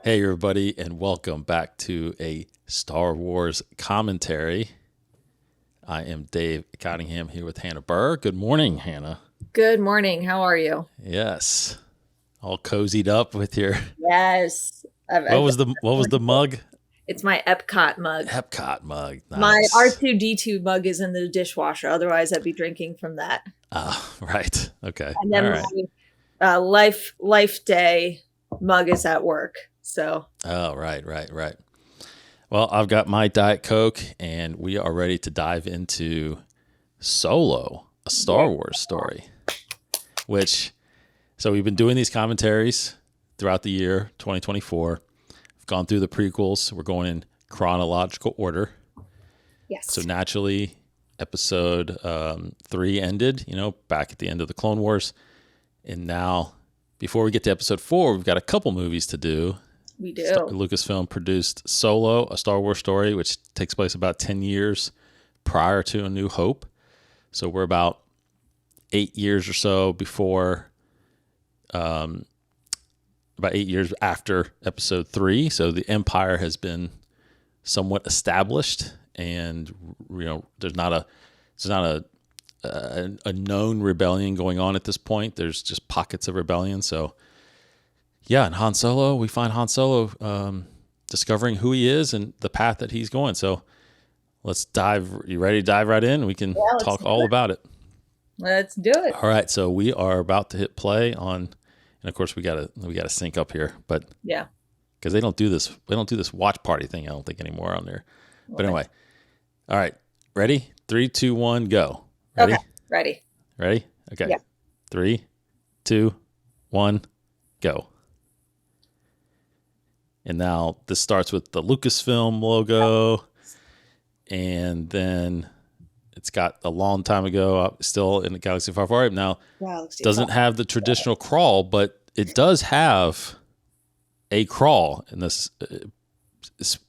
Hey, everybody, and welcome back to a Star Wars commentary. I am Dave Cottingham here with Hannah Burr. Good morning, Hannah. Good morning. How are you? Yes, all cozied up with your Yes. what was the mug? It's my Epcot mug. Epcot mug. My Nice. R2D2 mug is in the dishwasher. Otherwise, I'd be drinking from that. Ah, right. Okay. And All then right. my Life Day mug is at work. So Oh, right. Well, I've got my Diet Coke, and we are ready to dive into Solo, a yeah, Star Wars story. So we've been doing these commentaries throughout the year 2024. We've gone through the prequels. We're going in chronological order. So yes, naturally, episode 3 ended, back at the end of the Clone Wars. And now, before we get to episode 4, we've got a couple movies to do. we do. Lucasfilm produced Solo, a Star Wars story, which takes place about 10 years prior to A New Hope. So we're about 8 years or so before, about 8 years after episode 3. So the Empire has been somewhat established, and there's not a known rebellion going on at this point. There's just pockets of rebellion. So yeah, and Han Solo, we find Han Solo discovering who he is and the path that he's going. So let's dive. You ready to dive right in? We can Let's talk do all it. about it. Let's do it. All right, so we are about to hit play on, and of course we gotta sync up here, but Yeah. because they don't do this watch party thing, I don't think anymore on there. But anyway, all right, ready? 3, 2, 1, go. Ready? Okay. Ready. Ready? Okay. Yeah. 3, 2, 1, go. And now this starts with the Lucasfilm logo, and then it's got a long time ago, still in the Galaxy Far Far. Now, Galaxy doesn't have the traditional crawl, but it does have a crawl in this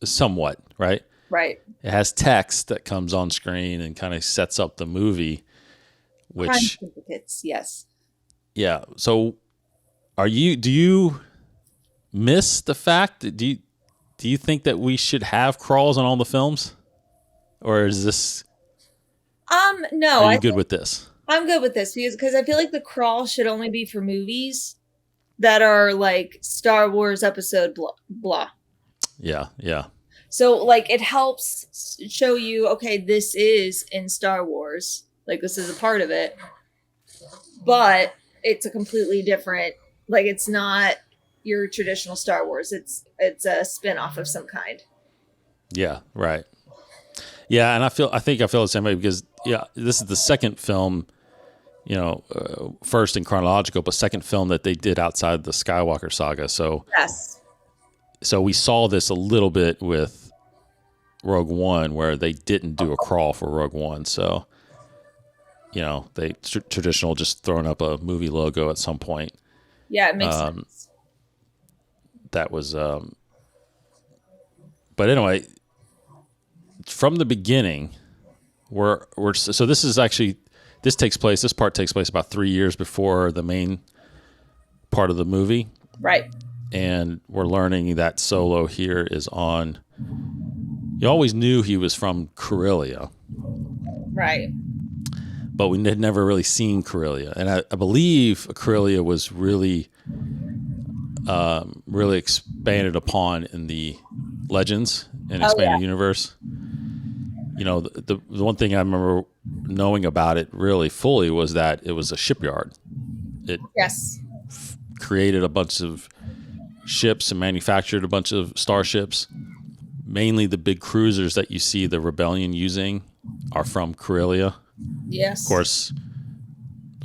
somewhat, right? Right. It has text that comes on screen and kind of sets up the movie, Crime which, syndicates. Yes. yeah. So do you miss the fact that, do you think that we should have crawls on all the films? Or is this, No, are you good with this? I'm good with this because I feel like the crawl should only be for movies that are like Star Wars episode blah blah. Yeah. So like it helps show you, okay, this is in Star Wars. Like this is a part of it. But it's a completely different, like it's not your traditional Star Wars. It's a spin-off of some kind. Yeah, right. Yeah, and I think I feel the same way because this is the second film, first in chronological, but second film that they did outside the Skywalker saga. Yes. So we saw this a little bit with Rogue One, where they didn't do a crawl for Rogue One. So, they traditional just throwing up a movie logo at some point. Yeah, it makes sense. That was, but anyway, from the beginning, so this is actually, this part takes place about 3 years before the main part of the movie. Right. And we're learning that Solo here is on, you always knew he was from Corellia, Right. but we had never really seen Corellia. And I believe Corellia was really expanded upon in the Legends and expanded universe. The one thing I remember knowing about it really fully was that it was a shipyard. It Yes. created a bunch of ships and manufactured a bunch of starships. Mainly the big cruisers that you see the Rebellion using are from Corellia. Yes. Of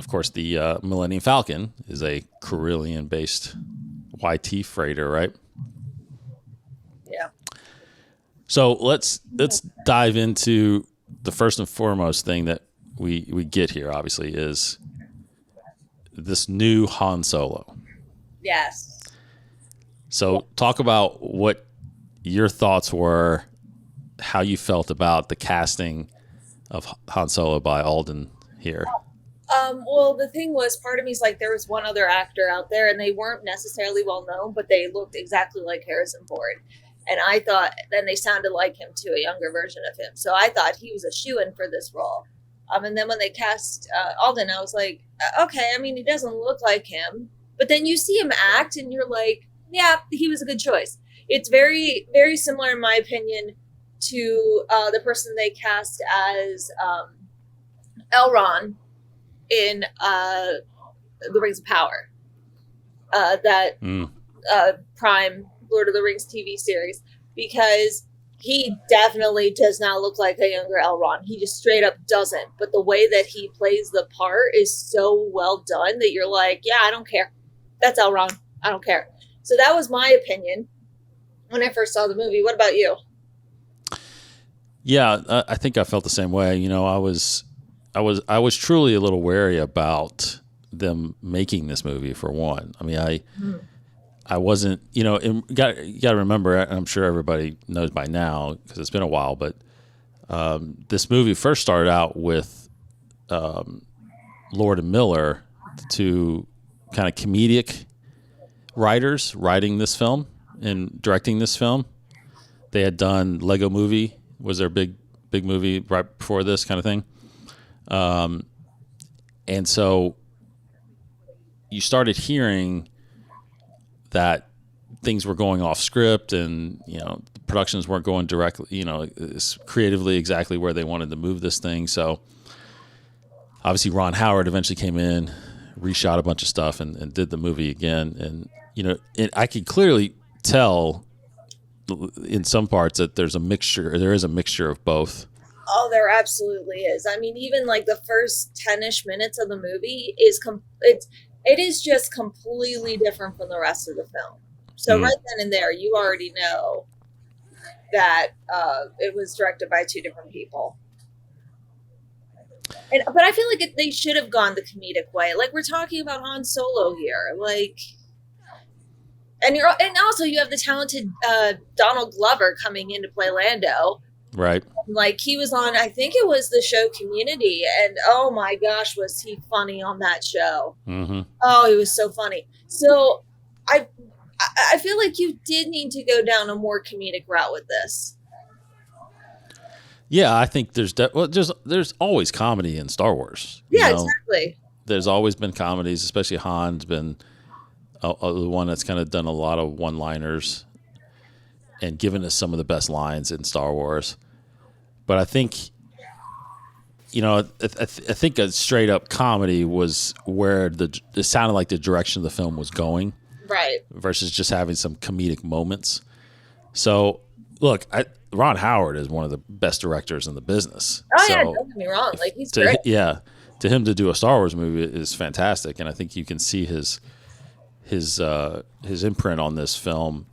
course, the Millennium Falcon is a Corellian-based YT freighter, right? Yeah. So let's dive into the first and foremost thing that we get here. Obviously, is this new Han Solo. Yes. So talk about what your thoughts were, how you felt about the casting of Han Solo by Alden here. Well, the thing was, part of me is like, there was one other actor out there, and they weren't necessarily well known, but they looked exactly like Harrison Ford. And I thought, then they sounded like him too, a younger version of him. So I thought he was a shoo-in for this role. And then when they cast Alden, I was like, okay, I mean, he doesn't look like him. But then you see him act, and you're like, yeah, he was a good choice. It's very, very similar, in my opinion, to the person they cast as Elrond in The Rings of Power, that Prime Lord of the Rings TV series, because he definitely does not look like a younger Elrond. He just straight up doesn't. But the way that he plays the part is so well done that you're like, yeah, I don't care. That's Elrond. I don't care. So that was my opinion when I first saw the movie. What about you? Yeah, I think I felt the same way. You know, I was truly a little wary about them making this movie, for one. I mean, I wasn't, you know, you got to remember, I'm sure everybody knows by now because it's been a while, but this movie first started out with Lord and Miller, two kind of comedic writers writing this film and directing this film. They had done Lego Movie, was their big movie right before this kind of thing. And so you started hearing that things were going off script, and, you know, the productions weren't going directly, you know, creatively exactly where they wanted to move this thing. So obviously Ron Howard eventually came in, reshot a bunch of stuff, and did the movie again. And, you know, I could clearly tell in some parts that there is a mixture of both. Oh, there absolutely is. I mean, even like the first 10-ish minutes of the movie it is just completely different from the rest of the film. So right then and there, you already know that it was directed by two different people. But I feel like they should have gone the comedic way. Like, we're talking about Han Solo here, like, and also you have the talented Donald Glover coming in to play Lando. Right. Like, he was on, I think it was the show Community, and oh my gosh, was he funny on that show. Mm-hmm. Oh, he was so funny. So I feel like you did need to go down a more comedic route with this. Yeah, I think there's always comedy in Star Wars. Yeah, exactly. There's always been comedies, especially Han's been the one that's kind of done a lot of one-liners and given us some of the best lines in Star Wars. But I think, you know, I think a straight-up comedy was where it sounded like the direction of the film was going. Right. Versus just having some comedic moments. So, look, Ron Howard is one of the best directors in the business. Oh, yeah, don't get me wrong. Like, he's great. Yeah. To him to do a Star Wars movie is fantastic. And I think you can see his imprint on this film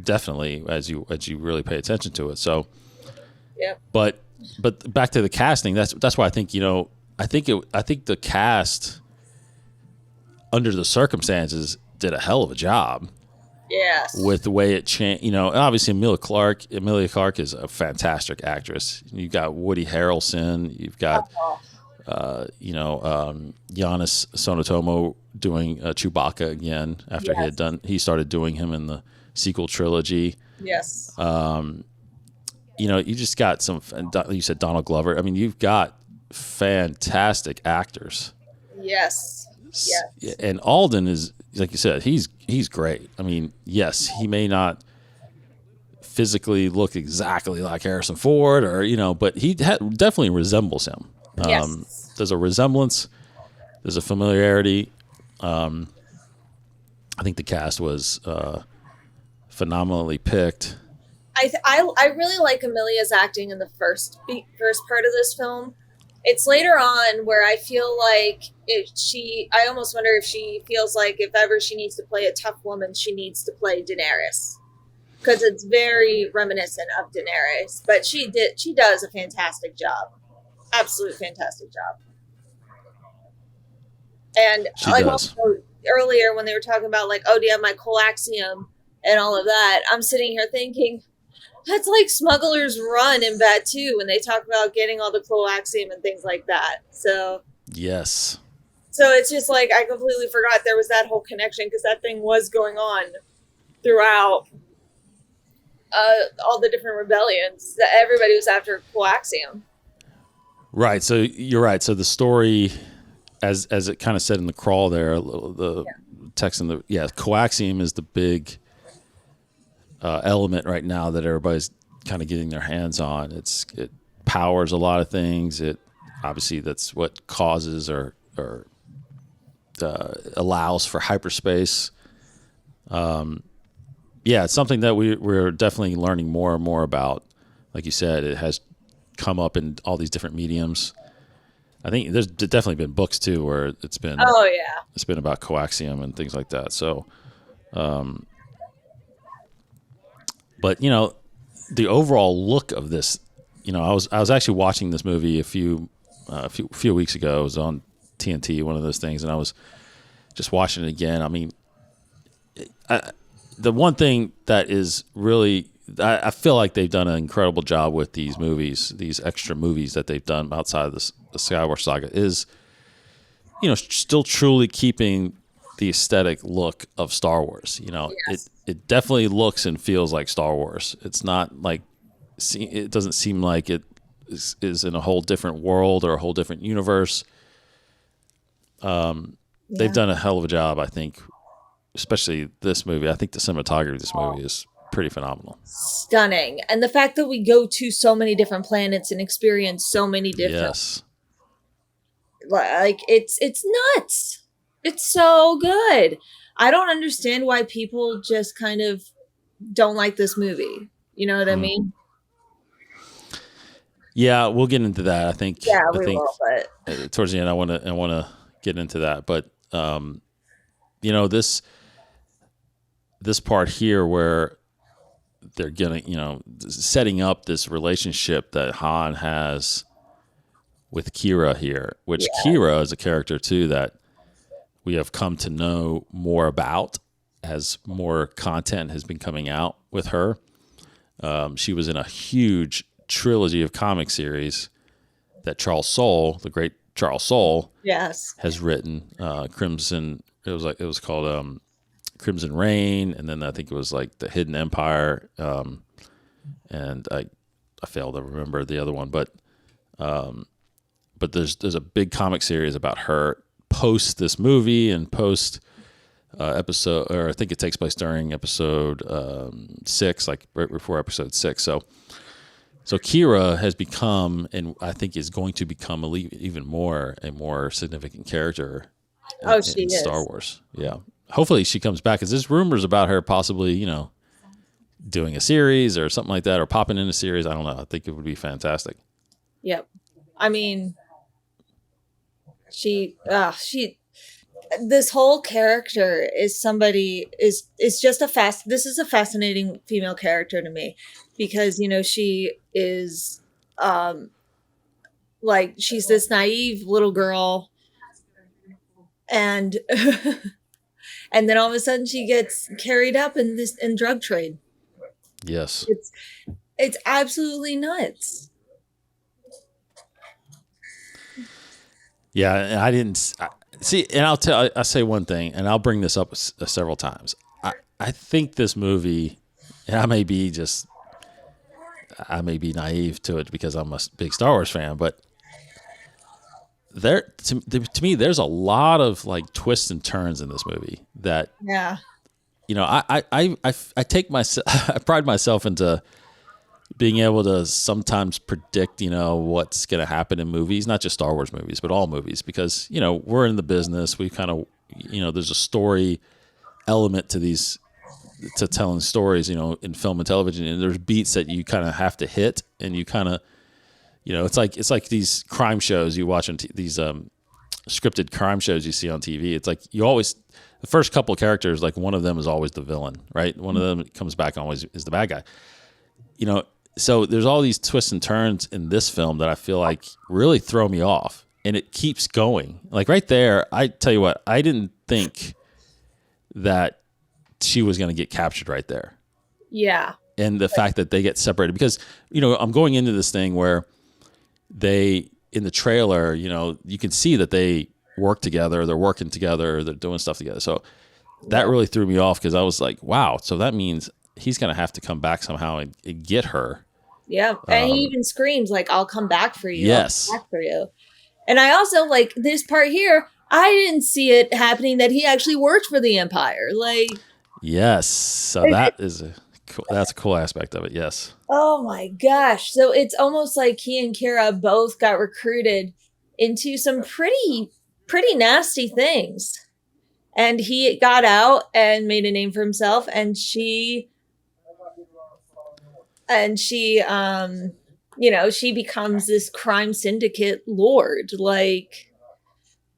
definitely as you really pay attention to it. So, yeah. But back to the casting, that's why I think, you know, I think the cast under the circumstances did a hell of a job. Yes. With the way it changed, you know, obviously Emilia Clarke is a fantastic actress. You've got Woody Harrelson, you've got Giannis Sonotomo doing Chewbacca again after he started doing him in the sequel trilogy. Yes. You know, you just got you said Donald Glover. I mean, you've got fantastic actors. Yes. Yes. And Alden is, like you said, he's great. I mean, yes, he may not physically look exactly like Harrison Ford, or, you know, but he definitely resembles him. Yes. There's a resemblance. There's a familiarity. I think the cast was phenomenally picked. I really like Emilia's acting in the first part of this film. It's later on where I feel like I almost wonder if she feels like if ever she needs to play a tough woman, she needs to play Daenerys, because it's very reminiscent of Daenerys. But she does a fantastic job, absolute fantastic job. And I also, earlier when they were talking about like, oh, do you have my coaxium and all of that, I'm sitting here thinking, that's like Smuggler's Run in Batuu when they talk about getting all the coaxium and things like that. So Yes. So it's just like I completely forgot there was that whole connection because that thing was going on throughout all the different rebellions that everybody was after Coaxium. Right. So you're right. So the story, as it kind of said in the crawl there, the text in the Coaxium is the big element right now that everybody's kind of getting their hands on. It powers a lot of things. It obviously that's what causes or allows for hyperspace. It's something that we're definitely learning more and more about. Like you said, it has come up in all these different mediums. I think there's definitely been books too where it's been about coaxium and things like that. So, but the overall look of this, I was actually watching this movie a few weeks ago. It was on TNT, one of those things, and I was just watching it again. I mean, the one thing that is really, I feel like they've done an incredible job with these movies, these extra movies that they've done outside of the Skywalker saga is, still truly keeping the aesthetic look of Star Wars. It definitely looks and feels like Star Wars. It's not like, it doesn't seem like it is in a whole different world or a whole different universe. They've done a hell of a job, I think, especially this movie. I think the cinematography of this movie is pretty phenomenal. Stunning. And the fact that we go to so many different planets and experience so many different. Yes. Like, it's nuts. It's so good. I don't understand why people just kind of don't like this movie. You know what I mean? Yeah, we'll get into that. I think. Yeah, we will. But towards the end, I want to get into that. But this part here where they're getting, setting up this relationship that Han has with Kira here, which Kira is a character too that we have come to know more about as more content has been coming out with her. She was in a huge trilogy of comic series that Charles Soule, the great Charles Soule, has written. Crimson. It was called Crimson Reign, and then I think it was like the Hidden Empire, and I fail to remember the other one, but there's a big comic series about her post this movie and post episode, or I think it takes place during episode 6, like right before episode 6. So Kira has become, and I think is going to become even more a more significant character in Star Wars. Yeah. Hopefully she comes back, because there's rumors about her possibly, doing a series or something like that, or popping in a series. I don't know. I think it would be fantastic. Yep. I mean, this whole character is just this is a fascinating female character to me, because, she is, like, she's this naive little girl, and and then all of a sudden she gets carried up in drug trade. Yes. It's absolutely nuts. Yeah, and I didn't see, and I'll say one thing, and I'll bring this up several times. I think this movie, and I may be naive to it because I'm a big Star Wars fan, but to me, there's a lot of like twists and turns in this movie that, I take myself, I pride myself into being able to sometimes predict, what's going to happen in movies, not just Star Wars movies, but all movies, because, we're in the business. We kind of, there's a story element to telling stories, in film and television, and there's beats that you kind of have to hit, and you kind of, it's like these crime shows you watch on these scripted crime shows you see on TV. It's like the first couple of characters, like one of them is always the villain, right? One of them comes back and always is the bad guy. So there's all these twists and turns in this film that I feel like really throw me off, and it keeps going. Like right there, I tell you what, I didn't think that she was going to get captured right there. Yeah. And the fact that they get separated, because, I'm going into this thing where they in the trailer, you know, you can see that they work together, they're working together, they're doing stuff together. So that really threw me off because I was like, wow, so that means he's going to have to come back somehow and get her. Yeah. And he even screams, like, I'll come back for you. Yes. I'll come back for you. And I also, like, this part here, I didn't see it happening that he actually worked for the Empire. Like, yes. So that's a cool aspect of it. Yes. Oh my gosh. So it's almost like he and Kira both got recruited into some pretty nasty things. And he got out and made a name for himself, and she you know, she becomes this crime syndicate lord. Like,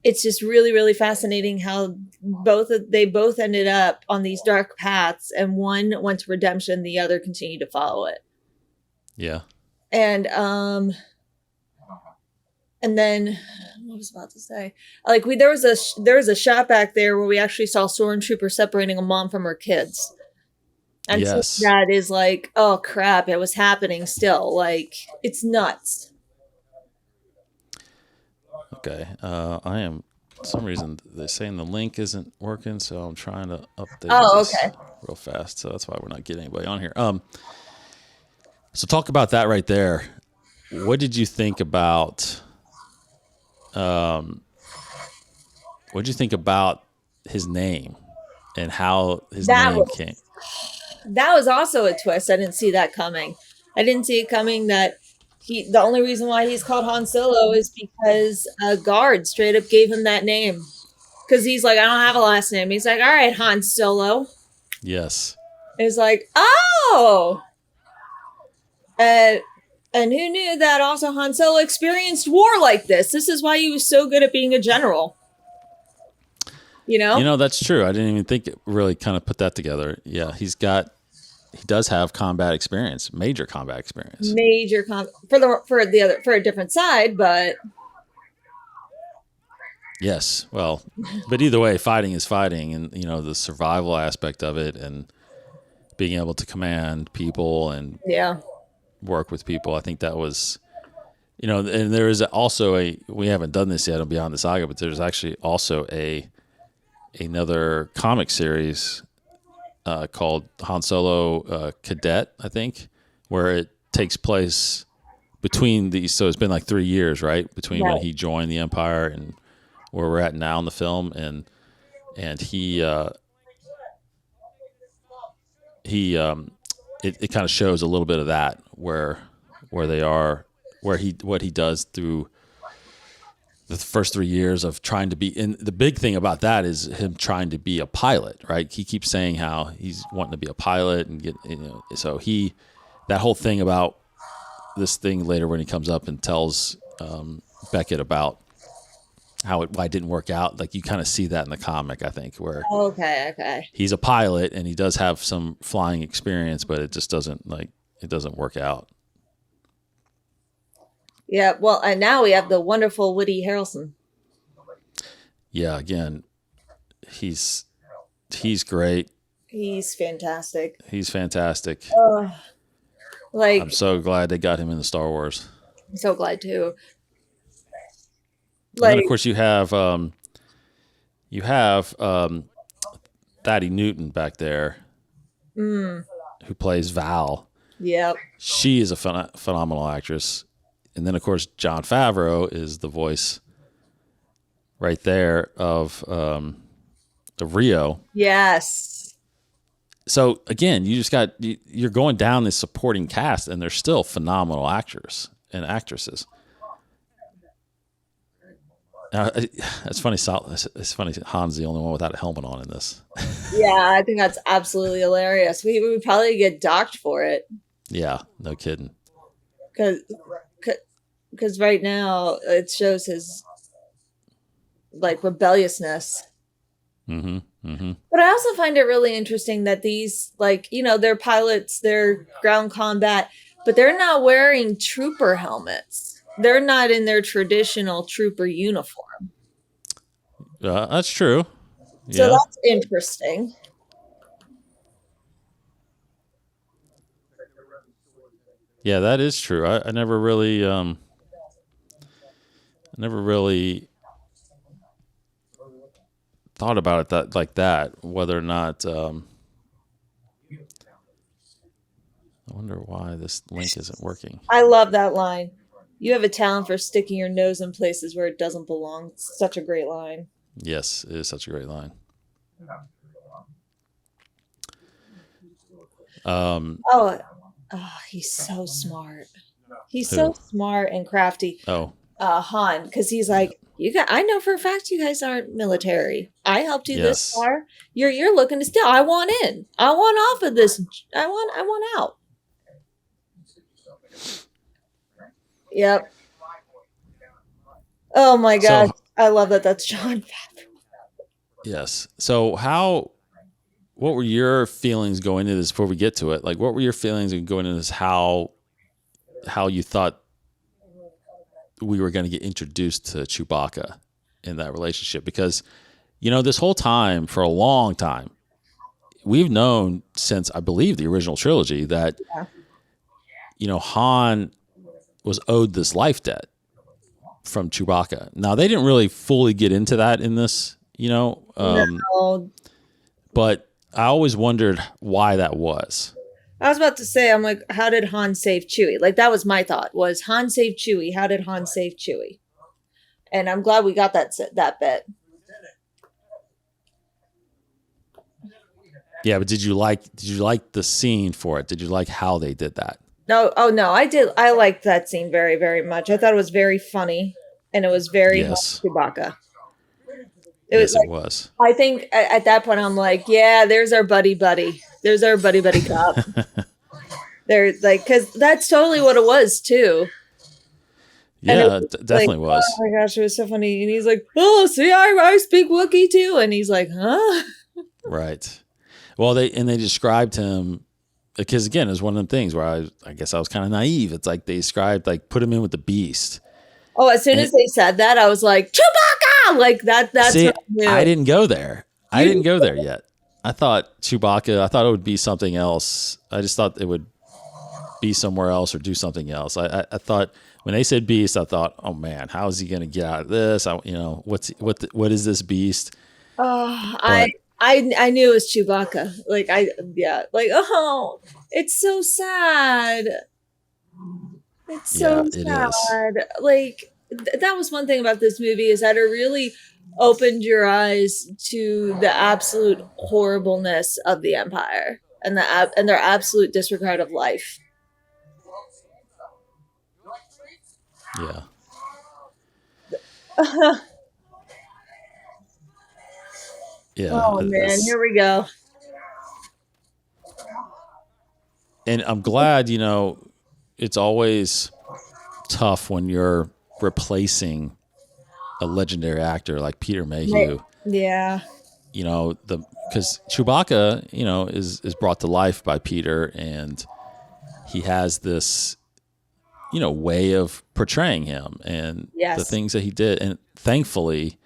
it's just really, really fascinating how they both ended up on these dark paths, and one went to redemption, the other continued to follow it. Yeah. And then what was I about to say? Like, there was a shot back there where we actually saw Stormtrooper separating a mom from her kids. And yes. so that is like, oh crap, it was happening still. Like, it's nuts. Okay. I am, for some reason, they're saying the link isn't working, so I'm trying to update this real fast. So that's why we're not getting anybody on here. So talk about that right there. What did you think about his name and how his name came? That was also a twist. I didn't see that coming. I didn't see it coming that the only reason why he's called Han Solo is because a guard straight up gave him that name. Because he's like, I don't have a last name. He's like, all right, Han Solo. Yes. It's like, oh. And who knew that also Han Solo experienced war like this? This is why he was so good at being a general. You know, that's true. I didn't even think it really kind of put that together. Yeah, he does have combat experience, major combat experience. For a different side, but yes. Well, but either way, fighting is fighting, and you know, the survival aspect of it, and being able to command people and work with people. I think that was, you know, and there is also we haven't done this yet on Beyond the Saga, but there's actually also another comic series called Han Solo Cadet, I think, where it takes place between these. So it's been like 3 years, right, between when he joined the Empire and where we're at now in the film, and he it kind of shows a little bit of that where they are, what he does through the first 3 years of trying to be. And the big thing about that is him trying to be a pilot, right? He keeps saying how he's wanting to be a pilot and get, you know, so that whole thing about this thing later when he comes up and tells Beckett about why it didn't work out. Like, you kind of see that in the comic, I think, where he's a pilot and he does have some flying experience, but it just doesn't work out. Yeah, well, and now we have the wonderful Woody Harrelson. Yeah, again, he's great. He's fantastic. I'm so glad they got him in the Star Wars. I'm so glad too. And then of course you have Thaddy Newton back there, who plays Val. Yep. She is a phenomenal actress. And then of course Jon Favreau is the voice right there of Rio. Yes. So again, you're going down this supporting cast, and they're still phenomenal actors and actresses. Now, it's funny. It's funny. Han's the only one without a helmet on in this. Yeah, I think that's absolutely hilarious. We would probably get docked for it. Yeah, no kidding. Because right now it shows his like rebelliousness. Mm-hmm. Mm-hmm. But I also find it really interesting that these, like, you know, they're pilots, they're ground combat, but they're not wearing trooper helmets. They're not in their traditional trooper uniform. That's true. So that's interesting. Yeah, that is true. I never really I never really thought about it that, whether or not. I wonder why this link isn't working. I love that line. You have a talent for sticking your nose in places where it doesn't belong. It's such a great line. Yes, it is such a great line. Oh, he's so smart. He's Who? so smart and crafty. Oh, Han, because he's like, you got. I know for a fact you guys aren't military. I helped you this yes. far. You're looking to steal. I want in. I want off of this. I want out. Yep. Oh my gosh, I love that. That's John. Yes. So what were your feelings going into this before we get to it? Like, what were your feelings going into this? How you thought we were going to get introduced to Chewbacca in that relationship? Because, this whole time, for a long time, we've known since, I believe, the original trilogy that, Han was owed this life debt from Chewbacca. Now, they didn't really fully get into that in this, No. But I always wondered why that was. I was about to say, I'm like, how did Han save Chewie? Like, that was my thought, was Han save Chewie? How did Han save Chewie? And I'm glad we got that bit. Yeah, but did you like the scene for it? Did you like how they did that? No, I did. I liked that scene very, very much. I thought it was very funny, and it was very Chewbacca. It was. I think at that point I'm like, yeah, there's our buddy. There's our buddy cop. They're like, because that's totally what it was too. Yeah, it definitely was. Oh my gosh, it was so funny. And he's like, oh, see, I speak Wookiee too. And he's like, huh? Right. Well, they described him, because again, it was one of the things where I guess I was kind of naive. It's like they described, like, put him in with the Beast. Oh, as soon as they said that, I was like, Chewbacca! Like that's see, what I knew. I didn't go there. I didn't go there yet. I thought Chewbacca, I thought it would be something else. I just thought it would be somewhere else or do something else. I thought when they said Beast, I thought, oh man, how is he going to get out of this? What is this Beast? I knew it was Chewbacca. Oh, it's so sad. It's so sad. Like, that was one thing about this movie, is that it really opened your eyes to the absolute horribleness of the Empire and their absolute disregard of life. Yeah. Yeah. Oh man, here we go. And I'm glad, it's always tough when you're replacing a legendary actor like Peter Mayhew. Yeah. Because Chewbacca, is brought to life by Peter, and he has this, way of portraying him and the things that he did. And thankfully,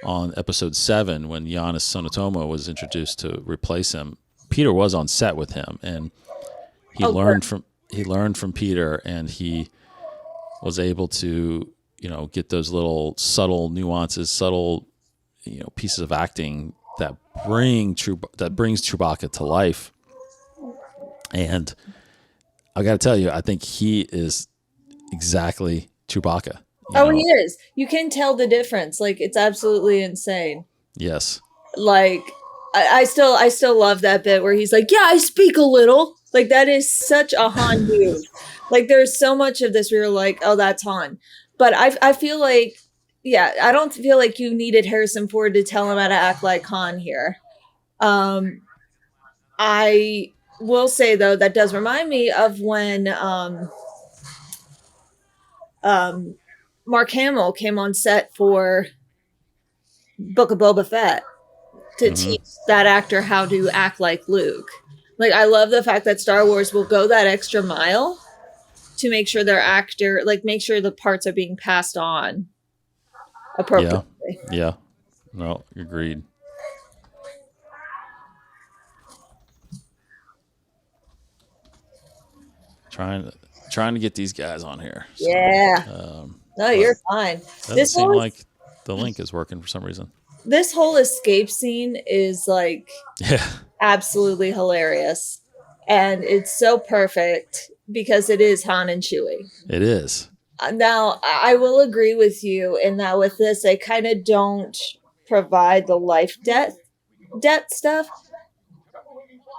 on episode 7, when Giannis Sonotomo was introduced to replace him, Peter was on set with him, and he learned from Peter, and he was able to, get those little subtle nuances, pieces of acting that brings Chewbacca to life. And I got to tell you, I think he is exactly Chewbacca. He is. You can tell the difference. Like, it's absolutely insane. Yes. Like, I still love that bit where he's like, yeah, I speak a little. Like, that is such a Han move. Like, there's so much of this where you're like, oh, that's Han. But I feel like, I don't feel like you needed Harrison Ford to tell him how to act like Han here. I will say, though, that does remind me of when Mark Hamill came on set for Book of Boba Fett to teach that actor how to act like Luke. Like, I love the fact that Star Wars will go that extra mile to make sure their actor, make sure the parts are being passed on appropriately. Yeah. No, agreed. Trying to get these guys on here. So, No, but you're fine. doesn't seem like the link is working for some reason. This whole escape scene is like Yeah. absolutely hilarious. And it's so perfect because it is Han and Chewie. It is. Now, I will agree with you in that with this, they kind of don't provide the life debt stuff.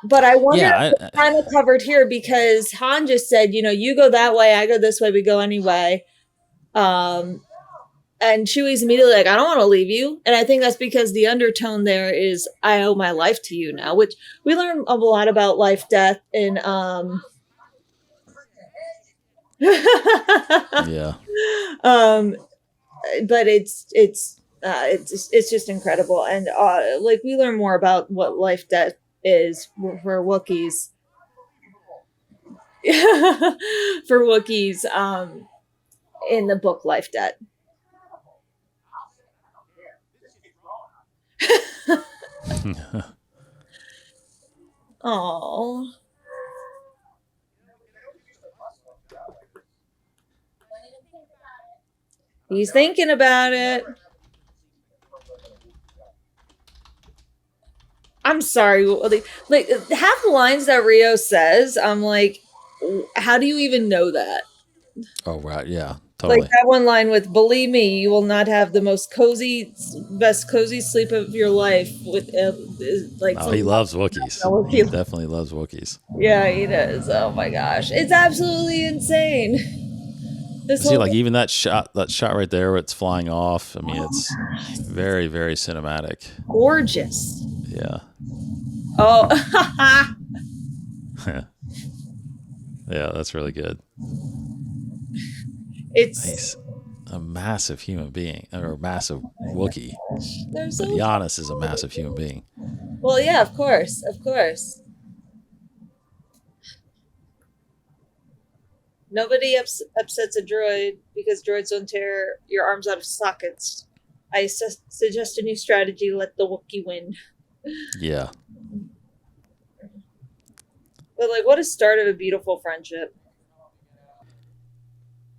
But I wonder if it's kind of covered here because Han just said, you go that way, I go this way, we go anyway. And Chewie's immediately like, I don't want to leave you. And I think that's because the undertone there is, I owe my life to you now, which we learn a lot about life, death, and yeah. But it's just incredible, and like we learn more about what life, death is for Wookiees. For Wookiees, in the book Life, Debt. Oh. He's thinking about it. I'm sorry. Like half the lines that Rio says, I'm like, how do you even know that? Oh, right. Yeah, totally. Like that one line with, believe me, you will not have the best cozy sleep of your life. With like, oh, he loves Wookiees. He definitely loves Wookiees. Yeah, he does. Oh my gosh, it's absolutely insane. See, like even that shot right there where it's flying off. I mean, it's very, very cinematic. Gorgeous. Yeah. Oh. Yeah, that's really good. It's nice. A massive human being, or a massive Wookiee. But Giannis is a massive human being. Well, yeah, of course. Nobody upsets a droid because droids don't tear your arms out of sockets. I suggest a new strategy: let the Wookiee win. Yeah. But like, what a start of a beautiful friendship.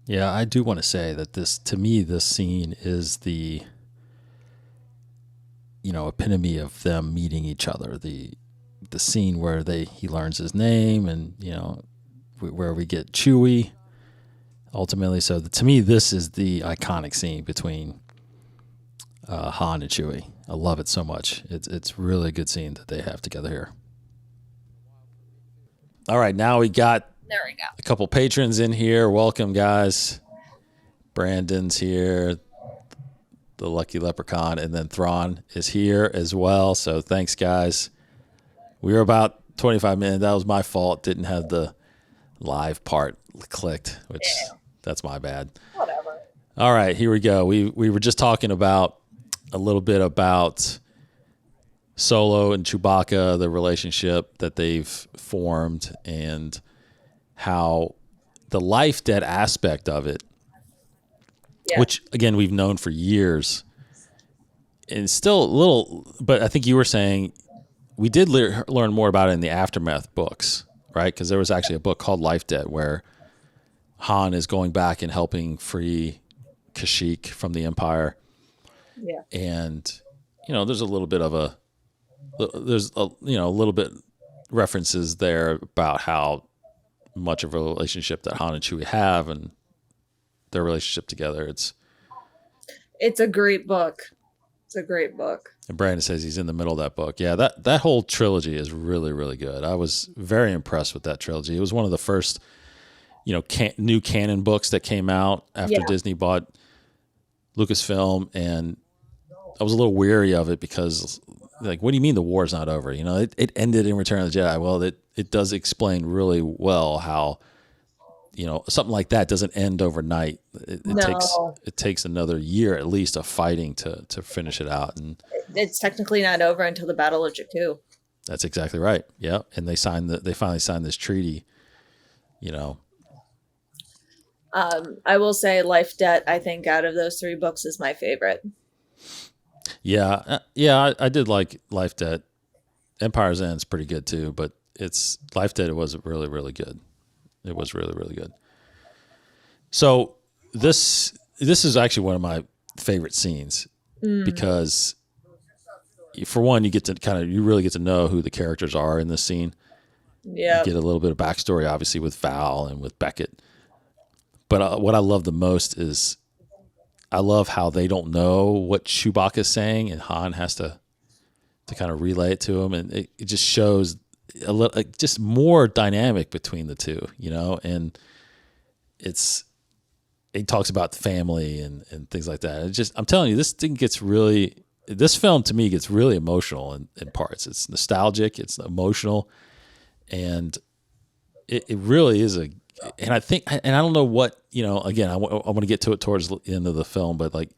Yeah, I do want to say that to me, this scene is the, epitome of them meeting each other. The scene where he learns his name, and where we get Chewie ultimately. So to me, this is the iconic scene between Han and Chewie. I love it so much. It's really a good scene that they have together here. All right, now we got a couple patrons in here. Welcome, guys. Brandon's here, the Lucky Leprechaun, and then Thrawn is here as well. So thanks, guys. We were about 25 minutes. That was my fault. Didn't have the live part clicked, which that's my bad. Whatever. All right, here we go. We were just talking about a little bit about Solo and Chewbacca, the relationship that they've formed, and how the life debt aspect of it, which again we've known for years, and still a little. But I think you were saying we did learn more about it in the Aftermath books, right? Because there was actually a book called Life Debt where Han is going back and helping free Kashyyyk from the Empire. Yeah, and there's a little bit of little bit references there about how much of a relationship that Han and Chewie have and their relationship together. It's a great book. It's a great book. And Brandon says he's in the middle of that book. Yeah, that whole trilogy is really, really good. I was very impressed with that trilogy. It was one of the first, new canon books that came out after Disney bought Lucasfilm, and I was a little weary of it because, like, what do you mean the war's not over? It ended in Return of the Jedi. Well, it does explain really well how, something like that doesn't end overnight. It takes another year at least of fighting to finish it out, and it's technically not over until the Battle of Jakku. That's exactly right. Yeah, and they finally signed this treaty. I will say Life Debt, I think out of those three books is my favorite. Yeah, I did like Life Debt. Empire's End's pretty good too, but Life Debt was really, really good. It was really, really good. So this this is actually one of my favorite scenes because, for one, you really get to know who the characters are in this scene. Yeah. You get a little bit of backstory, obviously, with Val and with Beckett. But what I love the most is I love how they don't know what Chewbacca's saying, and Han has to kind of relay it to him, and it just shows a little, like, just more dynamic between the two, and he talks about family and things like that. I'm telling you, this film to me gets really emotional in parts. It's nostalgic, it's emotional, and it really is and I think, and I don't know what, again, I want to get to it towards the end of the film, but like,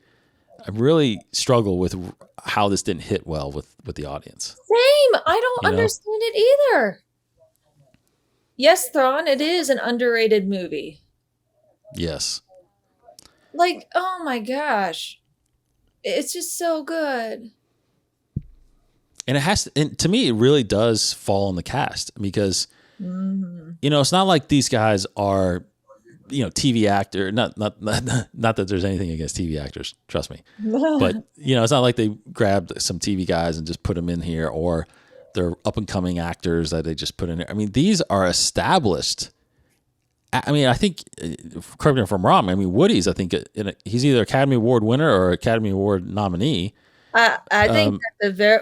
I really struggle with how this didn't hit well with the audience. Same. I don't understand it either. Yes, Thrawn, it is an underrated movie. Yes. Like, oh my gosh. It's just so good. And and to me, it really does fall on the cast because, it's not like these guys are, TV actor, not that there's anything against TV actors, trust me. But, it's not like they grabbed some TV guys and just put them in here, or they're up and coming actors that they just put in there. I mean, these are established. I mean, I think, correct me if I'm wrong, Woody's, I think he's either Academy Award winner or Academy Award nominee. I think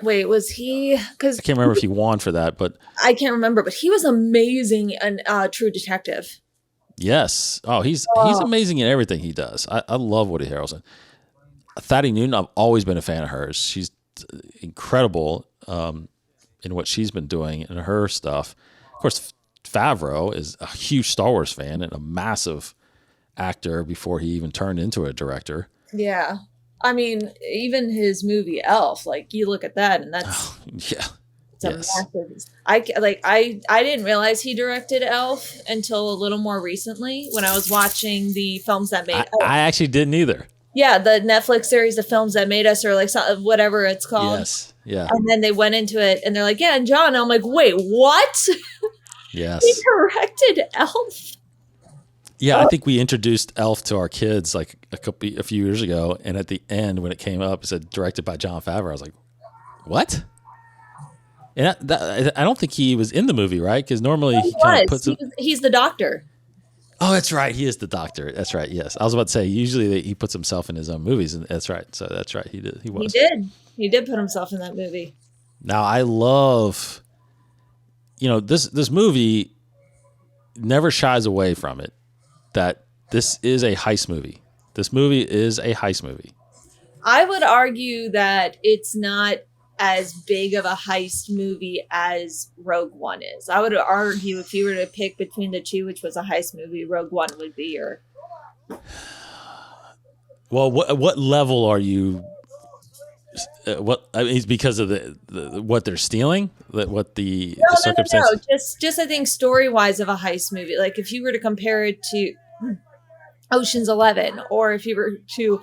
wait, was he? Because I can't remember if he won for that, but I can't remember. But he was amazing in True Detective. Yes. Oh, he's amazing in everything he does. I love Woody Harrelson. Thaddeus Newton, I've always been a fan of hers. She's incredible in what she's been doing in her stuff. Of course, Favreau is a huge Star Wars fan and a massive actor before he even turned into a director. Yeah. I mean, even his movie Elf, like, you look at that and that's it's a massive. I didn't realize he directed Elf until a little more recently when I was watching the films that made Elf. I actually didn't either. Yeah, the Netflix series, The Films That Made Us, or like whatever it's called. Yes. Yeah. And then they went into it and they're like, yeah, and John. And I'm like, wait, what? Yes. He directed Elf. Yeah, I think we introduced Elf to our kids like a few years ago, and at the end when it came up, it said directed by Jon Favreau. I was like, "What?" And I don't think he was in the movie, right? Because normally he kind of puts. He's the doctor. Oh, that's right. He is the doctor. That's right. Yes, I was about to say usually he puts himself in his own movies, and that's right. So that's right. He did. He did put himself in that movie. Now I love, this movie never shies away from it. That this is a heist movie. This movie is a heist movie. I would argue that it's not as big of a heist movie as Rogue One is. I would argue if you were to pick between the two, which was a heist movie, Rogue One would be your. Well, what level are you? It's because of the what they're stealing. The circumstances. No. Just I think story wise of a heist movie. Like if you were to compare it to Ocean's 11, or if you were to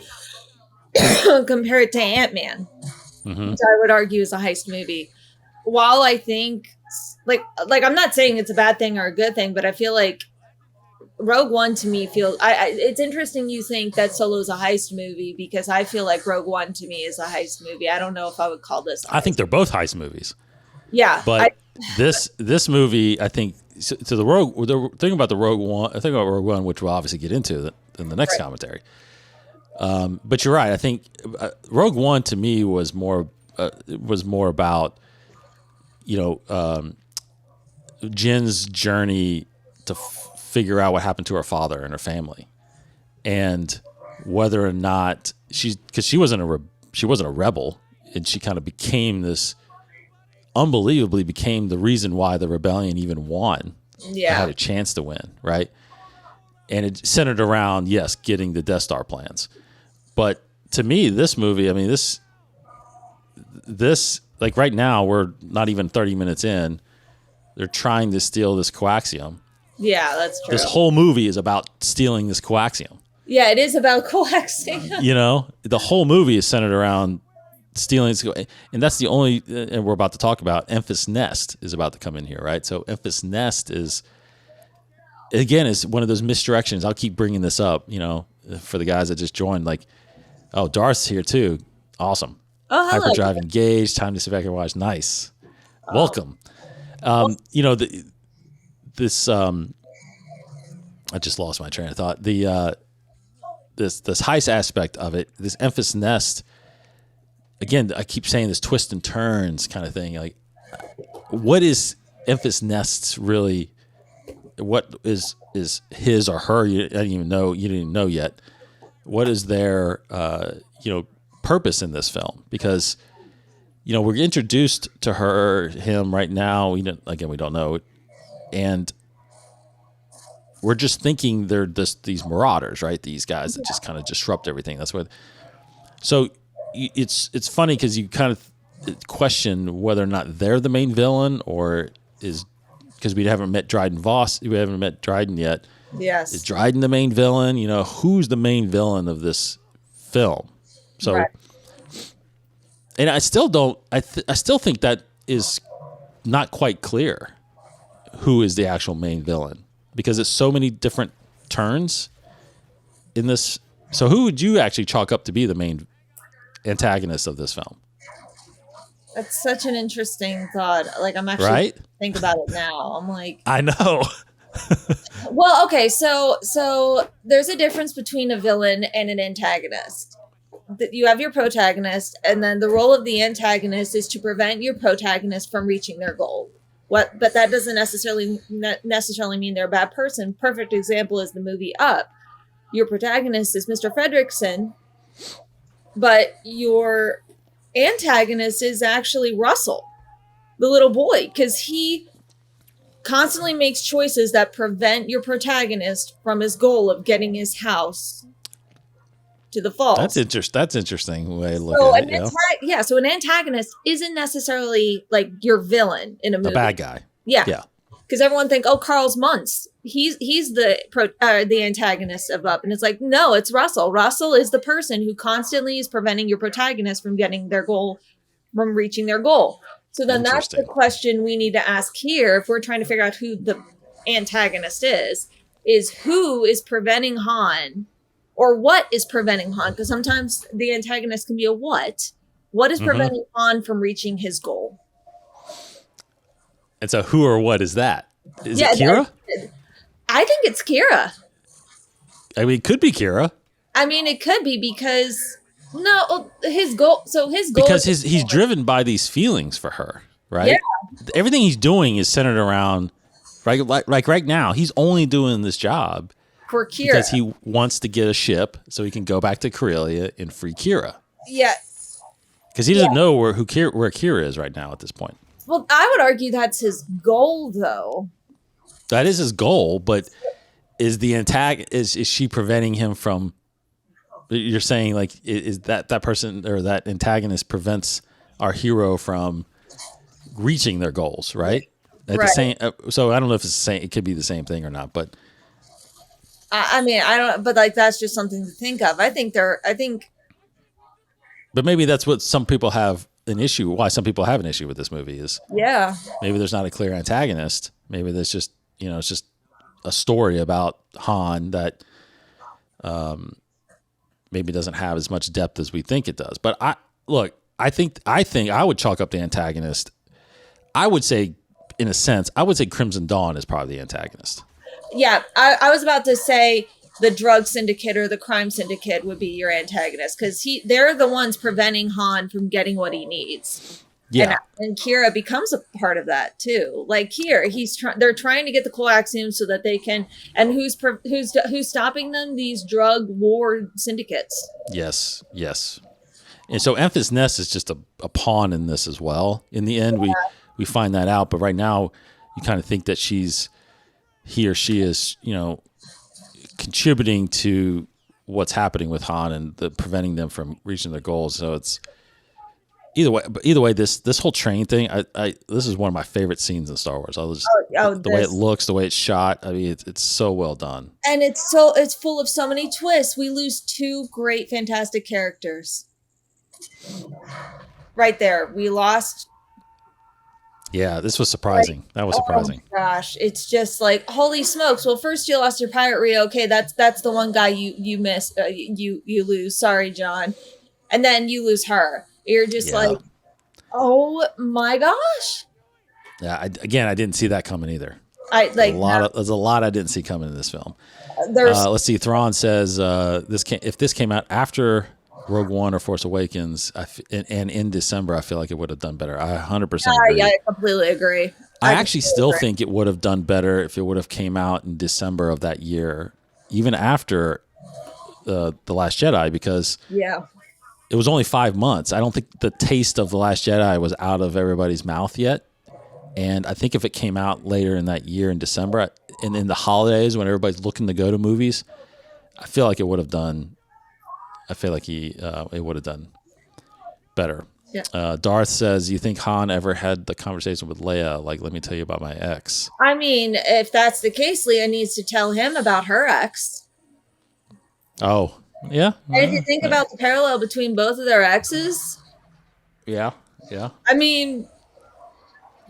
compare it to Ant-Man, which I would argue is a heist movie. While I think, like I'm not saying it's a bad thing or a good thing, but I feel like Rogue One to me feels. It's interesting you think that Solo's a heist movie because I feel like Rogue One to me is a heist movie. I don't know if I would call this. I think they're both heist movies. Yeah, but this movie, I think. So the thing about the Rogue One, I think about Rogue One, which we'll obviously get into in the next commentary. But you're right. I think Rogue One to me was more about Jin's journey to figure out what happened to her father and her family, and whether or not because she wasn't a rebel, and she kind of unbelievably became the reason why the rebellion even won. Yeah, had a chance to win, right? And it centered around getting the Death Star plans. But to me, this movie, this like right now we're not even 30 minutes in. They're trying to steal this coaxium. Yeah, that's true. This whole movie is about stealing this coaxium. Yeah, it is about coaxium. The whole movie is centered around stealing, and that's the only, and we're about to talk about Enfys Nest is about to come in here, right? So Enfys Nest is one of those misdirections. I'll keep bringing this up. for the guys that just joined, like, oh, Darth's here too. Awesome. Oh, hello. Hyperdrive engaged. Time to sit back and watch. Nice. Welcome. You know, this. I just lost my train of thought. This heist aspect of it, this Enfys Nest. Again, I keep saying this twist and turns kind of thing. Like, what is Enfys Nest's really? What is his or her? I didn't even know. You didn't know yet. What is their purpose in this film? Because we're introduced to him right now. We don't know, and we're just thinking they're these marauders, right? These guys that just kind of disrupt everything. That's what. So it's funny because you kind of question whether or not they're the main villain, or is because we haven't met Dryden Voss. We haven't met Dryden yet. Yes. Is Dryden the main villain? Who's the main villain of this film? So, right. And I still don't. I still think that is not quite clear. Who is the actual main villain? Because it's so many different turns in this. So who would you actually chalk up to be the main antagonist of this film? That's such an interesting thought. Like, I'm actually think about it now. I'm like, I know. Well, okay, so there's a difference between a villain and an antagonist. You have your protagonist, and then the role of the antagonist is to prevent your protagonist from reaching their goal. But that doesn't necessarily mean they're a bad person. Perfect example is the movie Up. Your protagonist is Mr. Fredricksen, but your antagonist is actually Russell, the little boy, because he constantly makes choices that prevent your protagonist from his goal of getting his house to the falls. That's interesting way to look at it. So an antagonist isn't necessarily like your villain in a movie. A bad guy. Yeah. Because everyone think, oh, Carl's Muntz. He's the antagonist of Up. And it's like, no, it's Russell. Russell is the person who constantly is preventing your protagonist from getting their goal, from reaching their goal. So then that's the question we need to ask here if we're trying to figure out who the antagonist is who is preventing Han, or what is preventing Han? Because sometimes the antagonist can be a what. What is preventing Han from reaching his goal? And so who or what is that? Is it Kira? I think it's Kira. I mean, it could be Kira. I mean, it could be because his goal. So his goal because he's driven by these feelings for her, right? Yeah. Everything he's doing is centered around, right? Like right now, he's only doing this job for Kira because he wants to get a ship so he can go back to Corellia and free Kira. Yeah. Because he doesn't know where Kira is right now at this point. Well, I would argue that's his goal, though. That is his goal, but is she preventing him from? You're saying like is that person or that antagonist prevents our hero from reaching their goals, right? The same. So I don't know if it's the same. It could be the same thing or not, but I mean, I don't. But like that's just something to think of. I think. But maybe that's what some people have an issue. Why some people have an issue with this movie is maybe there's not a clear antagonist. Maybe there's just it's just a story about Han that maybe doesn't have as much depth as we think it does. But I think I would chalk up the antagonist. I would say, in a sense, Crimson Dawn is probably the antagonist. Yeah, I was about to say the drug syndicate or the crime syndicate would be your antagonist because they're the ones preventing Han from getting what he needs. Yeah, and Kira becomes a part of that too. Like here, they're trying to get the coaxium so that they can. And who's stopping them? These drug war syndicates. Yes. And so Enfys Nest is just a pawn in this as well. In the end, we find that out. But right now, you kind of think that he or she is contributing to what's happening with Han and preventing them from reaching their goals. So it's. Either way, this whole train thing, this is one of my favorite scenes in Star Wars. The way it looks, the way it's shot. I mean, it's so well done, and it's full of so many twists. We lose two great, fantastic characters right there. We lost Yeah, this was surprising. That was surprising. Oh my gosh, it's just like holy smokes. Well, first you lost your pirate Rio. Okay, that's the one guy you miss. You lose. Sorry, John. And then you lose her. You're just Yeah. like, oh my gosh. Yeah. I didn't see that coming either. I like There's a lot I didn't see coming in this film. there's Let's see. Thrawn says if this came out after Rogue One or Force Awakens, and in December, I feel like it would have done better. I 100% agree. yeah, I completely agree. I actually still think it would have done better if it would have came out in December of that year, even after The Last Jedi, because Yeah. it was only 5 months. I don't think the taste of The Last Jedi was out of everybody's mouth yet. And I think if it came out later in that year in December and in the holidays when everybody's looking to go to movies, I feel like it would have done. I feel like it would have done better. Yeah. Darth says, "You think Han ever had the conversation with Leia? Like, let me tell you about my ex." I mean, if that's the case, Leia needs to tell him about her ex. Oh, yeah. And if you think about the parallel between both of their exes, yeah. I mean,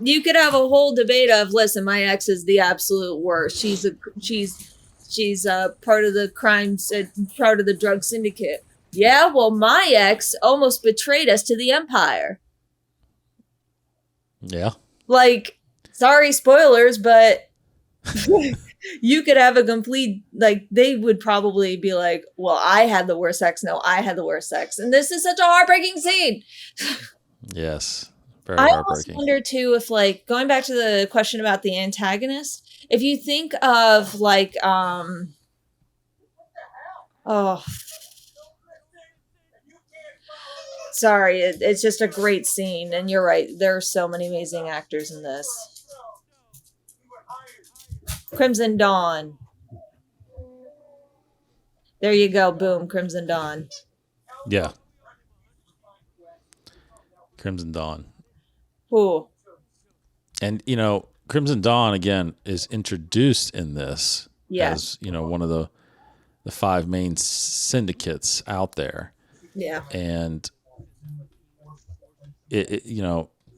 you could have a whole debate of, listen, my ex is the absolute worst. She's part of the crimes, part of the drug syndicate. Yeah, well, my ex almost betrayed us to the Empire. Yeah. Like, sorry, spoilers, but you could have a complete, like, they would probably be like, well, I had the worst sex. No, I had the worst sex. And this is such a heartbreaking scene. Yes. Very I heartbreaking. almost wonder, too, if, like, going back to the question about the antagonist, if you think of, like, sorry, it's just a great scene. And you're right. There are so many amazing actors in this. Crimson Dawn. There you go. Boom. Crimson Dawn. Yeah. Crimson Dawn. Ooh. And, Crimson Dawn, again, is introduced in this as, one of the 5 main syndicates out there. Yeah. And,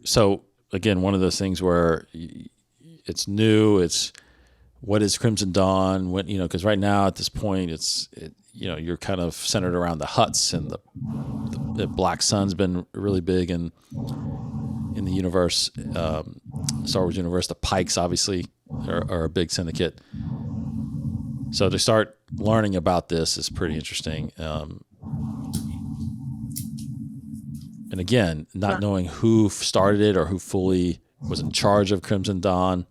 so, again, one of those things where it's new, it's what is Crimson Dawn, when, because right now at this point, you're kind of centered around the Hutts, and the Black Sun's been really big in the universe, Star Wars universe. The Pikes obviously are a big syndicate. So to start learning about this is pretty interesting. And again, not knowing who started it or who fully was in charge of Crimson Dawn.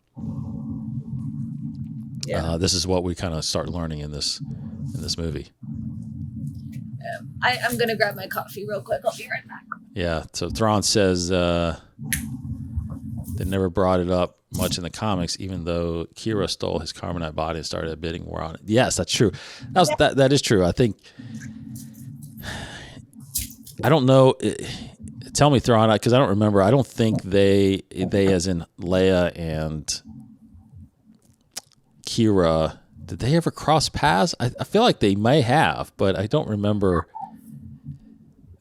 Yeah. This is what we kind of start learning in this movie. I'm going to grab my coffee real quick. I'll be right back. Yeah. So Thrawn says they never brought it up much in the comics, even though Kira stole his carbonite body and started a bidding war on it. Yes, that's true. That is true. I think. I don't know. Tell me, Thrawn, because I don't remember. I don't think they as in Leia and Kira, did they ever cross paths? I feel like they may have, but I don't remember.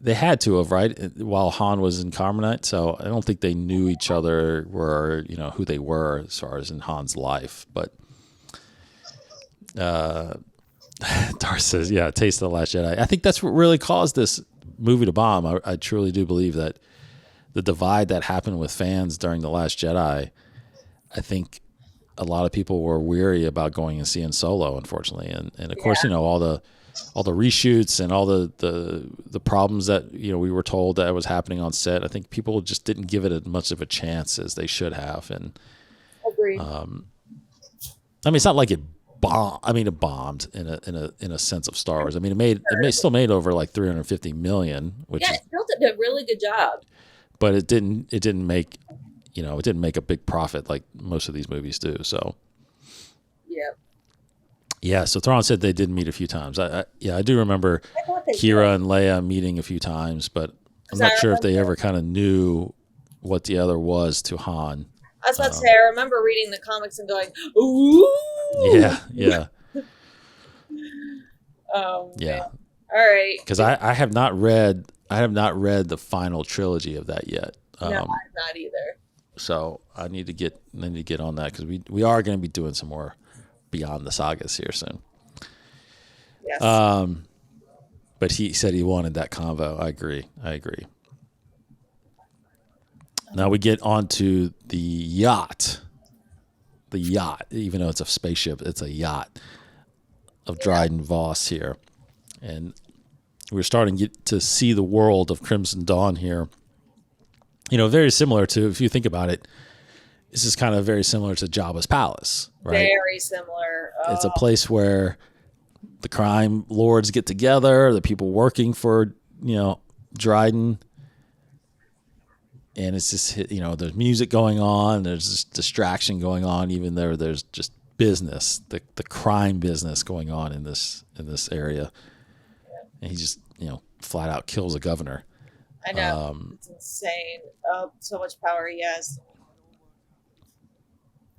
They had to have, right? While Han was in Carbonite, so I don't think they knew each other, were who they were as far as in Han's life. But Darth says, "Yeah, Taste of the Last Jedi." I think that's what really caused this movie to bomb. I truly do believe that the divide that happened with fans during The Last Jedi, I think a lot of people were weary about going and seeing Solo, unfortunately, and of course, all the reshoots and all the problems that we were told that was happening on set. I think people just didn't give it as much of a chance as they should have. And agreed. I mean, it's not like it bombed. I mean, it bombed in a sense of Star Wars. I mean, it still made over like $350 million, which it still did a really good job. But it didn't make it didn't make a big profit like most of these movies do. So yeah. So Thrawn said they did meet a few times. I do remember Kira and Leia meeting a few times, but I'm not sure if they ever kind of knew what the other was to Han. I was about to say, I remember reading the comics and going, ooh. Yeah. Oh, yeah. Man. All right. Because I have not read the final trilogy of that yet. No, I'm not either. So I need to get on that because we are going to be doing some more Beyond the Sagas here soon. Yes. But he said he wanted that convo. I agree. Now we get onto the yacht. The yacht, even though it's a spaceship, it's a yacht of Dryden Voss here. And we're starting to see the world of Crimson Dawn here. You know, very similar to, if you think about it, this is kind of very similar to Jabba's palace, right? Very similar. It's a place where the crime lords get together, the people working for, Dryden. And it's just, there's music going on, there's this distraction going on, even though there's just business, the crime business going on in this area. And he just, flat out kills a governor. I know. It's insane. So much power he has.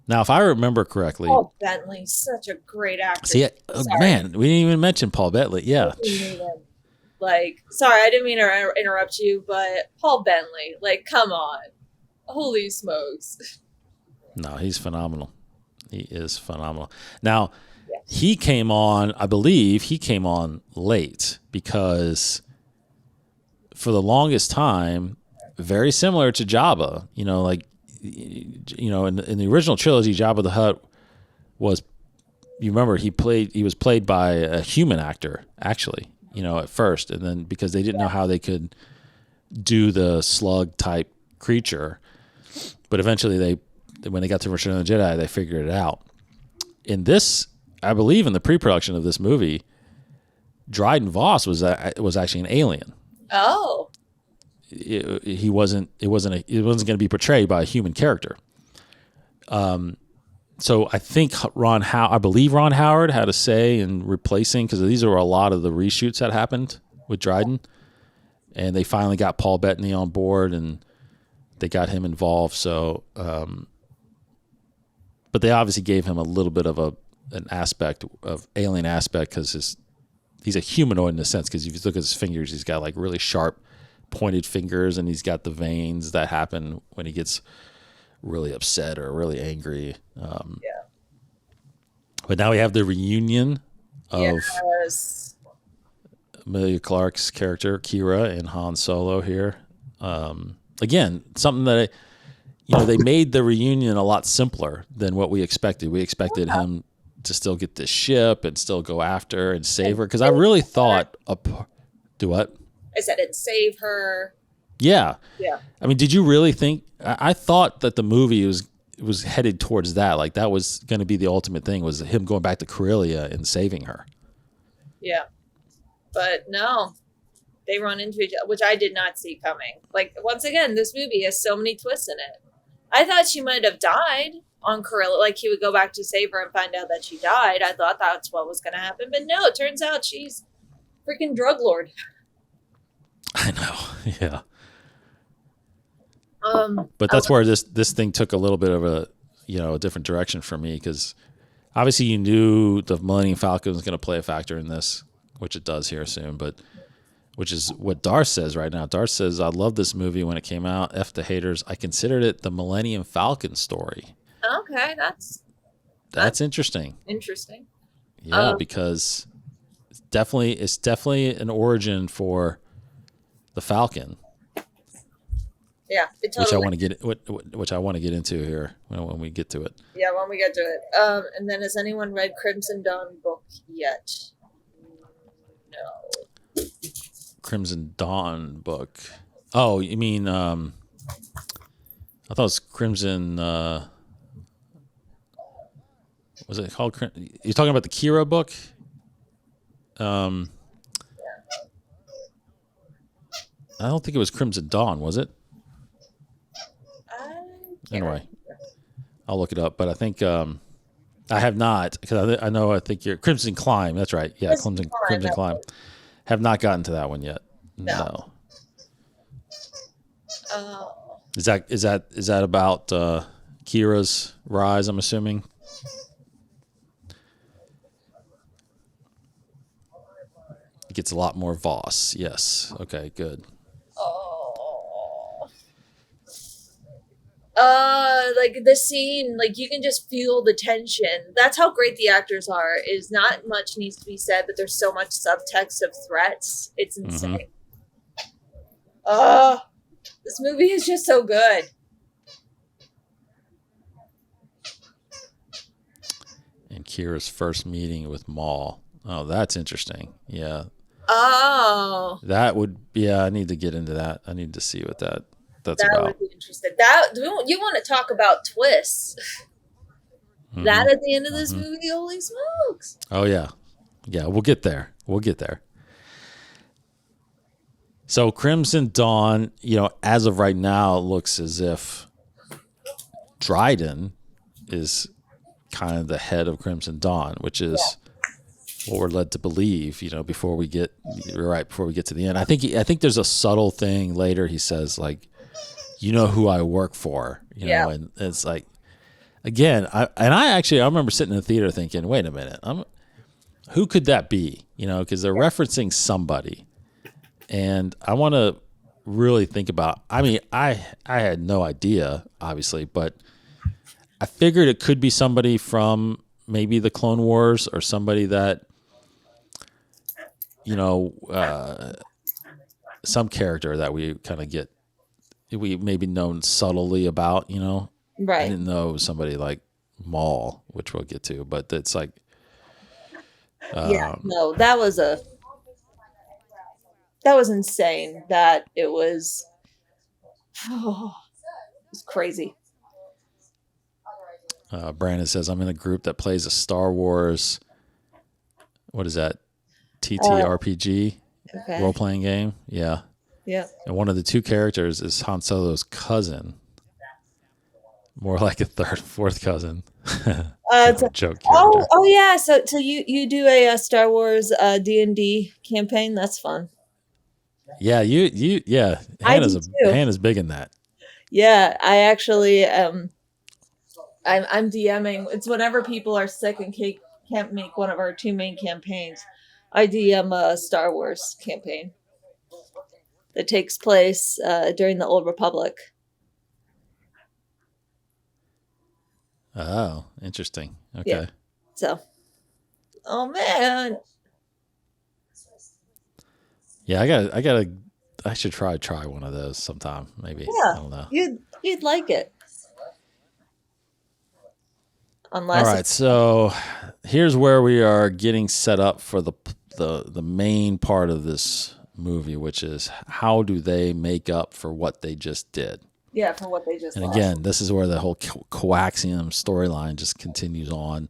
Now, if I remember correctly, Paul Bentley, such a great actor. See, man, we didn't even mention Paul Bentley. Yeah. Sorry, I didn't mean to interrupt you, but Paul Bentley, come on. Holy smokes. No, he's phenomenal. He is phenomenal. Now, He came on, I believe he came on late because for the longest time, very similar to Jabba, in the original trilogy, Jabba the Hutt was, you remember, he was played by a human actor, actually, at first. And then because they didn't know how they could do the slug type creature, but eventually when they got to Return of the Jedi, they figured it out. In this, I believe in the pre-production of this movie, Dryden Voss was actually an alien. Oh. It wasn't going to be portrayed by a human character. So I think I believe Ron Howard had a say in replacing, because these are a lot of the reshoots that happened with Dryden, and they finally got Paul Bettany on board and they got him involved. So, but they obviously gave him a little bit of an aspect of alien aspect because he's a humanoid in a sense. Because if you look at his fingers, he's got like really sharp, pointed fingers, and he's got the veins that happen when he gets really upset or really angry. But now we have the reunion of Emilia Clarke's character Kira and Han Solo here. Again, something that they made the reunion a lot simpler than what we expected. We expected him to still get this ship and still go after and save her, because I really thought do what? I said it'd save her. Yeah. Yeah. I mean, did you really think? I thought that the movie was headed towards that. Like that was going to be the ultimate thing, was him going back to Corellia and saving her. Yeah. But no, they run into each other, which I did not see coming. Like, once again, this movie has so many twists in it. I thought she might have died on Corellia. Like, he would go back to save her and find out that she died. I thought that's what was going to happen. But no, it turns out she's freaking drug lord. I know. Yeah. But that's where this thing took a little bit of a different direction for me, because obviously you knew the Millennium Falcon was going to play a factor in this, which it does here soon, but which is what Darth says right now. Darth says, I love this movie when it came out. F the haters. I considered it the Millennium Falcon story. Okay, that's interesting. Interesting. Yeah, because it's definitely an origin for the Falcon. Yeah, it totally. Which I want to get into here when we get to it. Yeah, when we get to it. And then, has anyone read Crimson Dawn book yet? No. Crimson Dawn book. Oh, you mean I thought it was Crimson. Was it called? You're talking about the Kira book? I don't think it was Crimson Dawn, was it? Anyway, I'll look it up. But I think I have not, because I think you're Crimson Climb. That's right. Yeah, Crimson Climb. Have not gotten to that one yet. No. Is that about Kira's rise? I'm assuming. It gets a lot more Voss. Yes. Okay. Good. Like the scene, like you can just feel the tension. That's how great the actors are. Is not much needs to be said, but there's so much subtext of threats. It's insane. This movie is just so good. And Kira's first meeting with Maul. Oh, that's interesting. Yeah. Oh, That would, yeah, I need to get into that. I need to see what that's that about. would be interesting. That you want to talk about twists? That at the end of this movie, holy smokes! Oh yeah, yeah. We'll get there. We'll get there. So Crimson Dawn, you know, as of right now, it looks as if Dryden is kind of the head of Crimson Dawn, which is what we're led to believe. You know, before we get to the end, I think there's a subtle thing later. He says like, "You know who I work for," you know, and it's like, again, I remember sitting in the theater thinking, "Wait a minute, who could that be?" You know, because they're referencing somebody. And I want to really think about, I mean, I had no idea, obviously, but I figured it could be somebody from maybe the Clone Wars or somebody that, you know, some character that we kind of we maybe known subtly about, you know. Right. I didn't know it was somebody like Maul, which we'll get to, but it's like. No, that was insane. That it was crazy. Brandon says, I'm in a group that plays a Star Wars, what is that, TTRPG, role-playing game? Yeah. Yeah. And one of the two characters is Han Solo's cousin. More like a third, fourth cousin. It's a joke character. Oh yeah. So you do a Star Wars D&D campaign. That's fun. Yeah, Hannah's big in that. Yeah, I actually I'm DMing. It's whenever people are sick and can't make one of our two main campaigns. I DM a Star Wars campaign that takes place during the Old Republic. Oh, interesting. Okay. Yeah. So, oh man. Yeah, I should try one of those sometime, maybe. Yeah, I don't know. You'd like it. Unless all right, so here's where we are getting set up for the main part of this movie, which is how do they make up for what they just did? Yeah, for what they just And lost. again, this is where the whole coaxium storyline just continues on.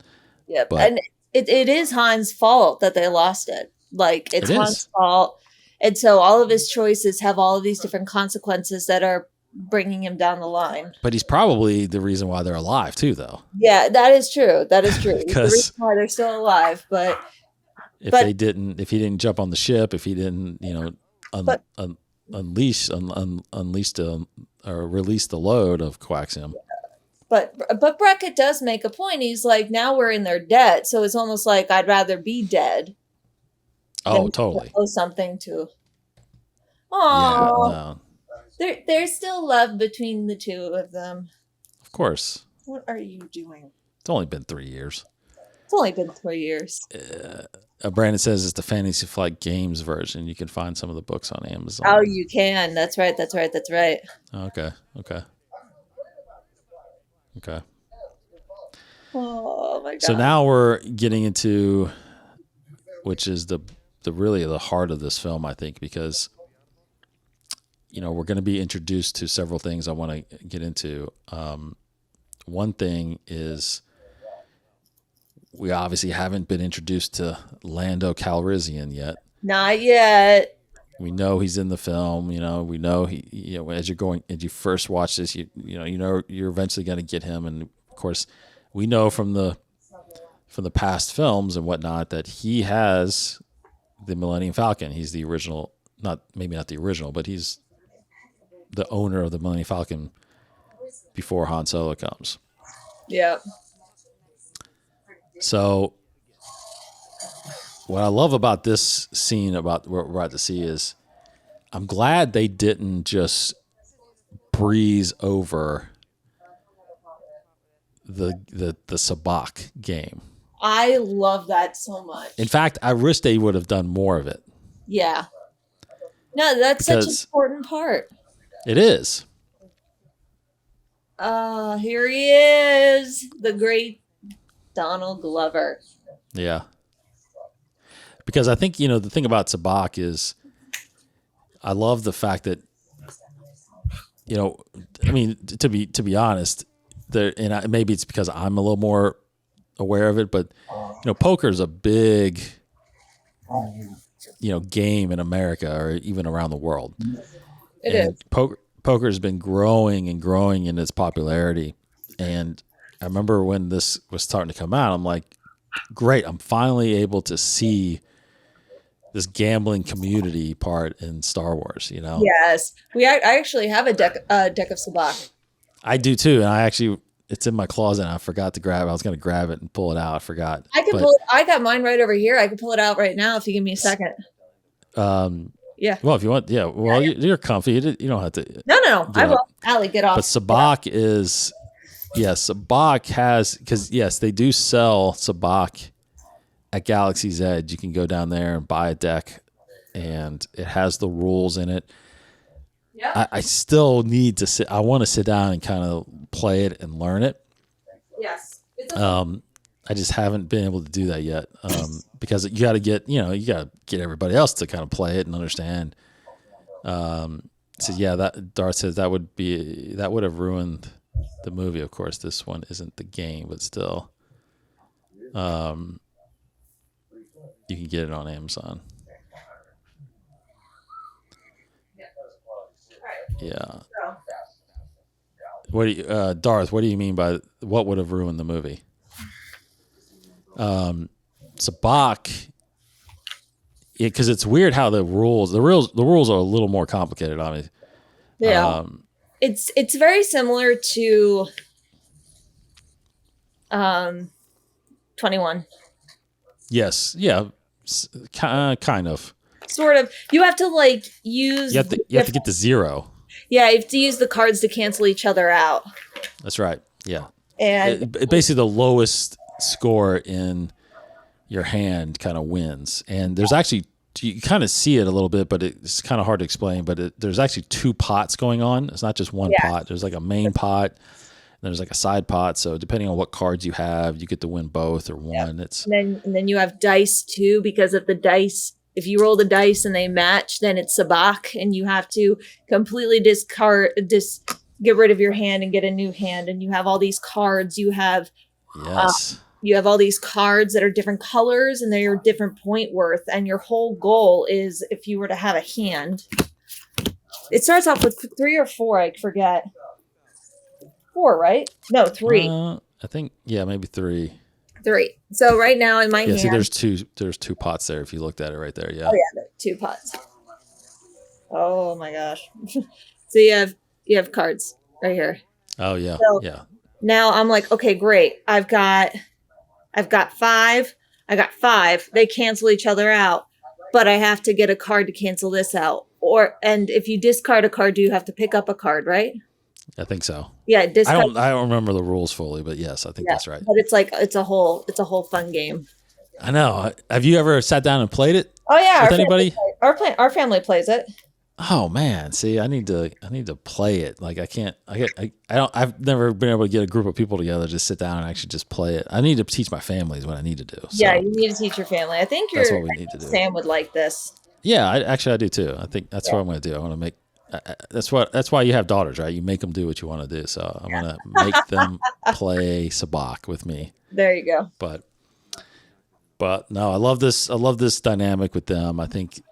Yeah, and it is Han's fault that they lost it. Like, it's Han's fault. And so all of his choices have all of these different consequences that are bringing him down the line. But he's probably the reason why they're alive too, though. Yeah, that is true. That is true. The reason why they're still alive. But if he didn't jump on the ship, if he didn't, you know, release the load of coaxium. But Brackett does make a point. He's like, now we're in their debt, so it's almost like I'd rather be dead. Oh, totally. Owe something to. Oh, yeah, no. There's still love between the two of them. Of course. What are you doing? It's only been 3 years. It's only been 3 years. Brandon says it's the Fantasy Flight Games version. You can find some of the books on Amazon. Oh, you can. That's right. Okay. Oh my god. So now we're getting into, which is the really the heart of this film, I think, because, you know, we're going to be introduced to several things I want to get into. One thing is we obviously haven't been introduced to Lando Calrissian yet. Not yet. We know he's in the film. You know, we know he. You know, as you first watch this, you know you're eventually going to get him, and of course, we know from the past films and whatnot that he has the Millennium Falcon. He's the original, maybe not the original, but he's the owner of the Millennium Falcon before Han Solo comes. Yeah. So what I love about this scene, about what we're about to see, is I'm glad they didn't just breeze over the sabacc game. I love that so much. In fact, I wish they would have done more of it. Yeah. No, that's such an important part. It is. Here he is, the great Donald Glover. Yeah. Because I think, the thing about sabacc is I love the fact that, to be honest, maybe it's because I'm a little more aware of it, but poker is a big game in America or even around the world. It is. Poker has been growing and growing in its popularity. And I remember when this was starting to come out, I'm like, great, I'm finally able to see this gambling community part in Star Wars, Yes. I actually have a deck of sabacc. I do too. And it's in my closet and I forgot to grab it. I was going to grab it and pull it out. I forgot. I got mine right over here. I can pull it out right now if you give me a second. Yeah. Well, if you want, yeah. Well, you're comfy. You don't have to. No. I will. Allie, get off. But sabacc is, sabacc has, because yes, they do sell sabacc at Galaxy's Edge. You can go down there and buy a deck, and it has the rules in it. Yeah. I still need to sit. I want to sit down and kind of play it and learn it. Yes. I just haven't been able to do that yet. Because you got to get everybody else to kind of play it and understand. So yeah, that Darth says that would have ruined the movie. Of course, this one isn't the game, but still, you can get it on Amazon. Yeah. What do you, Darth? What do you mean by what would have ruined the movie? Sabacc, because it's weird how the rules are a little more complicated on me. Yeah, it's very similar to 21. Yes, yeah, kind of. Sort of. You have to use. You have to get to 0. Yeah, you have to use the cards to cancel each other out. That's right. Yeah, and basically the lowest score in your hand kind of wins. And there's actually, you kind of see it a little bit, but it's kind of hard to explain. But there's actually 2 pots going on. It's not just one pot. There's like a main pot. And there's like a side pot. So depending on what cards you have, you get to win both or one. It's and then you have dice too, because of the dice. If you roll the dice and they match, then it's sabacc, and you have to completely get rid of your hand and get a new hand. And you have all these cards. You have you have all these cards that are different colors and they're different point worth. And your whole goal is, if you were to have a hand, it starts off with 3 or 4. I forget. 4, right? No, 3. I think, maybe 3. 3. So right now in my hand. See, there's 2 pots there. If you looked at it right there. Yeah. Oh yeah, 2 pots. Oh my gosh. So you have cards right here. Oh yeah. So yeah. Now I'm like, okay, great. I've got 5. I got 5. They cancel each other out, but I have to get a card to cancel this out. And if you discard a card, do you have to pick up a card, right? I think so. Yeah, I don't remember the rules fully, but yes, I think that's right. But it's a whole fun game. I know. Have you ever sat down and played it? Oh yeah, with anybody? Our family plays it. Oh man, see, I need to play it. Like I've never been able to get a group of people together to sit down and actually just play it. I need to teach my family is what I need to do. So yeah, you need to teach your family. I think that's what we need to do. Sam would like this. Yeah, I do too. I think that's what I'm going to do. I want to make. That's why you have daughters, right? You make them do what you want to do. So I want to make them play sabacc with me. There you go. But no, I love this. I love this dynamic with them. I think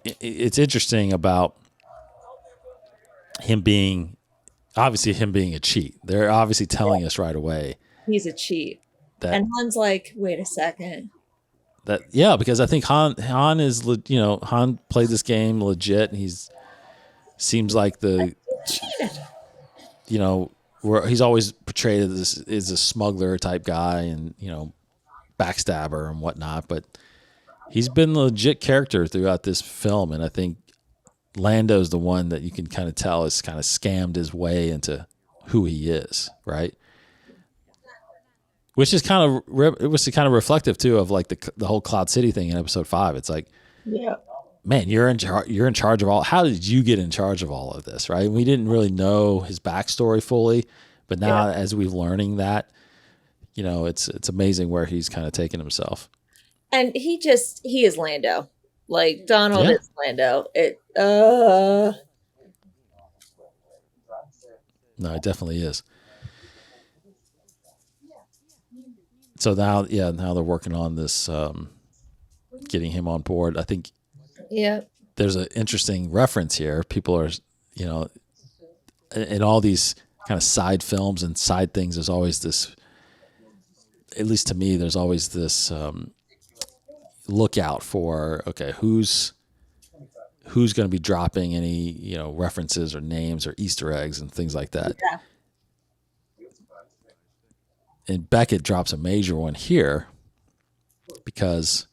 it's interesting about him being a cheat. They're obviously telling us right away he's a cheat. And Han's like, wait a second. Because I think Han is, Han played this game legit, and seems like where he's always portrayed as a smuggler type guy and backstabber and whatnot, but he's been a legit character throughout this film, and I think Lando's the one that you can kind of tell has kind of scammed his way into who he is, right? Which is kind of reflective too of like the whole Cloud City thing in episode 5. It's like, Yeah. man, you're in charge of all. How did you get in charge of all of this, right? We didn't really know his backstory fully, but now as we're learning that, you know, it's amazing where he's kind of taken himself. And he is Lando. Like Donald is Lando. No, it definitely is. So now they're working on this, getting him on board. I think there's an interesting reference here. People are, you know, in all these kind of side films and side things, there's always this, at least to me, there's always this lookout for, okay, who's going to be dropping any, you know, references or names or Easter eggs and things like that. Yeah. And Beckett drops a major one here because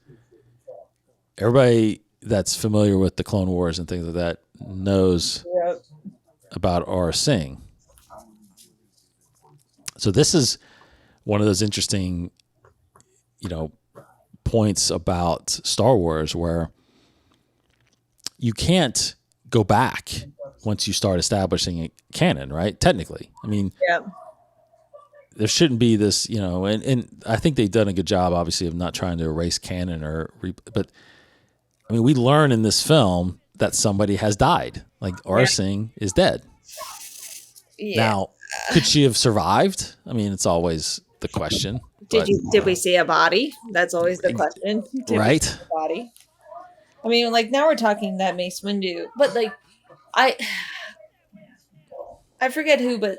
everybody that's familiar with the Clone Wars and things like that knows about Aurra Sing. So this is one of those interesting, you know, points about Star Wars where you can't go back once you start establishing a canon, right? Technically. I mean, there shouldn't be this, you know, and I think they've done a good job, obviously, of not trying to erase canon but I mean, we learn in this film that somebody has died. Like Aurra Sing is dead. Yeah. Now, could she have survived? I mean, it's always the question. Did we see a body? That's always the question. Right. We see a body. I mean, like now we're talking that Mace Windu, but like I forget who, but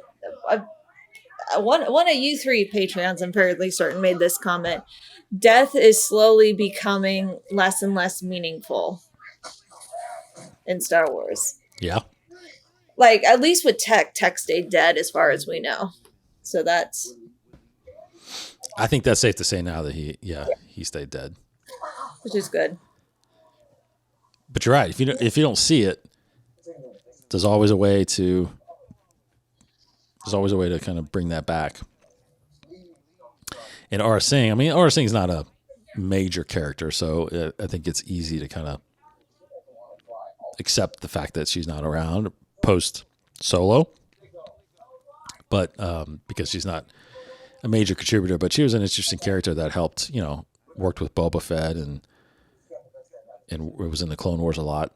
one of you three Patreons, I'm fairly certain, made this comment. Death is slowly becoming less and less meaningful in Star Wars. Yeah. Like, at least with Tech stayed dead as far as we know. So that's... I think that's safe to say now that he stayed dead. Which is good. But you're right. If you don't see it, there's always a way to kind of bring that back. And Aurra Sing's not a major character, so I think it's easy to kind of accept the fact that she's not around post Solo. But because she's not a major contributor, but she was an interesting character that helped, you know, worked with Boba Fett and was in the Clone Wars a lot.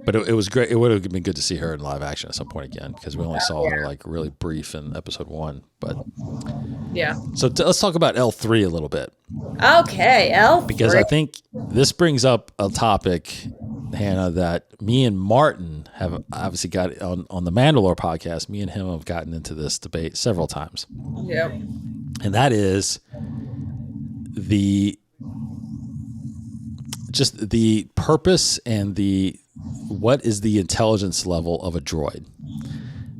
But it was great. It would have been good to see her in live action at some point again, because we only saw her like really brief in episode 1. But yeah. So let's talk about L3 a little bit. Okay, L3. Because I think this brings up a topic, Hannah, that me and Martin have obviously got on the Mandalore podcast. Me and him have gotten into this debate several times. Yep. And that is the purpose and what is the intelligence level of a droid?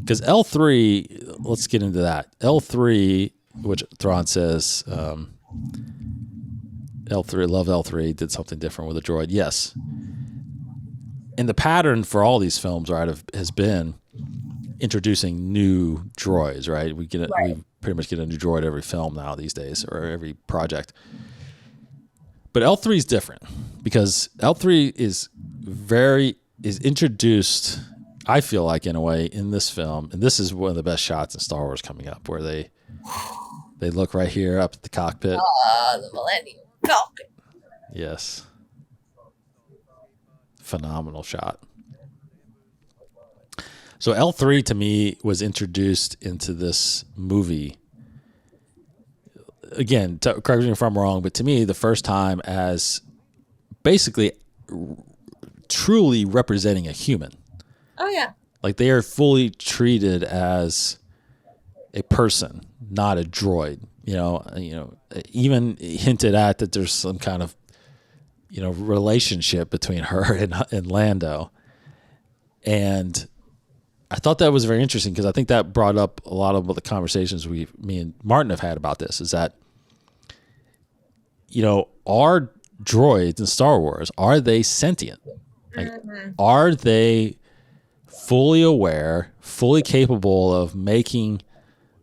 Because L3, let's get into that. L3, which Thrawn says, L3, love L3, did something different with a droid. Yes. And the pattern for all these films, right, has been introducing new droids, right? We pretty much get a new droid every film now these days, or every project. But L3 is different because L3 is introduced, I feel like, in a way, in this film, and this is one of the best shots in Star Wars coming up, where they look right here up at the cockpit. The Millennium Falcon. Yes. Phenomenal shot. So L3 to me was introduced into this movie. Again, correct me if I'm wrong, but to me, the first time as basically truly representing a human. Oh, yeah. Like they are fully treated as a person, not a droid. You know, even hinted at that there's some kind of, you know, relationship between her and Lando. And I thought that was very interesting because I think that brought up a lot of the conversations me and Martin have had about this, is that, you know, are droids in Star Wars, are they sentient? Like, are they fully aware, fully capable of making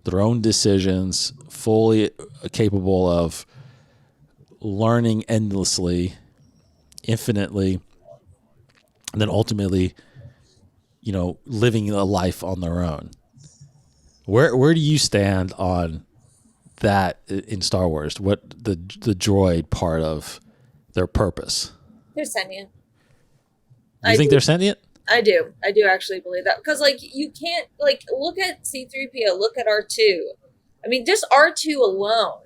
their own decisions, fully capable of learning endlessly, infinitely, and then ultimately, living a life on their own? Where do you stand on that in Star Wars? What the droid part of their purpose? They're sentient. You think they're sentient? I do actually believe that, because you can't look at C-3PO, look at R2. I mean, just R2 alone,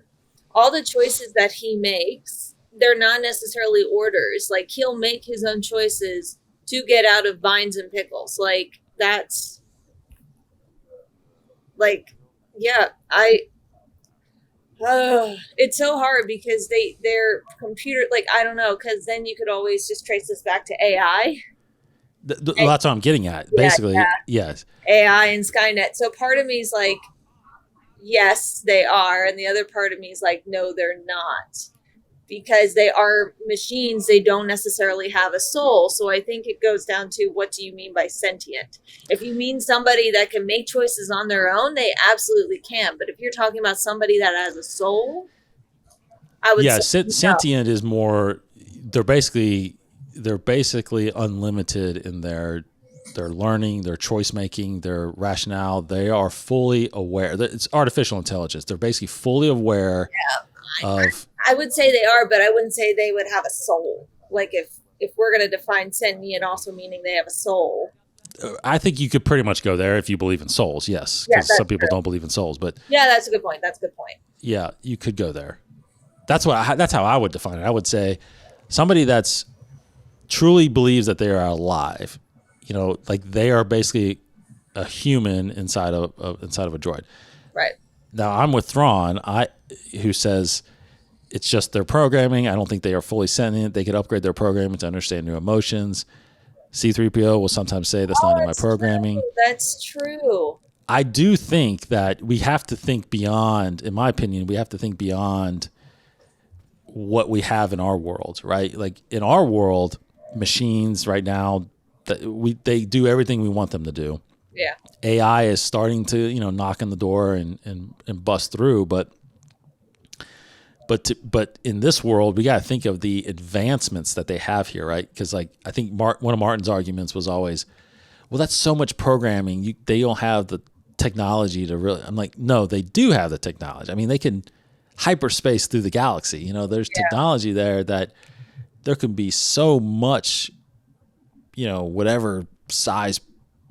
all the choices that he makes, they're not necessarily orders. Like, he'll make his own choices to get out of vines and pickles. Like, that's yeah, it's so hard because they're computer, I don't know, because then you could always just trace this back to AI. That's what I'm getting at. Basically, yes. AI and Skynet. So part of me is like, yes, they are. And the other part of me is like, no, they're not. Because they are machines. They don't necessarily have a soul. So I think it goes down to, what do you mean by sentient? If you mean somebody that can make choices on their own, they absolutely can. But if you're talking about somebody that has a soul, I would say sentient is more, they're basically unlimited in their learning, their choice making, their rationale. They are fully aware. It's artificial intelligence. They're basically fully aware of. I would say they are, but I wouldn't say they would have a soul. Like, if we're going to define sentient also meaning they have a soul. I think you could pretty much go there if you believe in souls. Yes, because some people don't believe in souls, but yeah, that's a good point. Yeah, you could go there. That's how I would define it. I would say somebody that's truly believes that they are alive, like they are basically a human inside of a droid. Right. Now I'm with Thrawn, who says it's just their programming. I don't think they are fully sentient. They could upgrade their programming to understand new emotions. C-3PO will sometimes say that's not in my programming. True. That's true. I do think that we have to think beyond, in my opinion, we have to think beyond what we have in our world, right? Like, in our world, machines right now, they do everything we want them to do. Yeah. AI is starting to, knock on the door and bust through, but in this world, we got to think of the advancements that they have here, right? Because I think one of Martin's arguments was always, well, that's so much programming. They don't have the technology to really. I'm like, no, they do have the technology. I mean, they can hyperspace through the galaxy. There's technology there that there can be so much, whatever size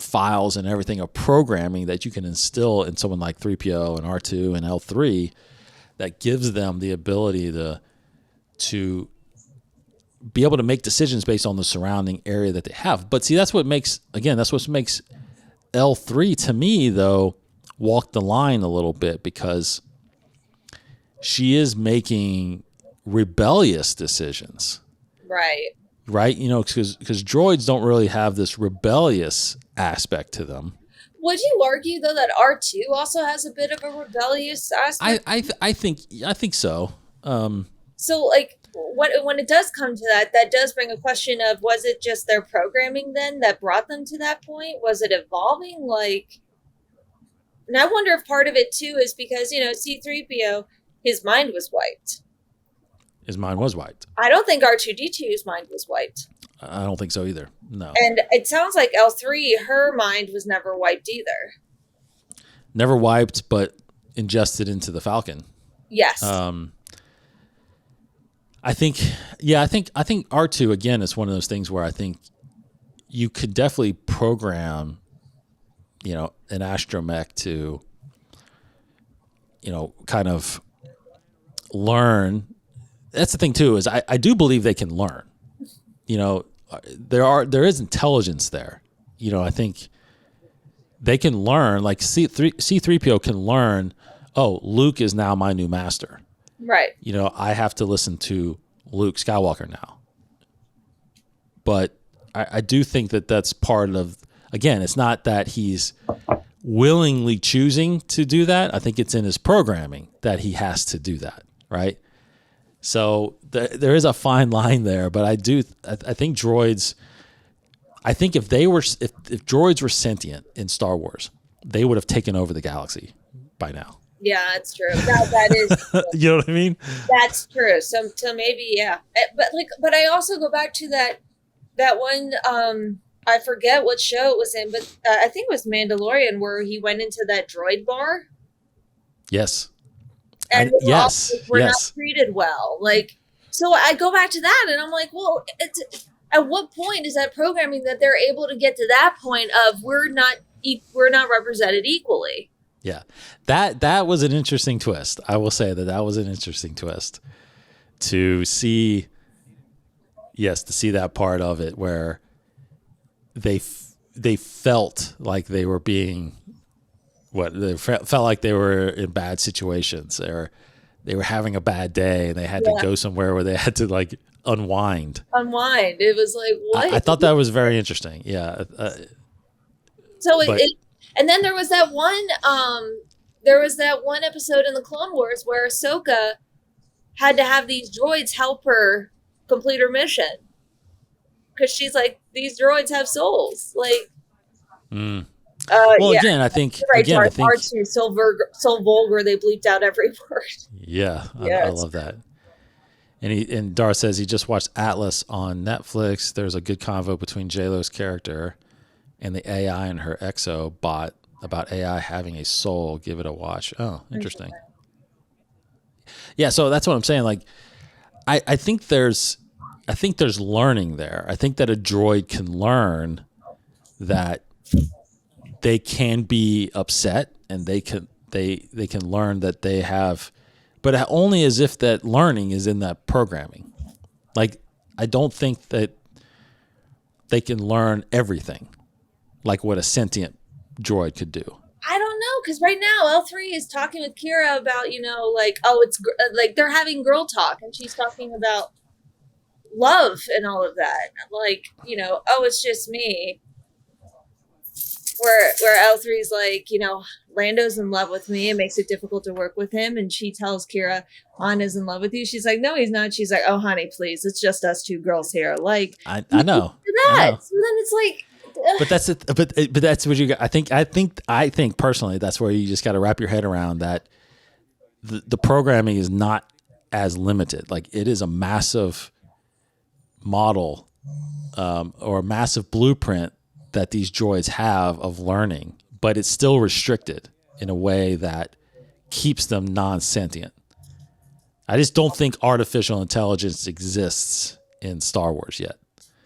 files and everything of programming that you can instill in someone like 3PO and R2 and L3 that gives them the ability to be able to make decisions based on the surrounding area that they have. But see, that's what makes L3 to me, though, walk the line a little bit, because she is making rebellious decisions. Right. Right? Because droids don't really have this rebellious aspect to them. Would you argue, though, that R2 also has a bit of a rebellious aspect? I think so. So, when it does come to that does bring a question of, was it just their programming then that brought them to that point? Was it evolving? And I wonder if part of it, too, is because, C-3PO, his mind was wiped. His mind was wiped. I don't think R2-D2's mind was wiped. I don't think so either. No. And it sounds like L3, her mind was never wiped either. Never wiped, but ingested into the Falcon. Yes. I think R2 again is one of those things where I think you could definitely program, an astromech to, kind of learn. That's the thing too, is I do believe they can learn. There is intelligence there. I think they can learn, like C-3PO can learn, oh, Luke is now my new master. Right. I have to listen to Luke Skywalker now. But I do think that that's part of, again, it's not that he's willingly choosing to do that. I think it's in his programming that he has to do that, right? So there is a fine line there, but I think droids I think if droids were sentient in Star Wars, they would have taken over the galaxy by now. Yeah, that's true. That is true. You know what I mean? That's true. So maybe, yeah. But I also go back to that one. I forget what show it was in, but I think it was Mandalorian, where he went into that droid bar. Yes. And yes. We're not treated well. Like, so I go back to that, and I'm like, well, at what point is that programming that they're able to get to that point of we're not represented equally? Yeah, that was an interesting twist. I will say that was an interesting twist to see. Yes, to see that part of it where they felt like they were being felt like they were in bad situations, or they were having a bad day and they had to go somewhere where they had to like unwind. It was like, what? I thought that was very interesting. Yeah. And then there was that one episode in the Clone Wars where Ahsoka had to have these droids help her complete her mission. Because she's like, these droids have souls. Like, again, I think R2 so vulgar they bleeped out every word. Yeah, I love that. And Darth says he just watched Atlas on Netflix. There's a good convo between J-Lo's character and the AI and her exo bot about AI having a soul. Give it a watch. Oh, interesting. Yeah, so that's what I'm saying. Like, I think there's learning there. I think that a droid can learn that they can be upset, and they can learn that they have, but only as if that learning is in that programming. Like, I don't think that they can learn everything like what a sentient droid could do. I don't know, because right now L3 is talking with Kira about, like, it's like they're having girl talk, and she's talking about love and all of that. Like, it's just me. Where L3's like, Lando's in love with me. It makes it difficult to work with him. And she tells Kira, Han is in love with you. She's like, no, he's not. She's like, oh, honey, please. It's just us two girls here. Like, I know. I know. So then it's like, but that's it. But that's what you got. I think personally, that's where you just got to wrap your head around that. The programming is not as limited. Like, it is a massive model, or a massive blueprint that these droids have of learning, but it's still restricted in a way that keeps them non-sentient. I just don't think artificial intelligence exists in Star Wars yet.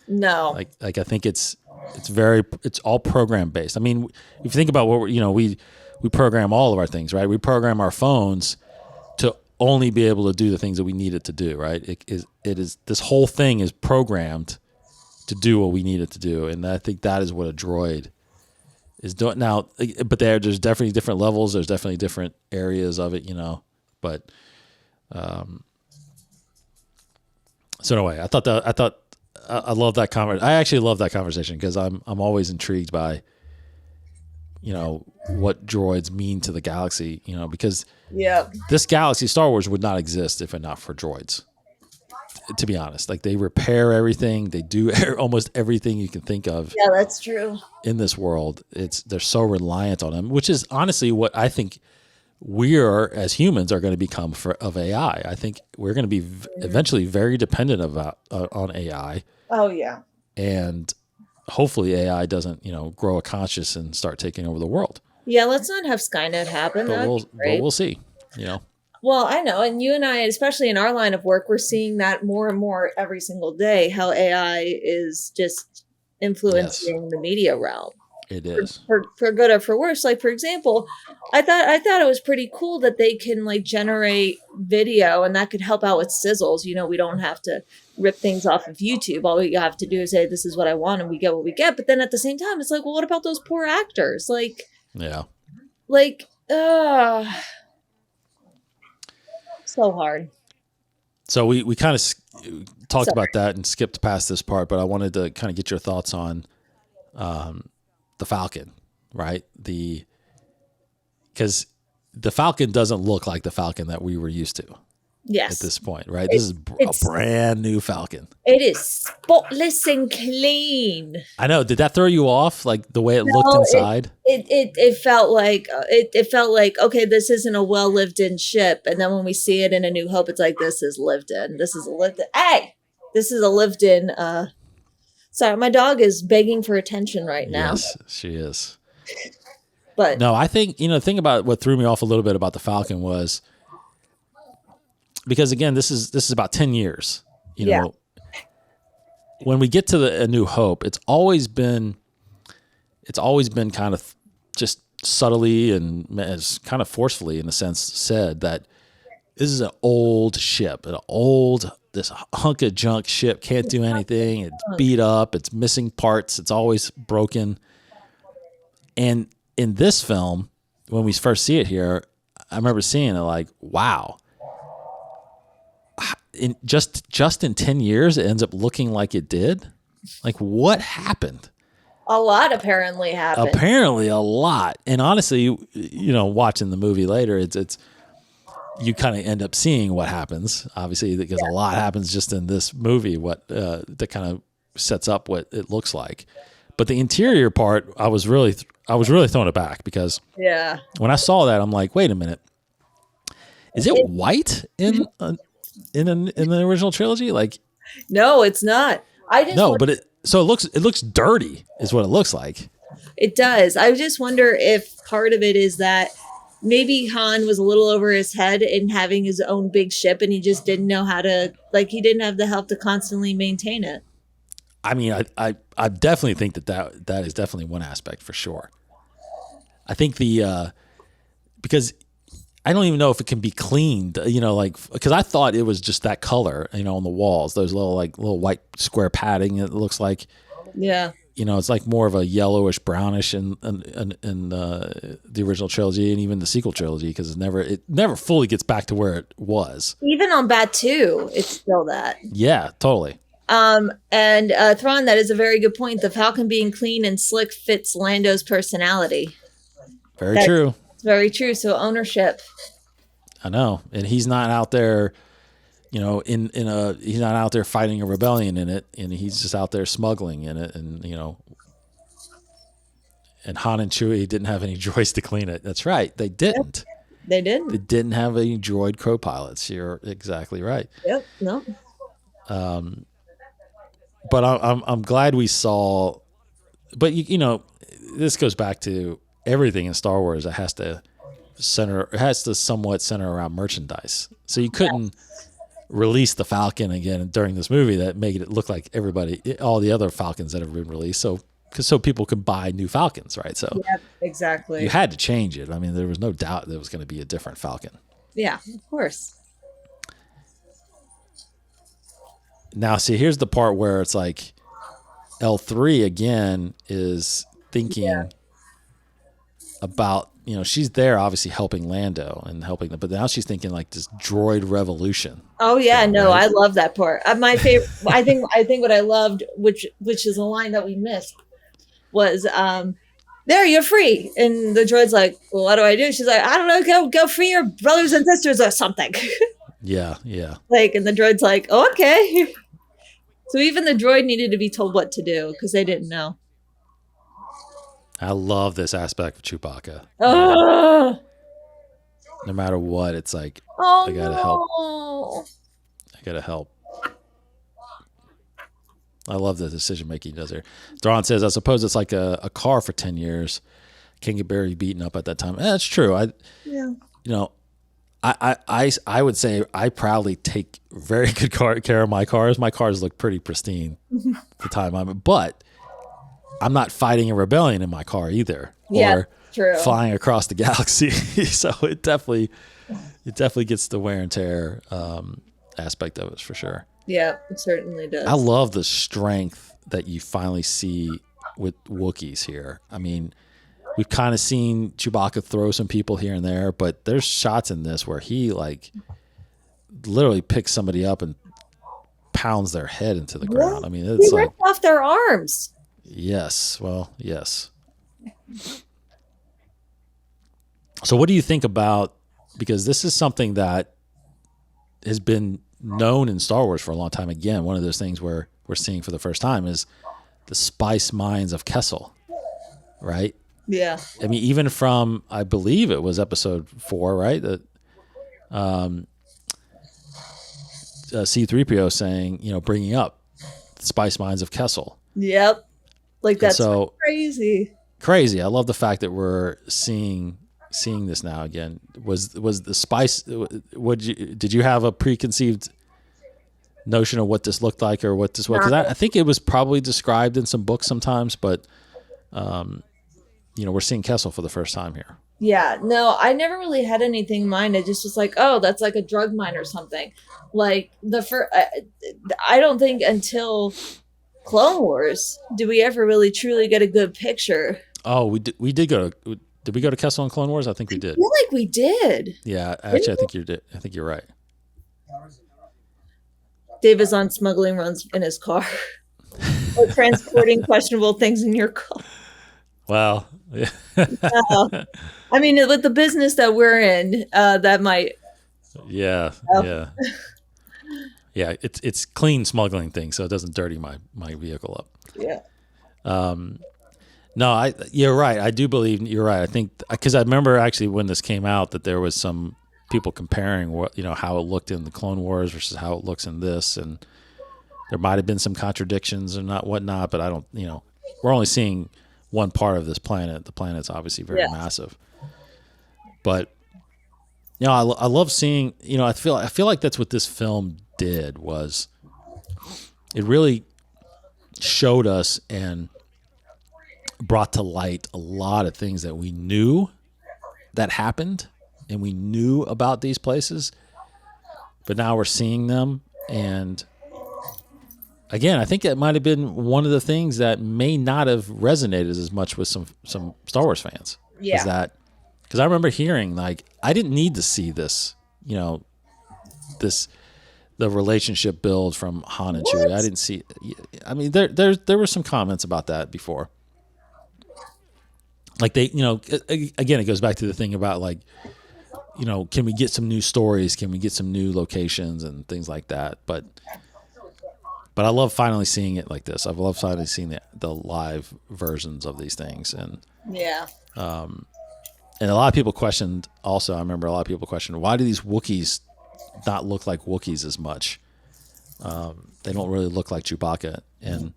No. Like I think it's all program based. I mean, if you think about what we program all of our things, right? We program our phones to only be able to do the things that we need it to do, right? It is this whole thing is programmed to do what we need it to do, and I think that is what a droid is doing now. But there's definitely different levels. There's definitely different areas of it, But so anyway, I love that conversation. I actually love that conversation because I'm always intrigued by what droids mean to the galaxy. Because this galaxy, Star Wars, would not exist if it not for droids. To be honest, like, they repair everything. They do almost everything you can think of. Yeah, that's true. In this world, they're so reliant on them, which is honestly what I think we're as humans are going to become of AI. I think we're going to be eventually very dependent on AI. Oh yeah. And hopefully AI doesn't, grow a conscience and start taking over the world. Yeah, let's not have Skynet happen. But we'll see. Well, I know, and you and I, especially in our line of work, we're seeing that more and more every single day, how AI is just influencing the media realm. It is. For good or for worse. Like, for example, I thought it was pretty cool that they can, like, generate video, and that could help out with sizzles. We don't have to rip things off of YouTube. All we have to do is say, this is what I want, and we get what we get. But then at the same time, it's like, well, what about those poor actors? Like, yeah. Like, so hard. So we kind of talked about that and skipped past this part, but I wanted to kind of get your thoughts on the Falcon, right? Because the Falcon doesn't look like the Falcon that we were used to. Yes. at this point, right? This is a brand new Falcon. It is spotless and clean. I know. Did that throw you off, like the way it looked inside? It felt like it felt like, okay, this isn't a well lived in ship, and then when we see it in A New Hope, it's like, this is lived in. This is a lived in. Hey, this is a lived in. Sorry, my dog is begging for attention right now. Yes, she is. But no, I think the thing about what threw me off a little bit about the Falcon was because again, this is about 10 years. You know, when we get to A New Hope, it's always been kind of just subtly and as kind of forcefully in a sense said that this is an old ship, this hunk of junk ship, can't do anything. It's beat up. It's missing parts. It's always broken. And in this film, when we first see it here, I remember seeing it like, wow. In just in 10 years, it ends up looking like it did. Like, what happened? A lot apparently happened. Apparently a lot. And honestly, watching the movie later, it's you kind of end up seeing what happens, obviously, because a lot happens just in this movie, that kind of sets up what it looks like. But the interior part, I was really thrown aback because when I saw that, I'm like, wait a minute. Is it white in the original trilogy? Like, no, it's not. But it looks dirty is what it looks like. It does. I just wonder if part of it is that maybe Han was a little over his head in having his own big ship and he just didn't know how to, like, he didn't have the help to constantly maintain it. I mean, I definitely think that is definitely one aspect for sure. I think because I don't even know if it can be cleaned, because I thought it was just that color, on the walls, those little white square padding. It looks like, it's like more of a yellowish brownish in the original trilogy and even the sequel trilogy, because it never fully gets back to where it was. Even on Batu, it's still that. Yeah, totally. And Thrawn, that is a very good point. The Falcon being clean and slick fits Lando's personality. Very true. It's very true. So ownership. I know, and he's not out there, he's not out there fighting a rebellion in it, and he's just out there smuggling in it, and and Han and Chewie didn't have any droids to clean it. That's right, they didn't. Yep. They didn't. They didn't have any droid co-pilots. You're exactly right. Yep. No. But I'm glad we saw. But this goes back to everything in Star Wars. It has to somewhat center around merchandise. So you couldn't release the Falcon again during this movie that made it look like all the other Falcons that have been released. So people could buy new Falcons, right? So exactly. You had to change it. I mean, there was no doubt there was going to be a different Falcon. Yeah, of course. Now, see, here's the part where it's like L3 again is thinking about, she's there obviously helping Lando and helping them, but now she's thinking like this droid revolution. Oh yeah, no, right? I love that part. My favorite, I think what I loved, which is a line that we missed, was there, you're free, and the droid's like, well, what do I do? She's like, I don't know, go free your brothers and sisters or something. Yeah. Like, and the droid's like, oh, okay. So even the droid needed to be told what to do because they didn't know. I love this aspect of Chewbacca. No matter what, it's like, I gotta help. I love the decision making he does here. Thrawn says, I suppose it's like a car for 10 years. Can't get barely beaten up at that time. That's true. I would say I proudly take very good care of my cars. My cars look pretty pristine the time I'm in, but I'm not fighting a rebellion in my car either, or flying across the galaxy. So it definitely gets the wear and tear aspect of it for sure. Yeah, it certainly does. I love the strength that you finally see with Wookiees here. I mean, we've kind of seen Chewbacca throw some people here and there, but there's shots in this where he like literally picks somebody up and pounds their head into the ground. I mean, it's like ripped off their arms. Yes. Well, yes. So what do you think about, because this is something that has been known in Star Wars for a long time. Again, one of those things where we're seeing for the first time is the spice mines of Kessel, right? Yeah. I mean, even from, I believe it was episode 4, right? That C-3PO saying, bringing up the spice mines of Kessel. Yep. Like, that's so crazy. I love the fact that we're seeing this now again. Was the spice? Did you have a preconceived notion of what this looked like or what this was? Because I think it was probably described in some books sometimes, but we're seeing Kessel for the first time here. Yeah, no, I never really had anything in mind. I just was like, oh, that's like a drug mine or something. Like I don't think until Clone Wars do we ever really truly get a good picture. Oh, we did go to. Did we go to Kessel in Clone Wars? I think we did. I feel like we did. Yeah, actually, I think you did. I think you're right. Dave is on smuggling runs in his car, or transporting questionable things in your car. Well, yeah. I mean, with the business that we're in, that might. Yeah, yeah, yeah. It's clean smuggling thing, so it doesn't dirty my vehicle up. Yeah. No, you're right. I do believe you're right. I think because I remember actually when this came out that there was some people comparing how it looked in the Clone Wars versus how it looks in this, and there might have been some contradictions and whatnot. But I don't. We're only seeing one part of this planet. The planet's obviously very massive. But I love seeing. I feel like that's what this film did was it really showed us and brought to light a lot of things that we knew that happened and we knew about these places, but now we're seeing them. And again, I think that might have been one of the things that may not have resonated as much with some Star Wars fans. Yeah. Because I remember hearing, like, I didn't need to see this, the relationship build from Han and Chewie. I didn't see. I mean, there were some comments about that before. Like again, it goes back to the thing about like, can we get some new stories? Can we get some new locations and things like that? But I love finally seeing it like this. I've loved finally seeing the live versions of these things. And yeah. And a lot of people questioned also, I remember a lot of people questioned, why do these Wookiees not look like Wookiees as much? They don't really look like Chewbacca. And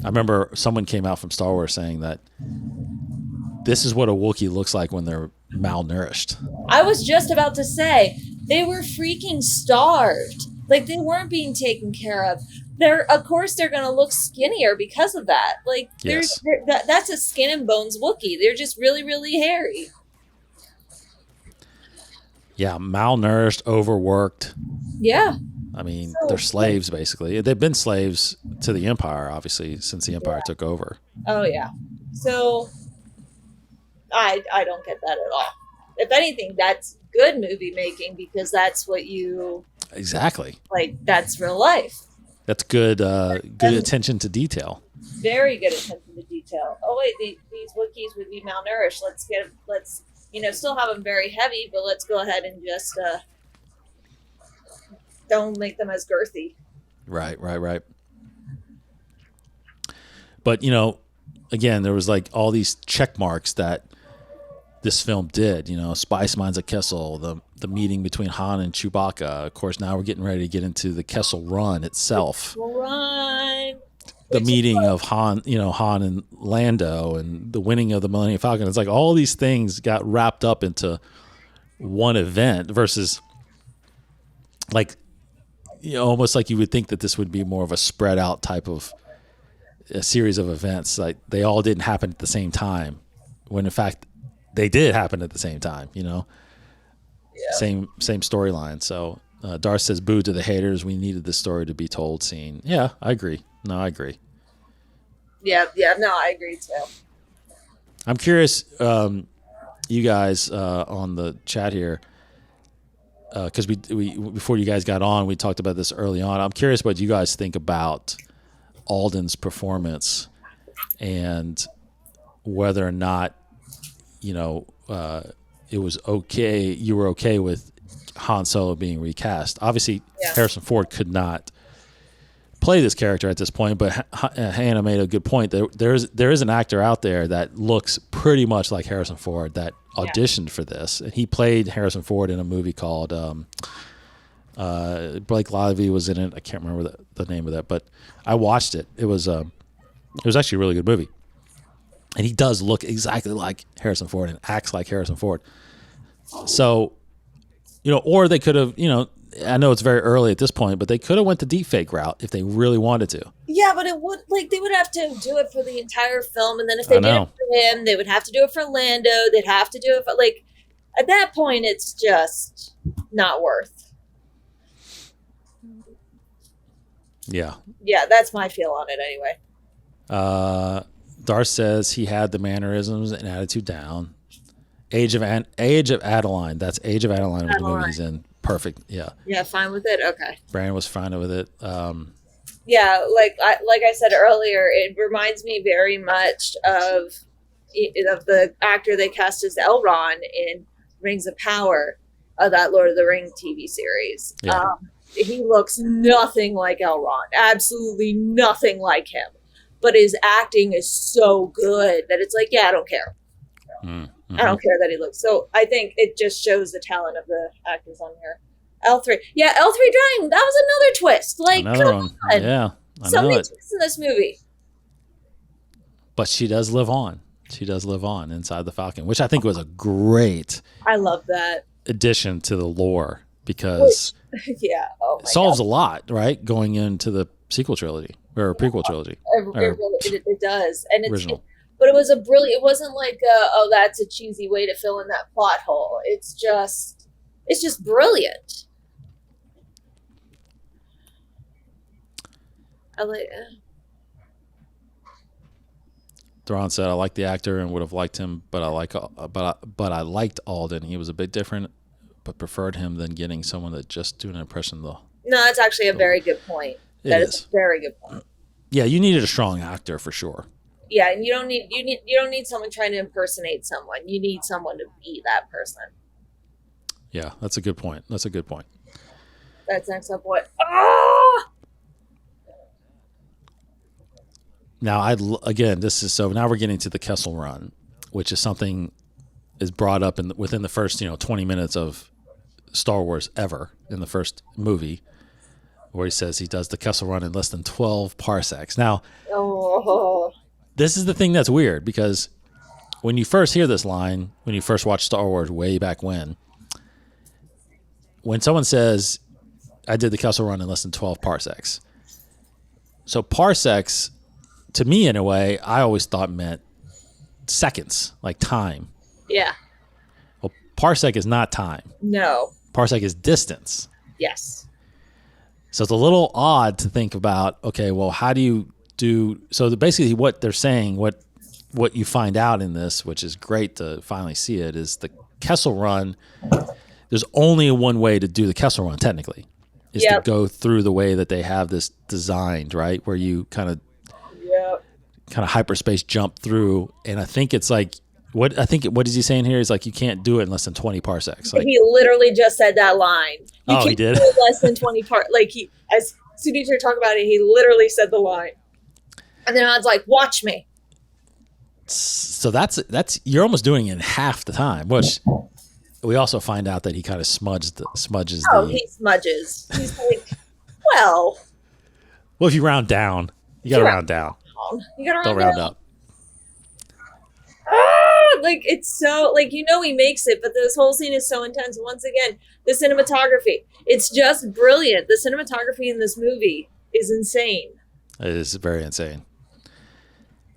I remember someone came out from Star Wars saying that this is what a Wookiee looks like when they're malnourished. I was just about to say, they were freaking starved. Like, they weren't being taken care of. Of course, they're going to look skinnier because of that. Like, Yes. That's a skin and bones Wookiee. They're just really, really hairy. Yeah, malnourished, overworked. Yeah. I mean, they're slaves, basically. They've been slaves to the Empire, obviously, since the Empire took over. Oh, yeah. So, I don't get that at all. If anything, that's good movie making because that's what you... Exactly. Like, that's real life. That's good attention to detail. Very good attention to detail. Oh, wait, these Wookiees would be malnourished. Let's still have them very heavy, but let's go ahead and just don't make them as girthy. Right. But, again, there was like all these check marks that this film did, Spice Mines of Kessel, the meeting between Han and Chewbacca. Of course, now we're getting ready to get into the Kessel Run itself. The meeting of Han and Lando and the winning of the Millennium Falcon. It's like all these things got wrapped up into one event versus like, almost like you would think that this would be more of a spread out type of a series of events. Like they all didn't happen at the same time when in fact they did happen at the same time, Yeah. Same storyline. So Darth says, boo to the haters. We needed this story to be told scene. Yeah, I agree. No, I agree. Yeah, no, I agree too. I'm curious, you guys on the chat here, because we before you guys got on, we talked about this early on. I'm curious what you guys think about Alden's performance and whether or not, it was okay. You were okay with Han Solo being recast. Obviously, Yeah. Harrison Ford could not play this character at this point, but Hannah made a good point. There is an actor out there that looks pretty much like Harrison Ford that auditioned for this, and he played Harrison Ford in a movie called Blake Lively was in it. I can't remember the name of that, but I watched it. It was actually a really good movie, and he does look exactly like Harrison Ford and acts like Harrison Ford. So, or they could have, I know it's very early at this point, but they could have went the deepfake route if they really wanted to. Yeah, but it would they would have to do it for the entire film, and then if they did it for him, they would have to do it for Lando. They'd have to do it for at that point, it's just not worth. Yeah. Yeah, that's my feel on it anyway. Darth says he had the mannerisms and attitude down. Age of Adeline. That's Age of Adeline was the movie he's in. Perfect. Yeah. Yeah, fine with it. Okay. Brandon was fine with it. Yeah, like I said earlier, it reminds me very much of the actor they cast as Elrond in Rings of Power, that Lord of the Rings TV series. Yeah. He looks nothing like Elrond, absolutely nothing like him, but his acting is so good that it's like, yeah, I don't care. I don't care that he looks. So I think it just shows the talent of the actors on here. L3. Yeah, L3 dying. That was another twist. Another one. On. Yeah. So many twists in this movie. But she does live on. She does live on inside the Falcon, which I think was a great I love that addition to the lore because yeah. Oh my solves God. a lot, right? Going into the sequel trilogy or prequel trilogy. It does. And it's original. But it was it wasn't like, oh, that's a cheesy way to fill in that plot hole. It's just brilliant. I like. Theron said, "I like the actor and would have liked him, but I liked Alden. He was a bit different, but preferred him than getting someone that just do an impression though." No, that's actually a very good point. That is a very good point. Yeah, you needed a strong actor for sure. Yeah, and you don't need someone trying to impersonate someone. You need someone to be that person. Yeah, that's a good point. That's next up. What? Ah! Now, now we're getting to the Kessel Run, which is something is brought up within the first 20 minutes of Star Wars ever in the first movie, where he says he does the Kessel Run in less than 12 parsecs. Now, this is the thing that's weird because when you first hear this line, when you first watch Star Wars way back when someone says, "I did the Kessel Run in less than 12 parsecs," so parsecs, to me in a way, I always thought meant seconds, like time. Yeah. Well, parsec is not time. No. Parsec is distance. Yes. So it's a little odd to think about, okay, well, how do you do... So basically what they're saying, what you find out in this, which is great to finally see it, is the Kessel Run. There's only one way to do the Kessel Run, technically, is to go through the way that they have this designed, right? Where you kind of hyperspace jump through. And I think it's like, what is he saying here? He's like, you can't do it in less than 20 parsecs. Like, he literally just said that line. He did? Do it less than 20 as soon as you're talking about it, he literally said the line. And then I was like, watch me. So that's you're almost doing it in half the time, which we also find out that he kind of smudges. He smudges. He's like, well, if you round down, you got to round down. You got to Don't round up. It's so he makes it, but this whole scene is so intense. Once again, the cinematography, it's just brilliant. The cinematography in this movie is insane. It is very insane.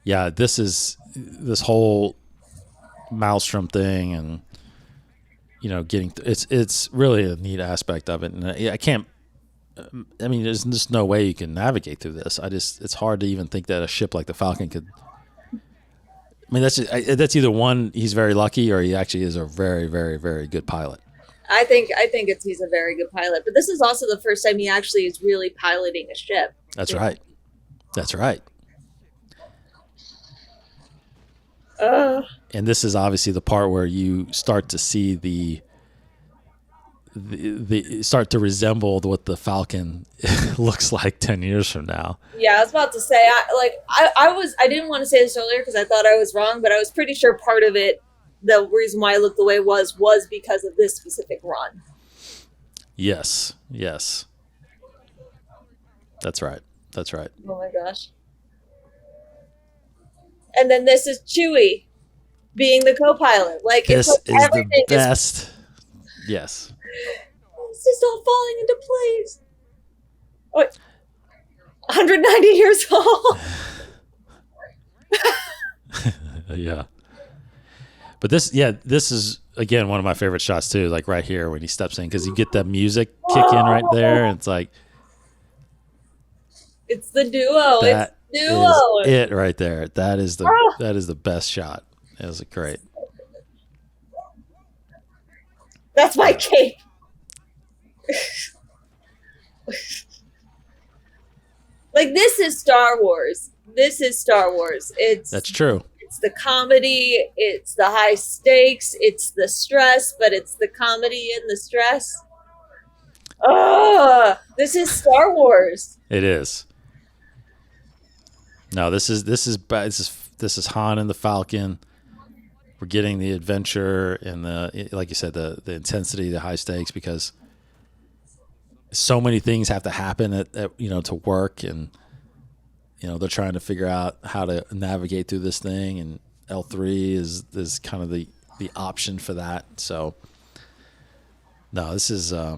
Yeah, this whole Maelstrom thing, and getting it's really a neat aspect of it, and I can't. I mean, there's just no way you can navigate through this. It's hard to even think that a ship like the Falcon could. I mean, that's either one, he's very lucky, or he actually is a very, very, very good pilot. I think he's a very good pilot, but this is also the first time he actually is really piloting a ship. That's right. That's right. And this is obviously the part where you start to see the start to resemble what the Falcon looks like 10 years from now. Yeah, I was about to say, I didn't want to say this earlier because I thought I was wrong, but I was pretty sure part of it, the reason why it looked the way it was because of this specific run. Yes. That's right. Oh my gosh. And then this is Chewie being the co-pilot. Like, This it's like is everything the best. Yes. It's just all falling into place. Oh, 190 years old. Yeah. But this is again one of my favorite shots too. Like right here when he steps in, because you get that music kick in right there, and it's like it's the duo. that It's duo. is it right there. That is the best shot. It was great. That's my cape. Like, this is Star Wars. That's true. It's the comedy, it's the high stakes, it's the stress, but it's the comedy and the stress. This is Star Wars. It is. No, this is Han and the Falcon. We're getting the adventure and like you said, the intensity, the high stakes, because so many things have to happen at to work, and they're trying to figure out how to navigate through this thing, and L3 is kind of the option for that. So no, this is a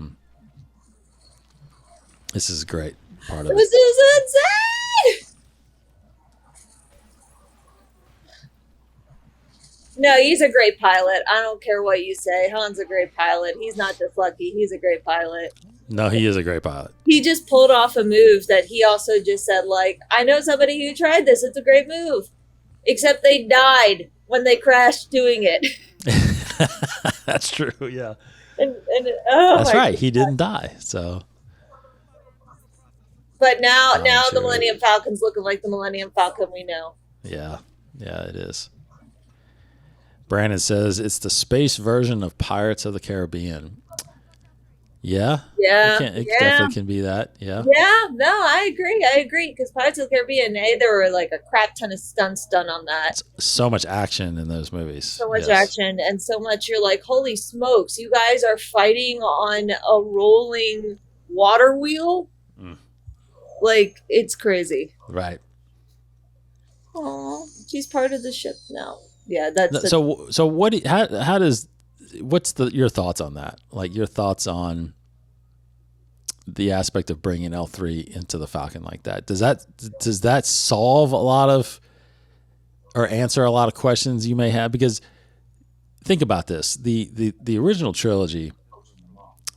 great part of it. This is insane. No, he's a great pilot. I don't care what you say. Han's a great pilot. He's not just lucky. He's a great pilot. No, he is a great pilot. He just pulled off a move that he also just said, like, I know somebody who tried this. It's a great move. Except they died when they crashed doing it. That's true, yeah. That's right. He didn't die, so. But now the Millennium Falcon's looking like the Millennium Falcon we know. Yeah, it is. Brandon says it's the space version of Pirates of the Caribbean. Yeah. It definitely can be that. Yeah. Yeah. No, I agree. Because Pirates of the Caribbean, there were like a crap ton of stunts done on that. It's so much action in those movies. So much action, and so much. You're like, holy smokes! You guys are fighting on a rolling water wheel. Like, it's crazy. Right. Oh, she's part of the ship now. Yeah, that's so. What? How does? What's your thoughts on that? Like, your thoughts on the aspect of bringing L3 into the Falcon like that? Does that solve a lot of, or answer a lot of questions you may have? Because think about this: the original trilogy,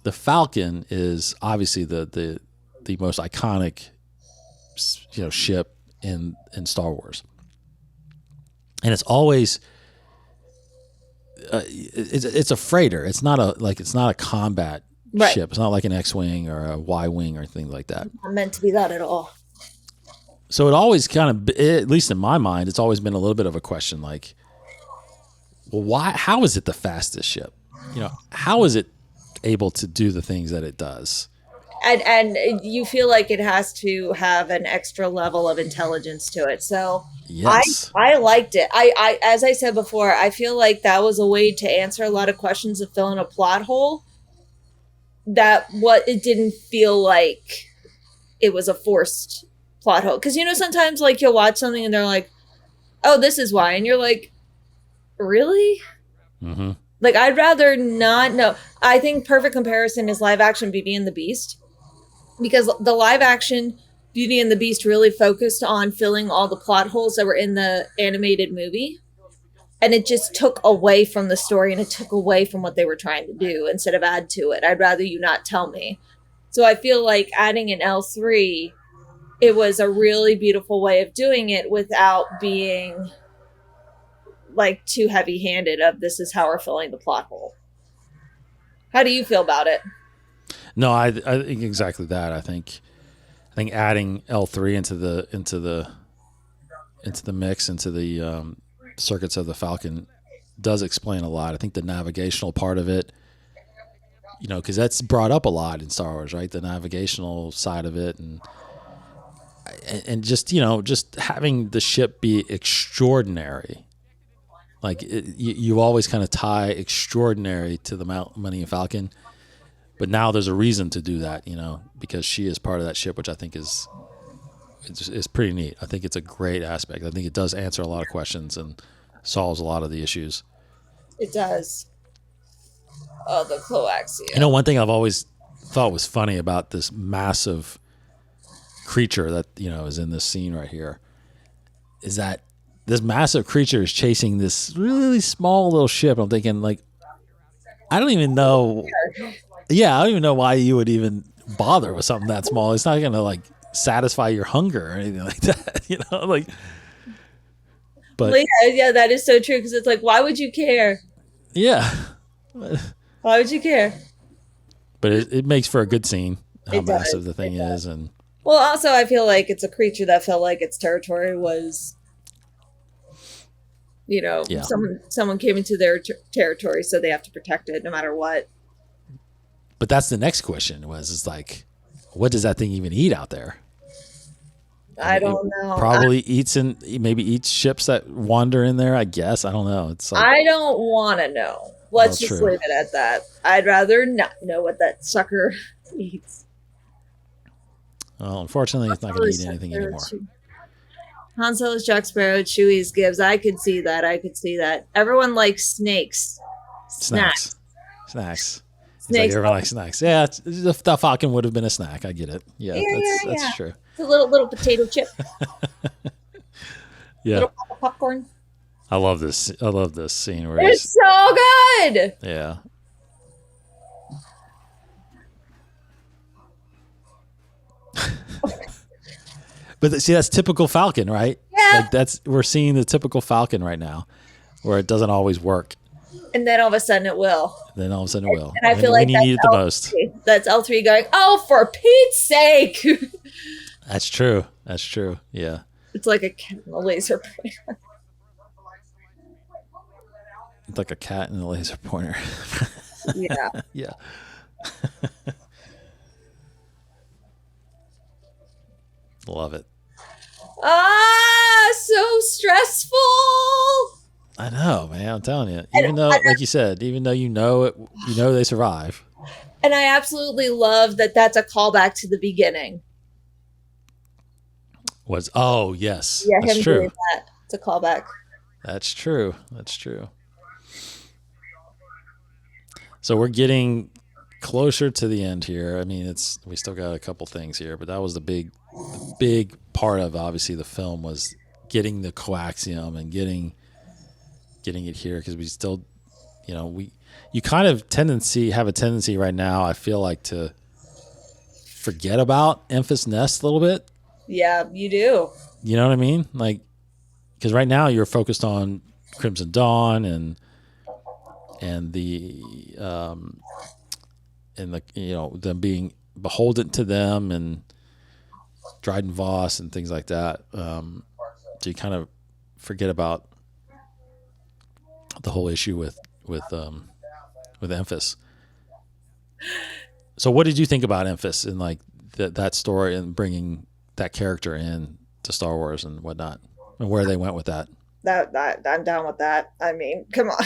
the Falcon is obviously the most iconic, ship in Star Wars, and it's always. It's a freighter. It's not a combat ship. It's not like an X-wing or a Y-wing or anything like that. Not meant to be that at all. So it always kind of, at least in my mind, it's always been a little bit of a question. Like, well, why? How is it the fastest ship? How is it able to do the things that it does? And you feel like it has to have an extra level of intelligence to it. So. Yes. I liked it. I as I said before, I feel like that was a way to answer a lot of questions and fill in a plot hole. It didn't feel like it was a forced plot hole. Because sometimes like you'll watch something and they're like, "Oh, this is why," and you're like, "Really?" Mm-hmm. Like, I'd rather not know. I think perfect comparison is live action Beauty and the Beast, because the live action Beauty and the Beast really focused on filling all the plot holes that were in the animated movie. And it just took away from the story, and it took away from what they were trying to do instead of add to it. I'd rather you not tell me. So I feel like adding an L3, it was a really beautiful way of doing it without being like too heavy-handed of this is how we're filling the plot hole. How do you feel about it? No, I think exactly that. I think adding L3 into the mix, into the circuits of the Falcon, does explain a lot. I think the navigational part of it, you know, because that's brought up a lot in Star Wars, right? The navigational side of it, and just, you know, just having the ship be extraordinary. Like you always kind of tie extraordinary to the Millennium Falcon, but now there's a reason to do that, you know, because she is part of that ship, which I think is pretty neat. I think it's a great aspect. I think it does answer a lot of questions and solves a lot of the issues. It does. Oh, the coaxium. You know, one thing I've always thought was funny about this massive creature that, you know, is in this scene right here is that this massive creature is chasing this really small little ship. I'm thinking, like, I don't even know. Yeah, I don't even know why you would even bother with something that small. It's not going to, like, satisfy your hunger or anything like that, you know, like. But yeah, that is so true, because it's like, why would you care? Yeah. Why would you care? But it makes for a good scene, how massive the thing is. And well, also, I feel like it's a creature that felt like its territory was, you know, someone came into their territory, so they have to protect it no matter what. But that's the next question is like, what does that thing even eat out there? I don't know. Probably maybe eats ships that wander in there, I guess. I don't know. It's like, I don't want to know. Let's just leave it at that. I'd rather not know what that sucker eats. Well, unfortunately, it's not going to eat anything anymore. Han Solo's Jack Sparrow, Chewie's gives. I could see that. Everyone likes snakes. Snacks. Snakes. Like everyone likes snacks. Yeah, the Falcon would have been a snack. I get it. Yeah, that's true. It's a little potato chip. Yeah. Little popcorn. I love this scene where it's so good. Yeah. But see, that's typical Falcon, right? Yeah. Like we're seeing the typical Falcon right now, where it doesn't always work. And then all of a sudden it will. And I feel like when you need it the most. That's L3 going, oh, for Pete's sake. That's true. Yeah. It's like a cat in a laser pointer. It's like a cat in a laser pointer. Yeah. Yeah. Love it. So stressful. I know, man. I'm telling you. Even though, like you said, even though you know they survive. And I absolutely love that that's a callback to the beginning. Yes. Yeah, that's him true. doing that. It's a callback. That's true. So we're getting closer to the end here. I mean, we still got a couple things here, but that was the big part of, obviously, the film was getting the coaxium and getting it here, because we still, you know, you kind of have a tendency right now, I feel like, to forget about Enfys Nest a little bit. Yeah, you do. You know what I mean? Like, because right now you're focused on Crimson Dawn and the you know, them being beholden to them and Dryden Voss and things like that. So you kind of forget about the whole issue with Enfys. So what did you think about Enfys and like that story and bringing that character in to Star Wars and whatnot, and where they went with that? That I'm down with that. I mean, come on.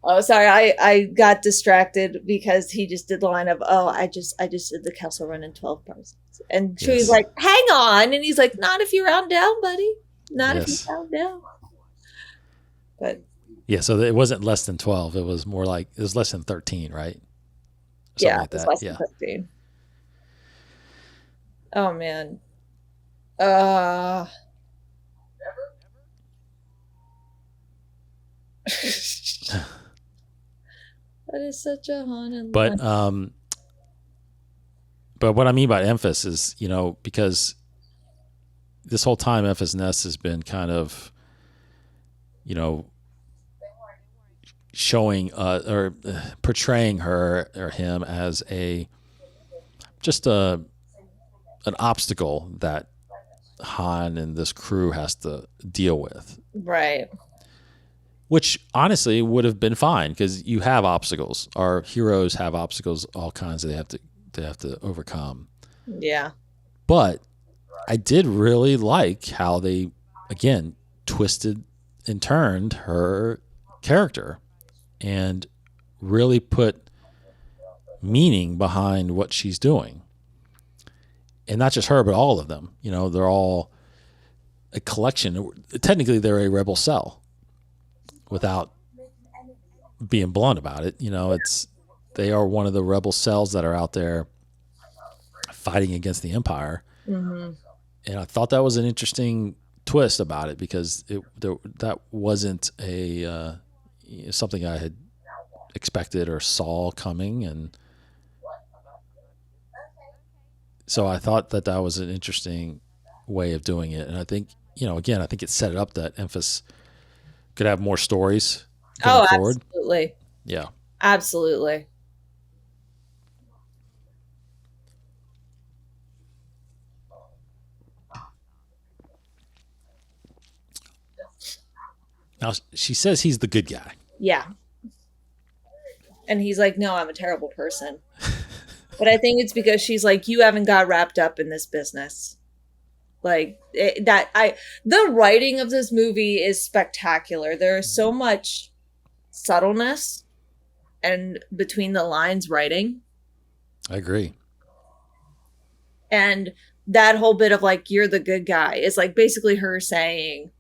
Oh, sorry. I got distracted because he just did the line of, I just did the Kessel Run in 12 parsecs. And Chewie's like, hang on. And he's like, not if you round down, buddy. Not if you round down. But yeah, so it wasn't less than 12. It was more like, it was less than 13, right? Something like that. It was less than 13. Oh, man. That is such a haunted line. But what I mean by Enfys is, you know, because this whole time Enfys Nest has been kind of, you know, showing or portraying her or him as an obstacle that Han and this crew has to deal with. Right. which honestly would have been fine because you have obstacles. Our heroes have obstacles, all kinds that they have to overcome. Yeah. But I did really like how they, again, twisted and turned her character and really put meaning behind what she's doing. And not just her, but all of them. You know, they're all a collection. Technically, they're a rebel cell without being blunt about it. You know, they are one of the rebel cells that are out there fighting against the Empire. Mm-hmm. And I thought that was an interesting twist about it because that wasn't something I had expected or saw coming. And so I thought that was an interesting way of doing it. And I think, again, I think it set it up that Emphas could have more stories going forward. Absolutely. Yeah. Absolutely. Now, she says he's the good guy. Yeah. And he's like, no, I'm a terrible person. But I think it's because she's like, you haven't got wrapped up in this business. Like the writing of this movie is spectacular. There is so much subtleness and between the lines writing. I agree. And that whole bit of like, you're the good guy is like basically her saying,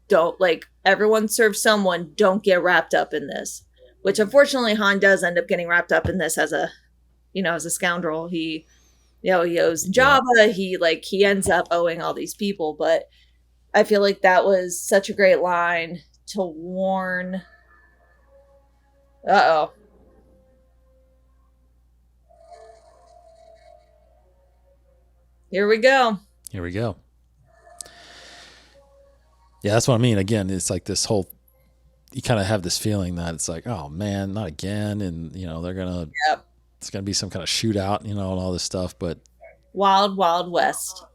don't, like, everyone serves someone, don't get wrapped up in this. Which unfortunately Han does end up getting wrapped up in this as a scoundrel. He owes Jabba, he ends up owing all these people, but I feel like that was such a great line to warn. Uh-oh. Here we go. Yeah, that's what I mean. Again, it's like this whole, you kind of have this feeling that it's like, oh man, not again. And, they're going to, it's going to be some kind of shootout, and all this stuff. But Wild, Wild West.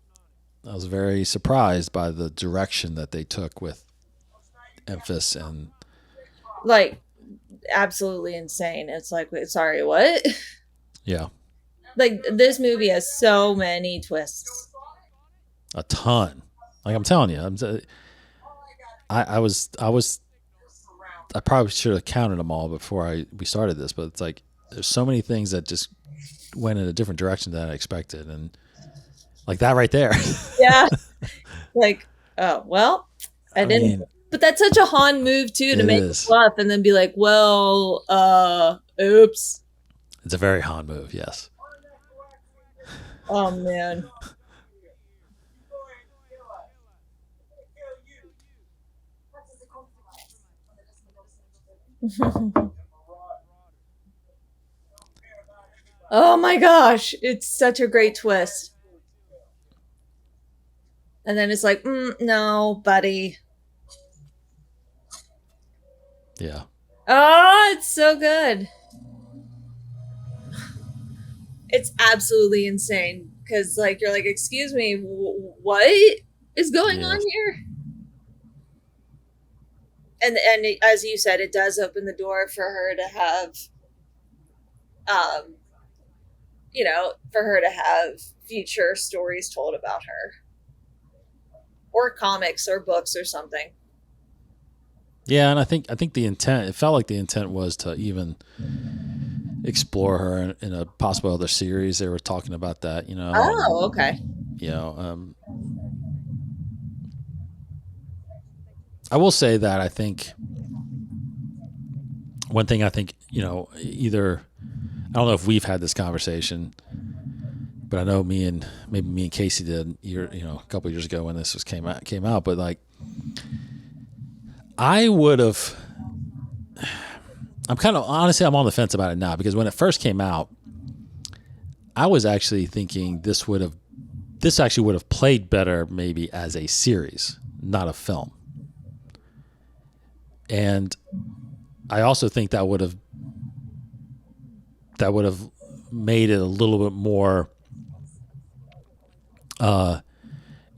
I was very surprised by the direction that they took with Emphas and. Like, absolutely insane. It's like, sorry, what? Yeah. Like, this movie has so many twists. A ton. Like I'm telling you, I probably should have counted them all before we started this, but it's like there's so many things that just went in a different direction than I expected, and like that right there. Yeah. Like, oh well, I didn't. But that's such a Han move too, to make it bluff and then be like, well, oops. It's a very Han move, yes. Oh man. Oh my gosh, it's such a great twist. And then it's like, no, buddy. Yeah. Oh, it's so good. It's absolutely insane because, like, you're like, excuse me, what is going on here? And as you said, it does open the door for her to have, future stories told about her, or comics or books or something. Yeah, and I think the intent, it felt like the intent was to even explore her in a possible other series. They were talking about that, Oh, okay. I will say that I think one thing I think, either, I don't know if we've had this conversation, but I know me and Casey did a couple of years ago when this came out, but like I'm kind of, honestly, I'm on the fence about it now, because when it first came out, I was actually thinking this actually would have played better maybe as a series, not a film. And I also think that would have made it a little bit more,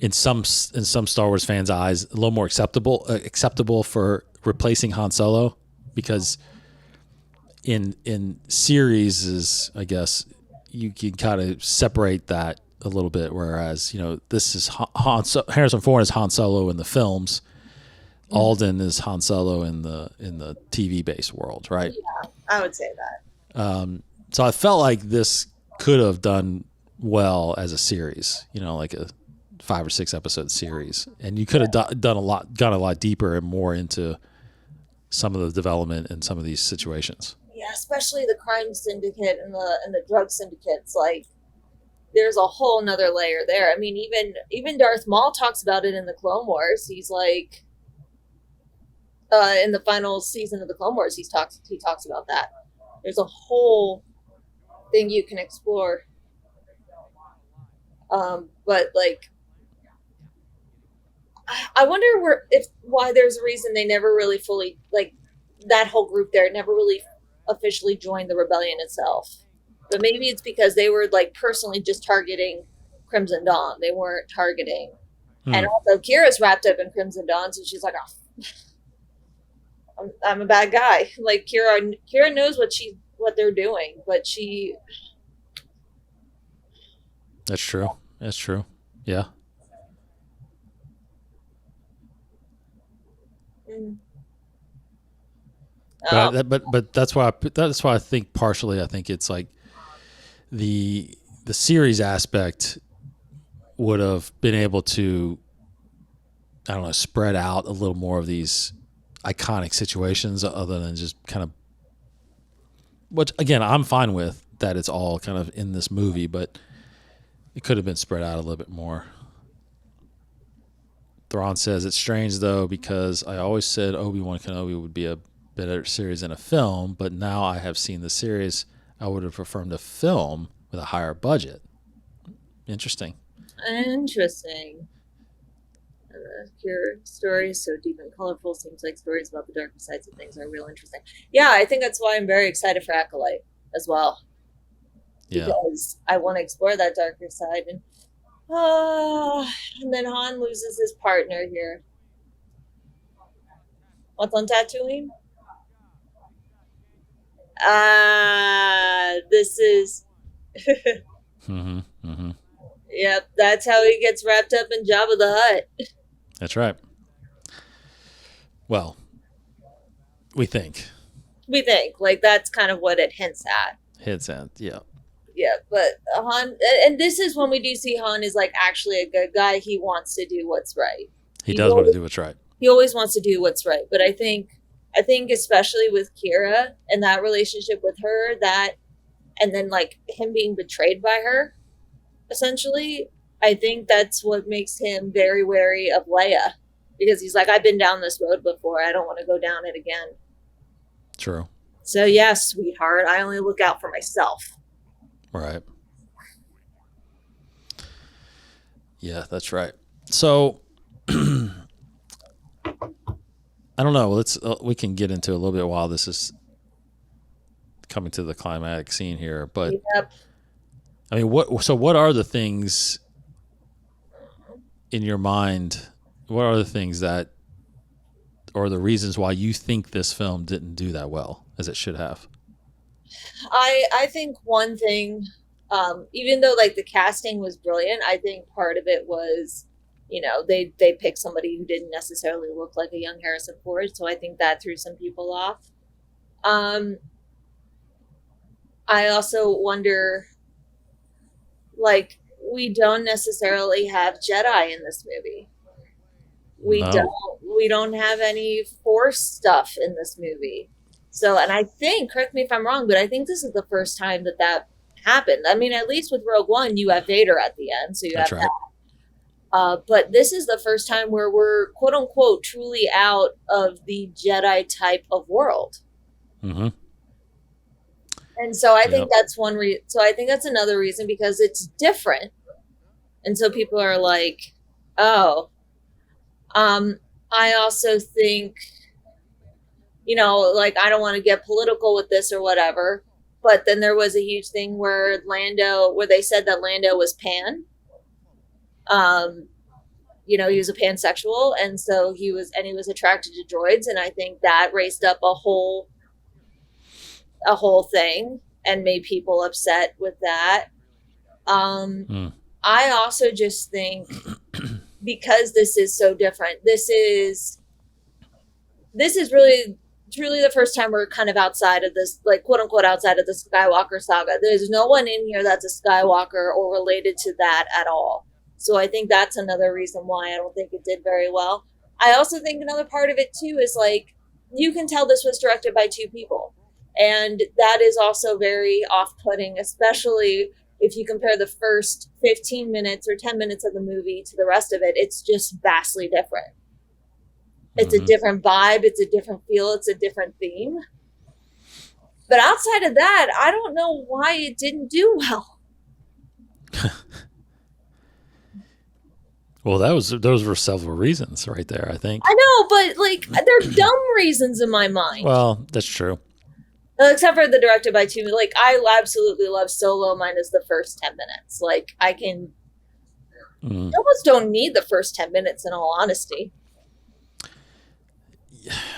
in some Star Wars fans' eyes, a little more acceptable for replacing Han Solo, because in series is, I guess, you can kind of separate that a little bit. Whereas, this is Harrison Ford is Han Solo in the films. Alden is Han Solo in the TV based world, right? Yeah, I would say that. So I felt like this could have done well as a series, like a 5 or 6 episode series, and you could have done gone a lot deeper and more into some of the development in some of these situations. Yeah, especially the crime syndicate and the drug syndicates. Like, there's a whole nother layer there. I mean, even Darth Maul talks about it in the Clone Wars. He's like, in the final season of the Clone Wars, he talks about that. There's a whole thing you can explore. But like, I wonder why there's a reason they never really fully, like, that whole group there never really officially joined the rebellion itself. But maybe it's because they were like personally just targeting Crimson Dawn. They weren't targeting. And also Kira's wrapped up in Crimson Dawn, so she's like, oh, I'm a bad guy. Like, Kira knows what they're doing, but she. That's true. Yeah. But that's why I think partially I think it's like the series aspect would have been able to, I don't know, spread out a little more of these iconic situations other than just kind of, which again I'm fine with that it's all kind of in this movie, but it could have been spread out a little bit more. Thrawn says, it's strange though, because I always said Obi-Wan Kenobi would be a better series than a film, but now I have seen the series, I would have preferred a film with a higher budget. Interesting. Your story is so deep and colorful. Seems like stories about the darker sides of things are real interesting. Yeah, I think that's why I'm very excited for Acolyte as well. Yeah. Because I want to explore that darker side. And then Han loses his partner here. What's on Tatooine? This is. Yep, that's how he gets wrapped up in Jabba the Hutt. That's right. Well, we think. Like, that's kind of what it hints at. Yeah. Yeah, but Han, and this is when we do see Han is like actually a good guy. He wants to do what's right. He does want to do what's right. He always wants to do what's right. But I think especially with Kira and that relationship with her, and then like him being betrayed by her, essentially, I think that's what makes him very wary of Leia, because he's like, I've been down this road before. I don't want to go down it again. True. So yeah, sweetheart, I only look out for myself. Right. Yeah, that's right. So I don't know. We can get into a little bit while this is coming to the climatic scene here, but yep. I mean, what are the things in your mind? What are the things that, or the reasons why you think this film didn't do that well as it should have? I think one thing, even though like the casting was brilliant, I think part of it was, they picked somebody who didn't necessarily look like a young Harrison Ford, so I think that threw some people off. I also wonder, like, we don't necessarily have Jedi in this movie. We don't have any Force stuff in this movie. So, and I think, correct me if I'm wrong, but I think this is the first time that happened. I mean, at least with Rogue One, you have Vader at the end, so That's have right. that. But this is the first time where we're, quote unquote, truly out of the Jedi type of world. Mm-hmm. And so I think that's one reason. So I think that's another reason, because it's different. And so people are like, oh. I also think, like, I don't want to get political with this or whatever, but then there was a huge thing where they said that Lando was Pan. you know, he was a pansexual, and so he was attracted to droids, and I think that raised up a whole thing and made people upset with that. I also just think because this is so different, this is really truly the first time we're kind of outside of this, like, quote unquote, outside of the Skywalker saga. There's no one in here that's a Skywalker or related to that at all. So I think that's another reason why I don't think it did very well. I also think another part of it too is, like, you can tell this was directed by two people. And that is also very off-putting, especially if you compare the first 15 minutes or 10 minutes of the movie to the rest of it. It's just vastly different. It's a different vibe. It's a different feel. It's a different theme. But outside of that, I don't know why it didn't do well. Well, those were several reasons right there, I think. I know, but, like, they're dumb reasons in my mind. Well, that's true. Except for the directed by two. Like, I absolutely love Solo minus the first 10 minutes. Like, I can... You almost don't need the first 10 minutes, in all honesty.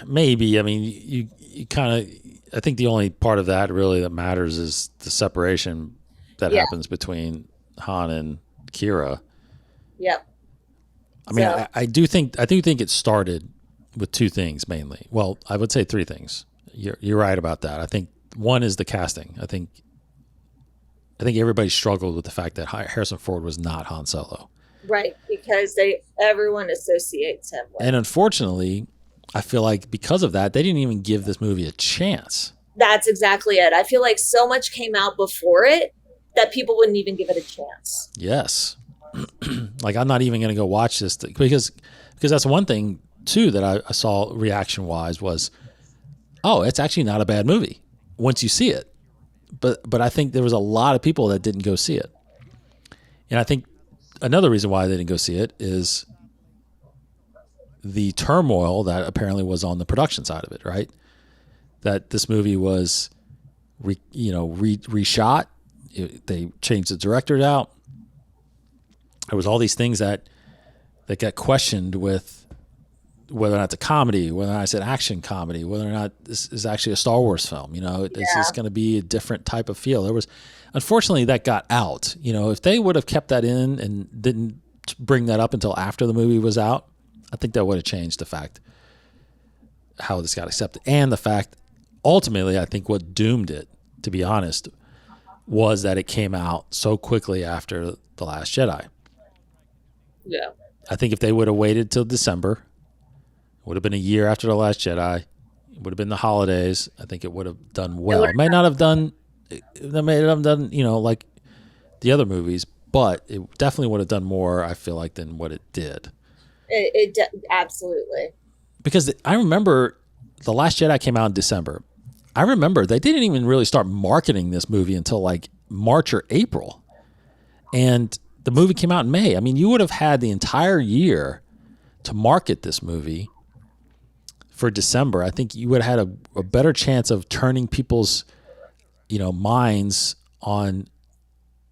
Maybe. I mean, you kind of... I think the only part of that really that matters is the separation that happens between Han and Kira. Yep. I mean, so, I do think it started with two things mainly. Well, I would say three things. You're right about that. I think one is the casting. I think everybody struggled with the fact that Harrison Ford was not Han Solo. Right, because everyone associates him with. And unfortunately, I feel like because of that, they didn't even give this movie a chance. That's exactly it. I feel like so much came out before it that people wouldn't even give it a chance. Yes. Like, I'm not even going to go watch this because that's one thing too that I saw reaction wise was, oh, it's actually not a bad movie once you see it. But I think there was a lot of people that didn't go see it. And I think another reason why they didn't go see it is the turmoil that apparently was on the production side of it, right? That this movie was, reshot. They changed the director out. There was all these things that got questioned with whether or not it's a comedy, whether or not it's an action comedy, whether or not this is actually a Star Wars film. Is this going to be a different type of feel? There was, unfortunately, that got out. If they would have kept that in and didn't bring that up until after the movie was out, I think that would have changed the fact how this got accepted. And the fact, ultimately, I think what doomed it, to be honest, was that it came out so quickly after The Last Jedi. Yeah. I think if they would have waited till December, it would have been a year after The Last Jedi. It would have been the holidays. I think it would have done well. It may not have done, like the other movies, but it definitely would have done more, I feel like, than what it did. It absolutely. Because I remember The Last Jedi came out in December. I remember they didn't even really start marketing this movie until like March or April. And the movie came out in May. I mean, you would have had the entire year to market this movie for December. I think you would have had a better chance of turning people's, minds on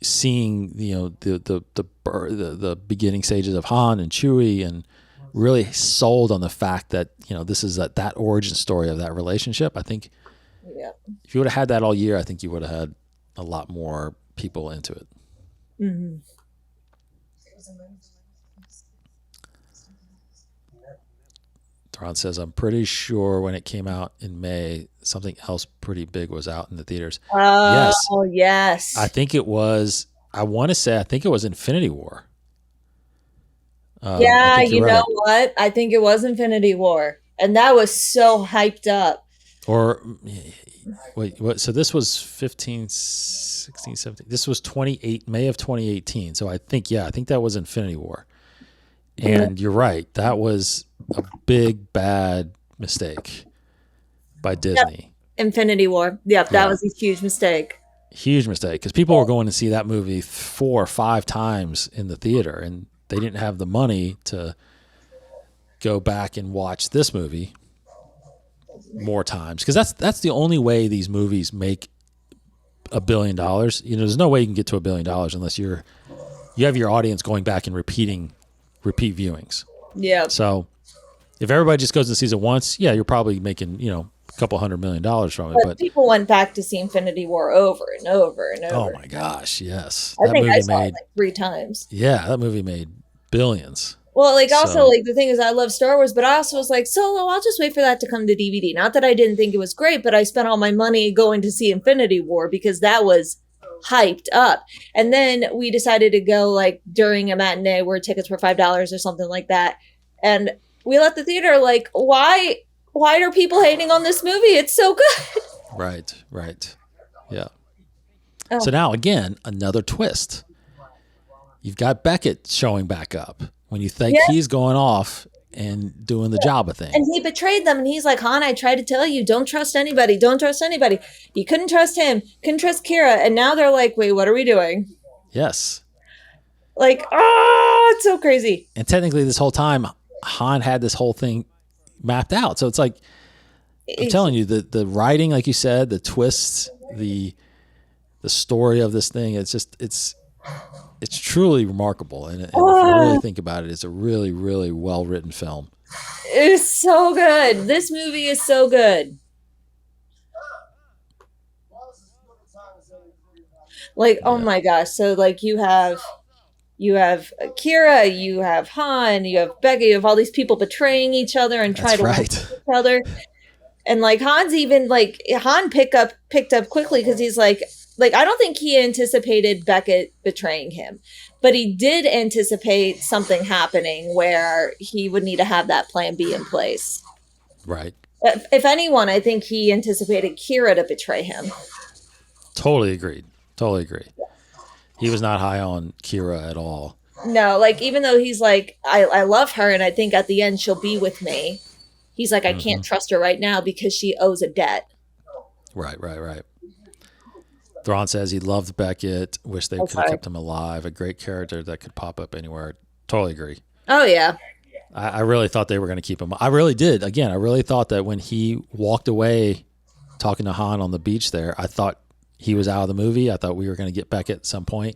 seeing, the beginning stages of Han and Chewie, and really sold on the fact that, this is that origin story of that relationship. I think if you would have had that all year, I think you would have had a lot more people into it. Mm-hmm. Ron says, I'm pretty sure when it came out in May, something else pretty big was out in the theaters. Oh, yes. I think it was, I think it was Infinity War. You know what? I think it was Infinity War. And that was so hyped up. Or, wait, what? So this was 15, 16, 17. This was May of 2018. So I think that was Infinity War. And you're right. That was a big, bad mistake by Disney. Yep. Infinity War. Yep, that was a huge mistake. Huge mistake. Because people were going to see that movie 4 or 5 times in the theater, and they didn't have the money to go back and watch this movie more times. Because that's the only way these movies make $1 billion. There's no way you can get to $1 billion unless you have your audience going back and repeating repeat viewings. Yeah. So if everybody just goes to season once, yeah, you're probably making, a couple $100 million from it. But people went back to see Infinity War over and over and over. Oh my gosh, yes. I think I saw it like 3 times. Yeah, that movie made billions. Well, also, the thing is, I love Star Wars, but I also was like, Solo, I'll just wait for that to come to DVD. Not that I didn't think it was great, but I spent all my money going to see Infinity War because that was hyped up. And then we decided to go like during a matinee where tickets were $5 or something like that. And we left the theater like, why are people hating on this movie? It's so good. Right. Yeah. Oh. So now, again, another twist. You've got Beckett showing back up when you think he's going off and doing the Jabba thing. And he betrayed them. And he's like, Han, I tried to tell you, don't trust anybody. Don't trust anybody. You couldn't trust him. Couldn't trust Kira. And now they're like, wait, what are we doing? Yes. Like, it's so crazy. And technically this whole time, Han had this whole thing mapped out. So it's like, I'm telling you, the writing, like you said, the twists, the story of this thing, it's truly remarkable. And if you really think about it, it's a really, really well-written film. It's so good. This movie is so good. Like, oh my gosh. So like you have Kira, you have Han, you have Becca, you have all these people betraying each other and trying to help each other. And like Han picked up quickly because he's like I don't think he anticipated Beckett betraying him, but he did anticipate something happening where he would need to have that plan B in place. Right. If anyone, I think he anticipated Kira to betray him. Totally agreed. He was not high on Kira at all. No, like even though he's like, I love her and I think at the end she'll be with me. He's like, I can't trust her right now because she owes a debt. Right. Thrawn says he loved Beckett, wish they could have kept him alive. A great character that could pop up anywhere. Totally agree. Oh, yeah. I really thought they were going to keep him. I really did. Again, I really thought that when he walked away talking to Han on the beach there, I thought he was out of the movie. I thought we were going to get Beckett at some point.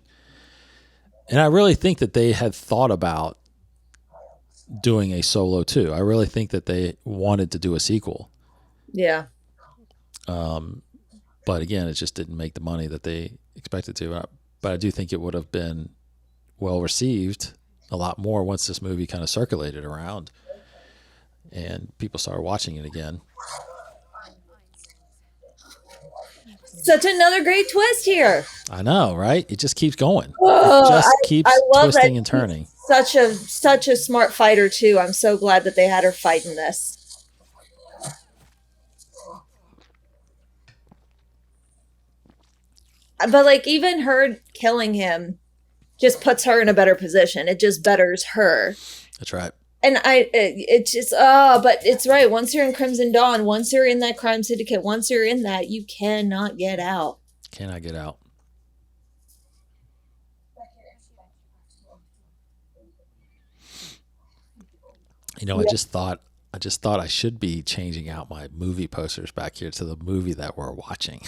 And I really think that they had thought about doing a Solo too. I really think that they wanted to do a sequel. Yeah. But again, it just didn't make the money that they expected to. But I do think it would have been well received a lot more once this movie kind of circulated around and people started watching it again. Such another great twist here. I know, right? It just keeps going. It just keeps twisting and turning. Such a smart fighter too. I'm so glad that they had her fight in this. But like even her killing him just puts her in a better position. It just betters her. That's right. And it's just, but it's right. Once you're in Crimson Dawn, once you're in that crime syndicate, once you're in that, you cannot get out. Cannot get out. You know, I just thought I should be changing out my movie posters back here to the movie that we're watching.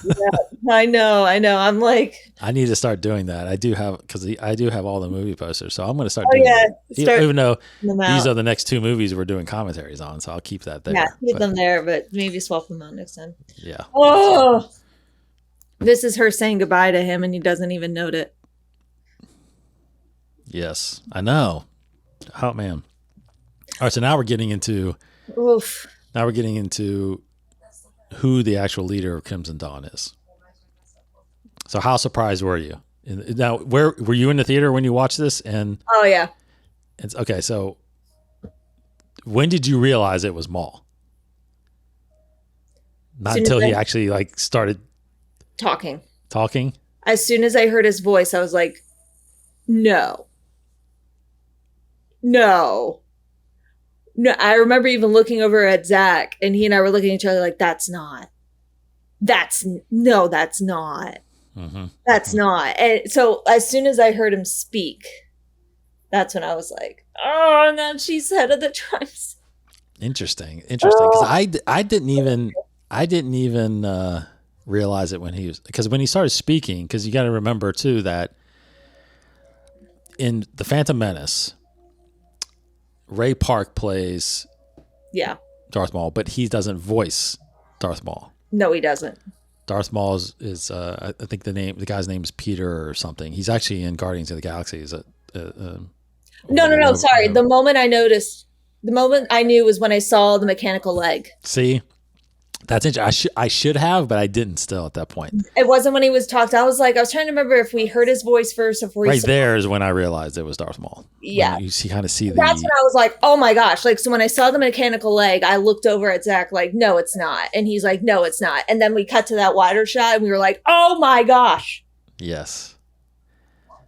Yeah, I know. I'm like, I need to start doing that. I do have all the movie posters, so I'm going to start doing that. Even though these are the next 2 movies we're doing commentaries on, so I'll keep that there. Yeah, keep them there, but maybe swap them out next time. Yeah. Oh, this is her saying goodbye to him, and he doesn't even note it. Yes, I know. Oh man. All right, so now we're getting into who the actual leader of Crimson Dawn is. So how surprised were you? Now, where were you in the theater when you watched this? And oh yeah. It's okay. So when did you realize it was Maul? Not until he actually like started talking. As soon as I heard his voice, I was like, no. I remember even looking over at Zach, and he and I were looking at each other like, that's not. Mm-hmm. That's not. And so as soon as I heard him speak, that's when I was like, oh, and then she's head of the tribes. Interesting. Because I didn't even realize it because when he started speaking, because you got to remember too that in The Phantom Menace, Ray Park plays Yeah. Darth Maul, but he doesn't voice Darth Maul. No, he doesn't. Darth Maul is I think the guy's name is Peter or something. He's actually in Guardians of the Galaxy. No. Sorry. The moment I knew was when I saw the mechanical leg. See, that's interesting. I should have, but I didn't still at that point. It wasn't when he was talked. I was trying to remember if we heard his voice first before right there is when I realized it was Darth Maul. Yeah. When you kind of see that's when I was like, oh my gosh. Like, so when I saw the mechanical leg, I looked over at Zach like, no, it's not. And he's like, no, it's not. And then we cut to that wider shot and we were like, oh my gosh. Yes.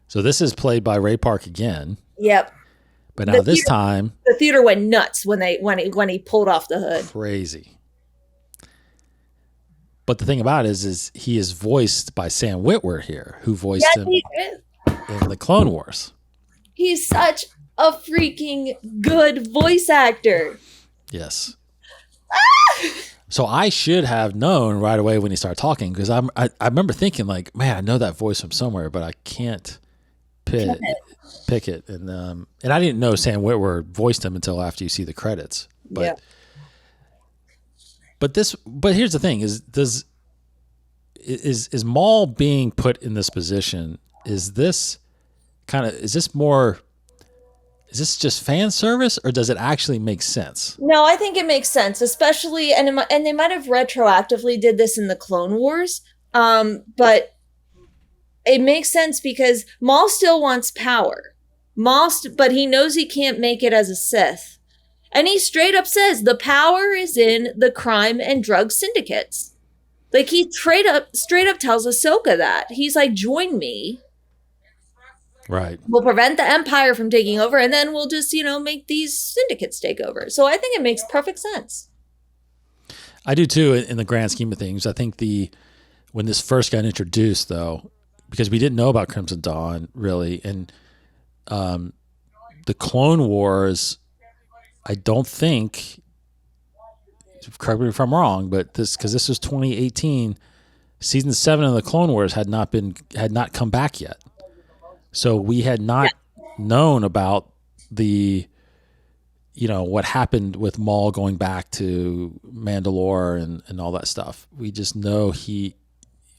So this is played by Ray Park again. Yep. But now this time the theater went nuts when he pulled off the hood. Crazy. But the thing about it is he is voiced by Sam Witwer here, who voiced him in the Clone Wars. He's such a freaking good voice actor. Yes. So I should have known right away when he started talking, because I remember thinking like, man, I know that voice from somewhere, but I can't pick it. And I didn't know Sam Witwer voiced him until after you see the credits. But yeah. But here's the thing: is Maul being put in this position? Is this just fan service, or does it actually make sense? No, I think it makes sense, especially and they might have retroactively did this in the Clone Wars, but it makes sense because Maul still wants power. But he knows he can't make it as a Sith. And he straight up says the power is in the crime and drug syndicates. Like, he straight up tells Ahsoka that. He's like, join me. Right. We'll prevent the Empire from taking over, and then we'll just, make these syndicates take over. So I think it makes perfect sense. I do too, in the grand scheme of things. I think when this first got introduced, though, because we didn't know about Crimson Dawn, really, and the Clone Wars... I don't think, correct me if I'm wrong, but because this was 2018, season 7 of the Clone Wars had not come back yet, so we had not known about what happened with Maul going back to Mandalore and all that stuff. We just know we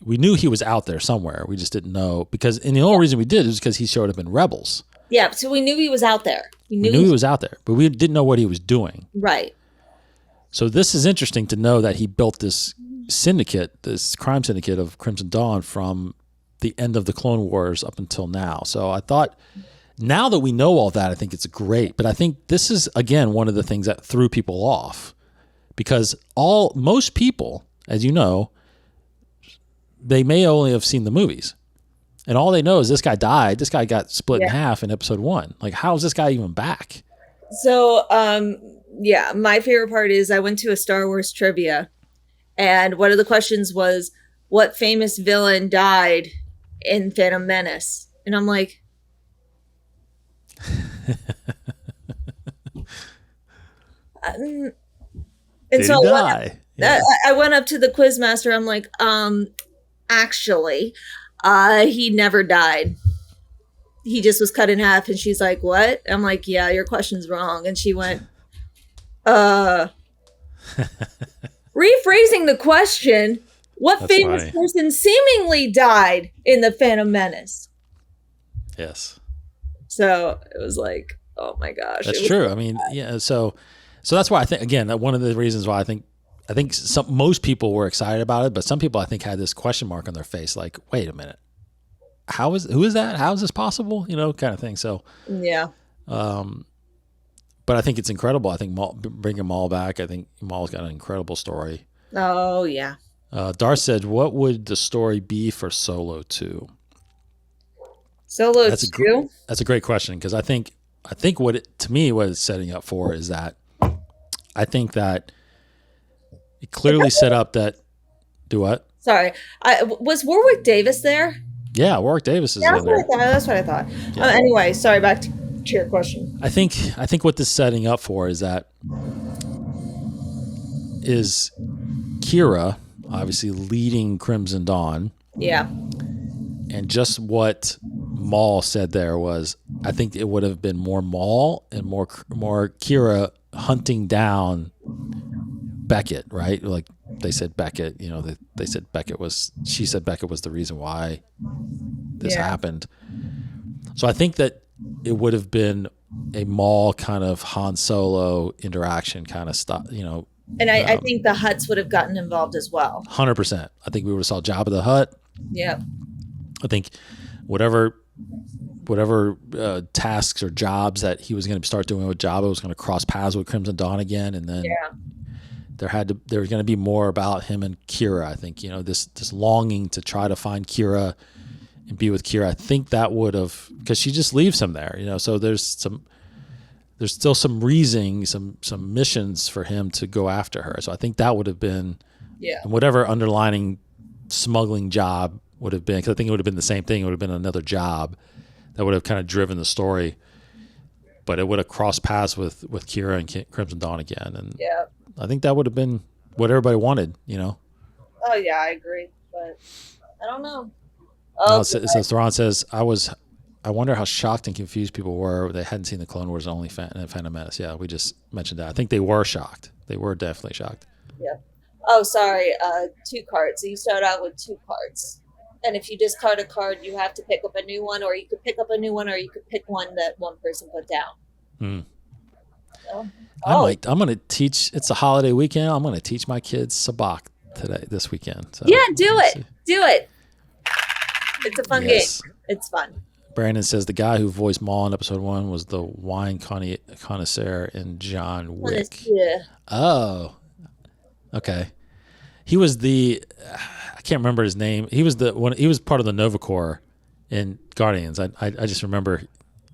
knew he was out there somewhere. We just didn't know and the only reason we did is because he showed up in Rebels. Yeah, so we knew he was out there. We knew he was out there, but we didn't know what he was doing. Right. So this is interesting to know that he built this syndicate, this crime syndicate of Crimson Dawn from the end of the Clone Wars up until now. So I thought, now that we know all that, I think it's great. But I think this is, again, one of the things that threw people off, because most people, as you know, they may only have seen the movies. And all they know is this guy died. This guy got split in half in episode 1. Like, how is this guy even back? So, my favorite part is I went to a Star Wars trivia, and one of the questions was, what famous villain died in Phantom Menace? And I'm like... and Did so he die? I went up to the quizmaster. I'm like, actually... he never died. He just was cut in half. And she's like, what? I'm like, yeah, your question's wrong. And she went, rephrasing the question, what famous person seemingly died in the Phantom Menace? Yes. So it was like, oh my gosh. That's true. I mean, yeah. So that's why I think, again, one of the reasons why I think most people were excited about it, but some people I think had this question mark on their face, like, wait a minute, who is that? How is this possible? Kind of thing. So yeah. But I think it's incredible. I think bringing Maul back, I think Maul's got an incredible story. Oh yeah. Darth said, what would the story be for Solo 2? Solo 2? That's a great question, because I think what it's setting up for is that I think that it clearly set up that. Do what? Sorry, was Warwick Davis there? Yeah, Warwick Davis is in there. That's what I thought. Yeah. Anyway, sorry. Back to your question. I think what this is setting up for is Kira obviously leading Crimson Dawn. Yeah. And just what Maul said there was, I think it would have been more Maul and more Kira hunting down Beckett, right? Like they said Beckett, they said she said Beckett was the reason why this happened. So I think that it would have been a Maul kind of Han Solo interaction kind of stuff, And I think the Hutts would have gotten involved as well. 100%. I think we would have saw Jabba the Hutt. Yeah. I think whatever tasks or jobs that he was going to start doing with Jabba was going to cross paths with Crimson Dawn again, and then there was going to be more about him and Kira. I think this longing to try to find Kira and be with Kira. I think that would have, because she just leaves him there. So there's still some reasoning, some missions for him to go after her. So I think that would have been and whatever underlining smuggling job would have been, because I think it would have been the same thing. It would have been another job that would have kind of driven the story, but it would have crossed paths with Kira and Crimson Dawn again. And I think that would have been what everybody wanted, Oh yeah, I agree, but I don't know. So Theron says, I wonder how shocked and confused people were. They hadn't seen the Clone Wars, only Phantom Menace. Yeah, we just mentioned that. I think they were shocked. They were definitely shocked. Yeah. Oh, sorry. 2 cards. So you start out with 2 cards. And if you discard a card, you have to pick up a new one, or you could pick up a new one, or you could pick one that one person put down. So, I'm going to teach. It's a holiday weekend. I'm going to teach my kids Sabak this weekend. So do it. Do it. It's a fun game. It's fun. Brandon says the guy who voiced Maul in episode 1 was the wine connoisseur in John Wick. Oh, okay. He was I can't remember his name. He was he was part of the Nova Corps in Guardians. I just remember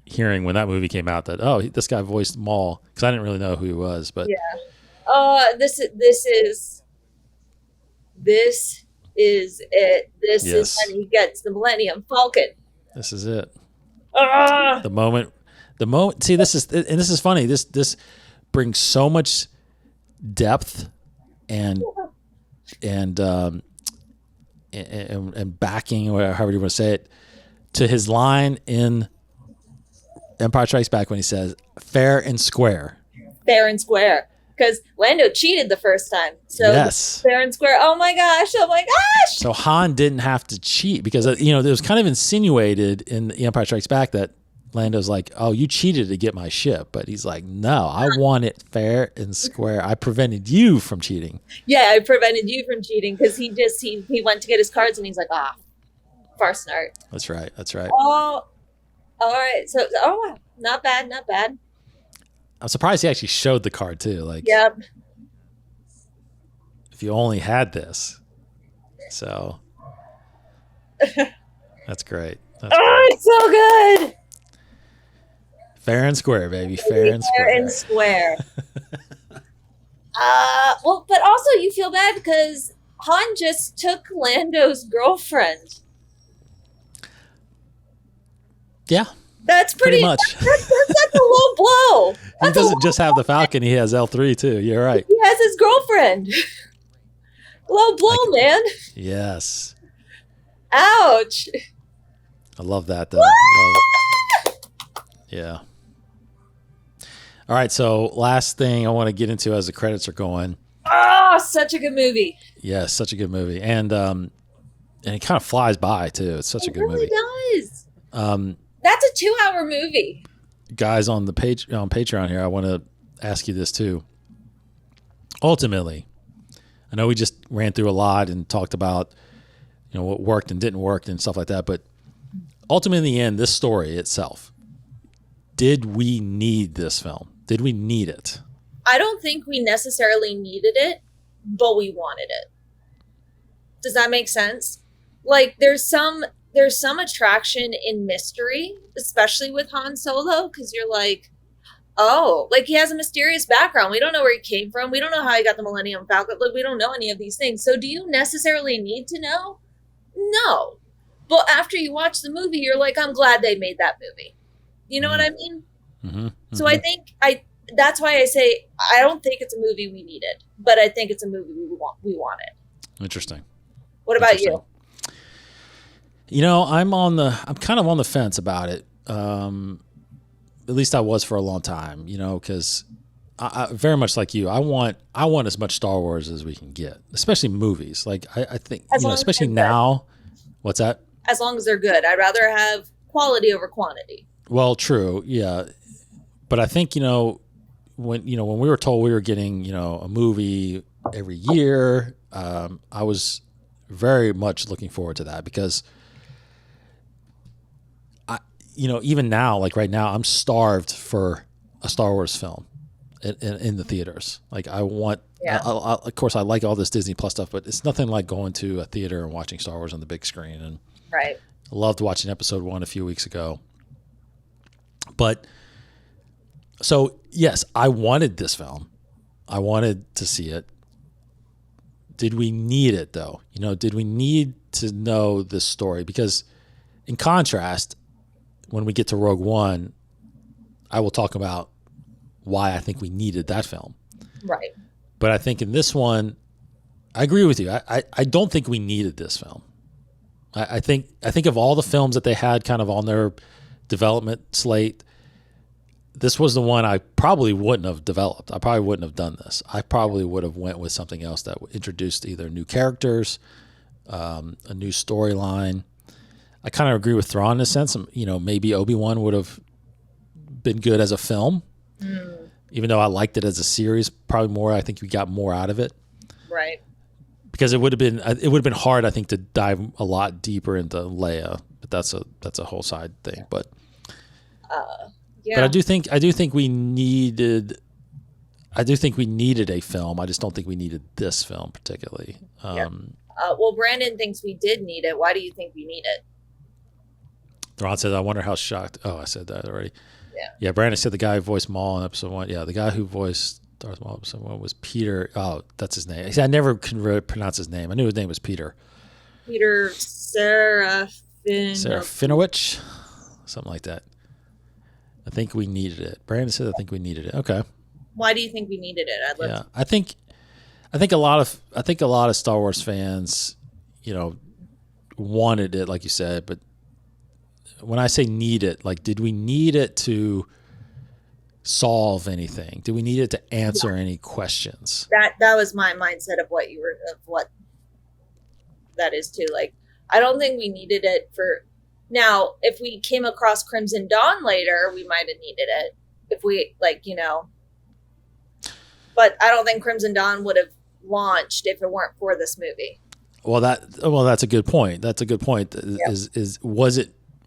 hearing when that movie came out that, this guy voiced Maul, because I didn't really know who he was, but this is it. This is when he gets the Millennium Falcon. This is it. The moment. See, this is funny. This brings so much depth and backing, or however you want to say it, to his line in Empire Strikes Back when he says "fair and square." Fair and square. Because Lando cheated the first time. So fair and square. Oh my gosh. So Han didn't have to cheat, because, it was kind of insinuated in The Empire Strikes Back that Lando's like, oh, you cheated to get my ship. But he's like, no, I want it fair and square. I prevented you from cheating. Yeah, I prevented you from cheating, because he went to get his cards and he's like, far start. That's right. Oh, all right. So, not bad. I'm surprised he actually showed the card too. Yep. If you only had this. So that's great. It's so good. Fair and square, baby. Fair and square. Well, but also you feel bad because Han just took Lando's girlfriend. Yeah. That's pretty much. That's a low blow. He doesn't just have the Falcon; he has L3 too. You're right. He has his girlfriend. Low blow, man. Yes. Ouch. I love that though. Yeah. All right. So last thing I want to get into as the credits are going. Oh, such a good movie. Yeah, such a good movie, and it kind of flies by too. It's such a good movie. It really does. That's a 2-hour movie. Guys on Patreon here, I want to ask you this too. Ultimately, I know we just ran through a lot and talked about what worked and didn't work and stuff like that, but ultimately in the end, this story itself, did we need this film? Did we need it? I don't think we necessarily needed it, but we wanted it. Does that make sense? Like there's some attraction in mystery, especially with Han Solo, because you're like, like he has a mysterious background. We don't know where he came from. We don't know how he got the Millennium Falcon. Like we don't know any of these things. So do you necessarily need to know? No. But after you watch the movie, you're like, I'm glad they made that movie. You know what I mean? Mm-hmm. So I think that's why I say I don't think it's a movie we needed, but I think it's a movie we wanted. Interesting. What about you? I'm kind of on the fence about it. at least I was for a long time, because I very much like you. I want as much Star Wars as we can get, especially movies. Like I think, As long as especially they're good. now. What's that? As long as they're good. I'd rather have quality over quantity. Well, true, yeah, but I think when we were told we were getting a movie every year, I was very much looking forward to that because even now, like right now, I'm starved for a Star Wars film in the theaters. Like I want, of course, I like all this Disney Plus stuff, but it's nothing like going to a theater and watching Star Wars on the big screen. And right, I loved watching Episode 1 a few weeks ago. But so yes, I wanted this film. I wanted to see it. Did we need it though? Did we need to know this story? Because in contrast, when we get to Rogue One, I will talk about why I think we needed that film. Right. But I think in this one, I agree with you. I don't think we needed this film. I think of all the films that they had kind of on their development slate, this was the one I probably wouldn't have developed. I probably wouldn't have done this. I probably would have went with something else that introduced either new characters, a new storyline. I kind of agree with Thrawn in a sense. Maybe Obi-Wan would have been good as a film, even though I liked it as a series. Probably more. I think we got more out of it, right? Because it would have been hard, I think, to dive a lot deeper into Leia. But that's a whole side thing. But but I do think we needed. I do think we needed a film. I just don't think we needed this film particularly. Well, Brandon thinks we did need it. Why do you think we need it? Thrawn says, I wonder how shocked. Oh, I said that already. Yeah. Yeah, Brandon said the guy who voiced Maul in episode 1. Yeah, the guy who voiced Darth Maul in episode 1 was Peter. Oh, that's his name. I never can really pronounce his name. I knew his name was Peter. Peter Serafinowicz? Something like that. I think we needed it. Brandon said, I think we needed it. Okay. Why do you think we needed it? I think a lot of Star Wars fans, wanted it, like you said, but when I say need it, like, did we need it to solve anything? Do we need it to answer any questions? That was my mindset of what that is too. Like, I don't think we needed it for now. If we came across Crimson Dawn later, we might have needed it. If we but I don't think Crimson Dawn would have launched if it weren't for this movie. Well, that's a good point. That's a good point. Yep.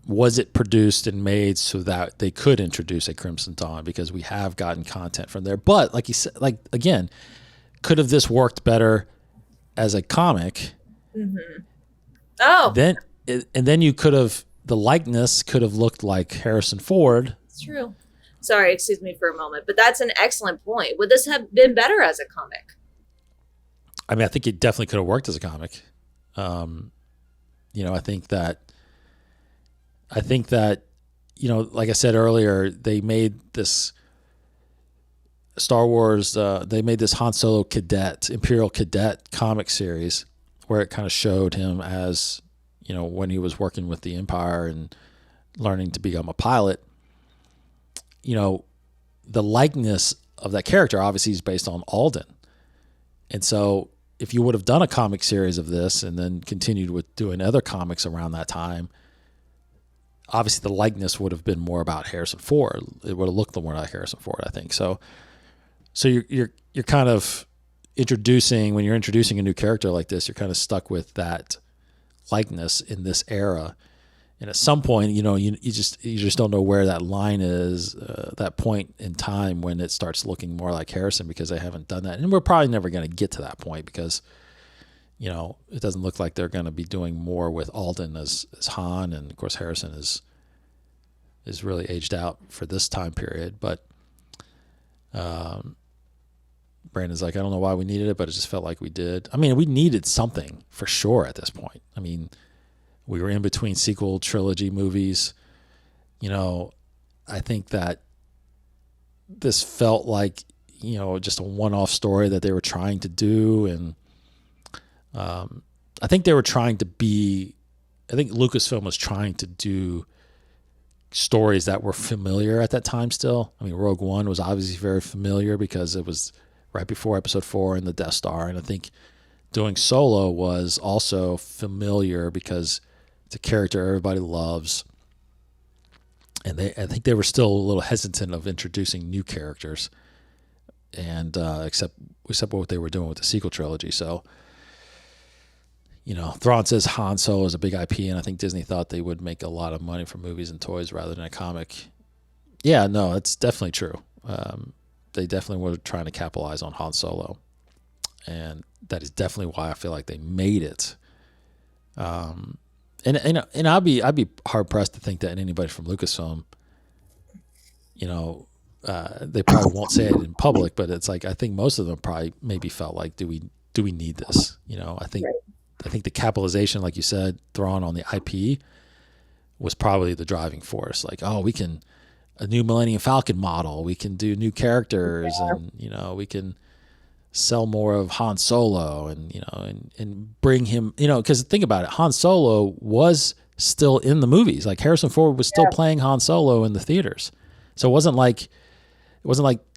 Was it produced and made so that they could introduce a Crimson Dawn, because we have gotten content from there. But like you said, again, could have this worked better as a comic? Mm-hmm. Oh, then you could have, the likeness could have looked like Harrison Ford. It's true. Sorry, excuse me for a moment, but that's an excellent point. Would this have been better as a comic? I mean, I think it definitely could have worked as a comic. I think that, like I said earlier, they made this Star Wars, they made this Han Solo Imperial Cadet comic series where it kind of showed him as, when he was working with the Empire and learning to become a pilot. The likeness of that character obviously is based on Alden. And so if you would have done a comic series of this and then continued with doing other comics around that time, obviously the likeness would have been more about Harrison Ford. It would have looked more like Harrison Ford, I think. So you're kind of when you're introducing a new character like this, you're kind of stuck with that likeness in this era. And at some point, you just don't know where that line is, that point in time when it starts looking more like Harrison, because they haven't done that. And we're probably never going to get to that point because, it doesn't look like they're going to be doing more with Alden as Han. And of course, Harrison is really aged out for this time period. But Brandon's like, I don't know why we needed it, but it just felt like we did. I mean, we needed something for sure at this point. I mean, we were in between sequel trilogy movies. I think that this felt like, just a one-off story that they were trying to do. And I think Lucasfilm was trying to do stories that were familiar at that time still. I mean, Rogue One was obviously very familiar because it was right before Episode 4 and the Death Star. And I think doing Solo was also familiar because it's a character everybody loves. And I think they were still a little hesitant of introducing new characters, and except what they were doing with the sequel trilogy. So, Thrawn says Han Solo is a big IP, and I think Disney thought they would make a lot of money from movies and toys rather than a comic. Yeah, no, it's definitely true. They definitely were trying to capitalize on Han Solo, and that is definitely why I feel like they made it. And I'd be hard pressed to think that anybody from Lucasfilm, they probably won't say it in public, but it's like I think most of them probably maybe felt like, do we need this? I think the capitalization, like you said, Thrawn on the IP was probably the driving force. Like, we can a new Millennium Falcon model, we can do new characters, and we can sell more of Han Solo, and bring him, because think about it, Han Solo was still in the movies. Like Harrison Ford was still playing Han Solo in the theaters. So it wasn't like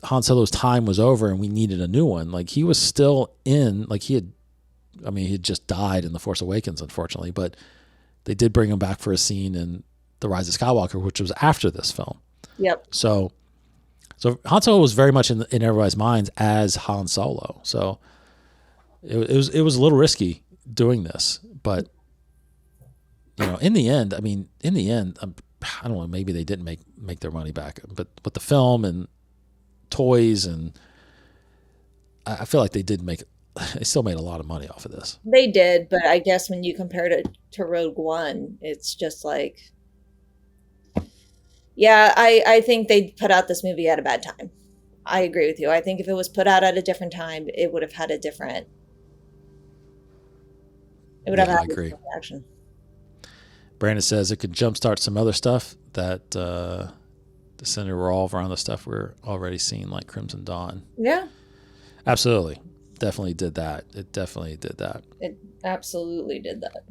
Han Solo's time was over and we needed a new one. Like he was still in, like he had just died in The Force Awakens, unfortunately, but they did bring him back for a scene in The Rise of Skywalker, which was after this film. Yep. So Han Solo was very much in everybody's minds as Han Solo. So it was a little risky doing this, but in the end, I don't know, maybe they didn't make their money back, but with the film and toys, and I feel like they still made a lot of money off of this. They did, but I guess when you compared it to Rogue One, it's just like, yeah, I think they put out this movie at a bad time. I agree with you. I think if it was put out at a different time, it would have had a different reaction. Brandon says it could jumpstart some other stuff that the center revolve around the stuff we're already seeing, like Crimson Dawn. Yeah. Absolutely. Definitely did that. It definitely did that. It absolutely did that.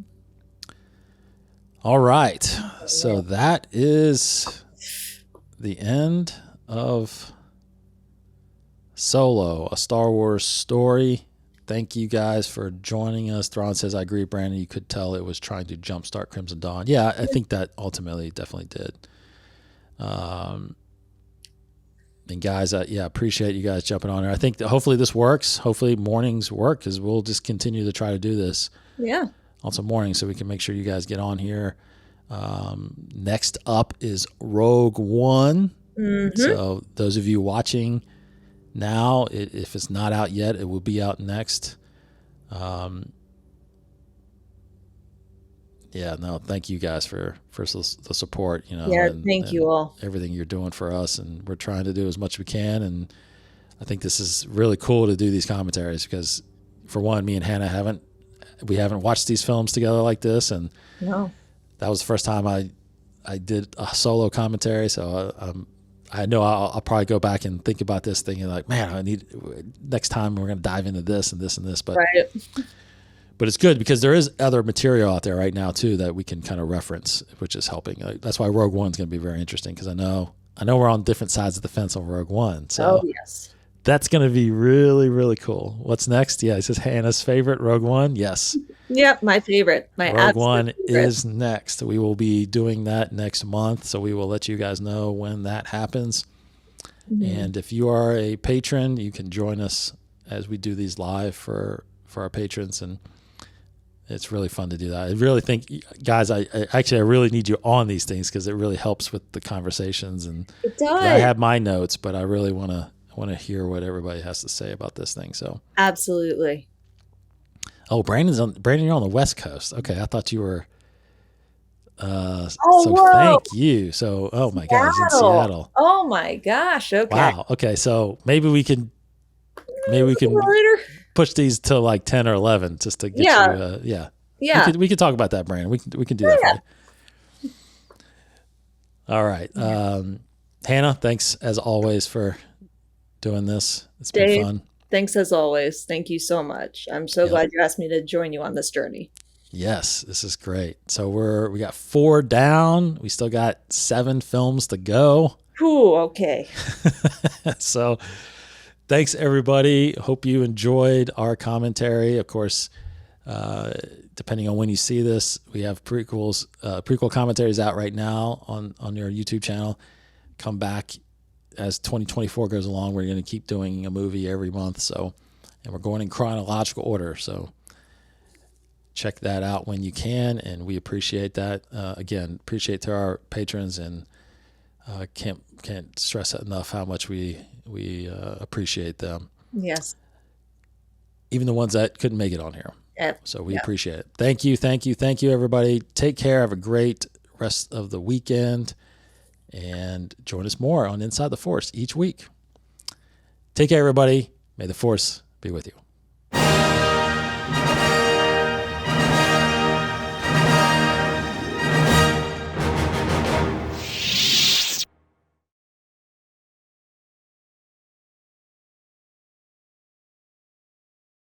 All right. So that is the end of Solo, a Star Wars story. Thank you guys for joining us. Thrawn says, I agree, Brandon. You could tell it was trying to jumpstart Crimson Dawn. Yeah, I think that ultimately definitely did. And guys, appreciate you guys jumping on there. I think that hopefully this works. Hopefully mornings work, because we'll just continue to try to do this. Yeah. On some mornings, so we can make sure you guys get on here. Next up is Rogue One. Mm-hmm. So those of you watching now, if it's not out yet, it will be out next. Thank you guys for the support. Thank you all. Everything you're doing for us, and we're trying to do as much as we can. And I think this is really cool to do these commentaries because, for one, me and Hannah haven't watched these films together like this, and that was the first time I did a solo commentary. So I know I'll probably go back and think about this, thinking like, man, next time we're going to dive into this and this and this. But right. But it's good because there is other material out there right now too that we can kind of reference, which is helping. That's why Rogue One is going to be very interesting, because I know we're on different sides of the fence on Rogue One. So yes, that's going to be really, really cool. What's next? Yeah, it says Hannah's favorite, Rogue One. Yes. Yep, my favorite. Rogue One is next. We will be doing that next month, so we will let you guys know when that happens. Mm-hmm. And if you are a patron, you can join us as we do these live for our patrons, and it's really fun to do that. I really think, guys, I really need you on these things because it really helps with the conversations. And it does. I have my notes, but I really want to hear what everybody has to say about this thing. So absolutely. Oh, Brandon, you're on the West Coast. Okay, I thought you were. Thank you. So, oh my God, he's in Seattle. Oh my gosh. Okay. Wow. Okay, so maybe we can push these to like 10 or 11 just to get you. Yeah. We could talk about that, Brandon. We can do that for you. All right. Hannah, thanks as always for doing this. It's been fun. Thanks as always. Thank you so much. I'm so glad you asked me to join you on this journey. Yes, this is great. So we got 4 down. We still got 7 films to go. Ooh, okay. So thanks, everybody. Hope you enjoyed our commentary. Of course, depending on when you see this, we have prequel commentaries out right now on your YouTube channel. Come back as 2024 goes along. We're going to keep doing a movie every month. So, and we're going in chronological order. So check that out when you can, and we appreciate that. Again, appreciate to our patrons, and can't stress enough how much we appreciate them. Yes. Even the ones that couldn't make it on here. Yep. So we appreciate it. Thank you, everybody. Take care. Have a great rest of the weekend, and join us more on Inside the Force each week. Take care, everybody. May the Force be with you.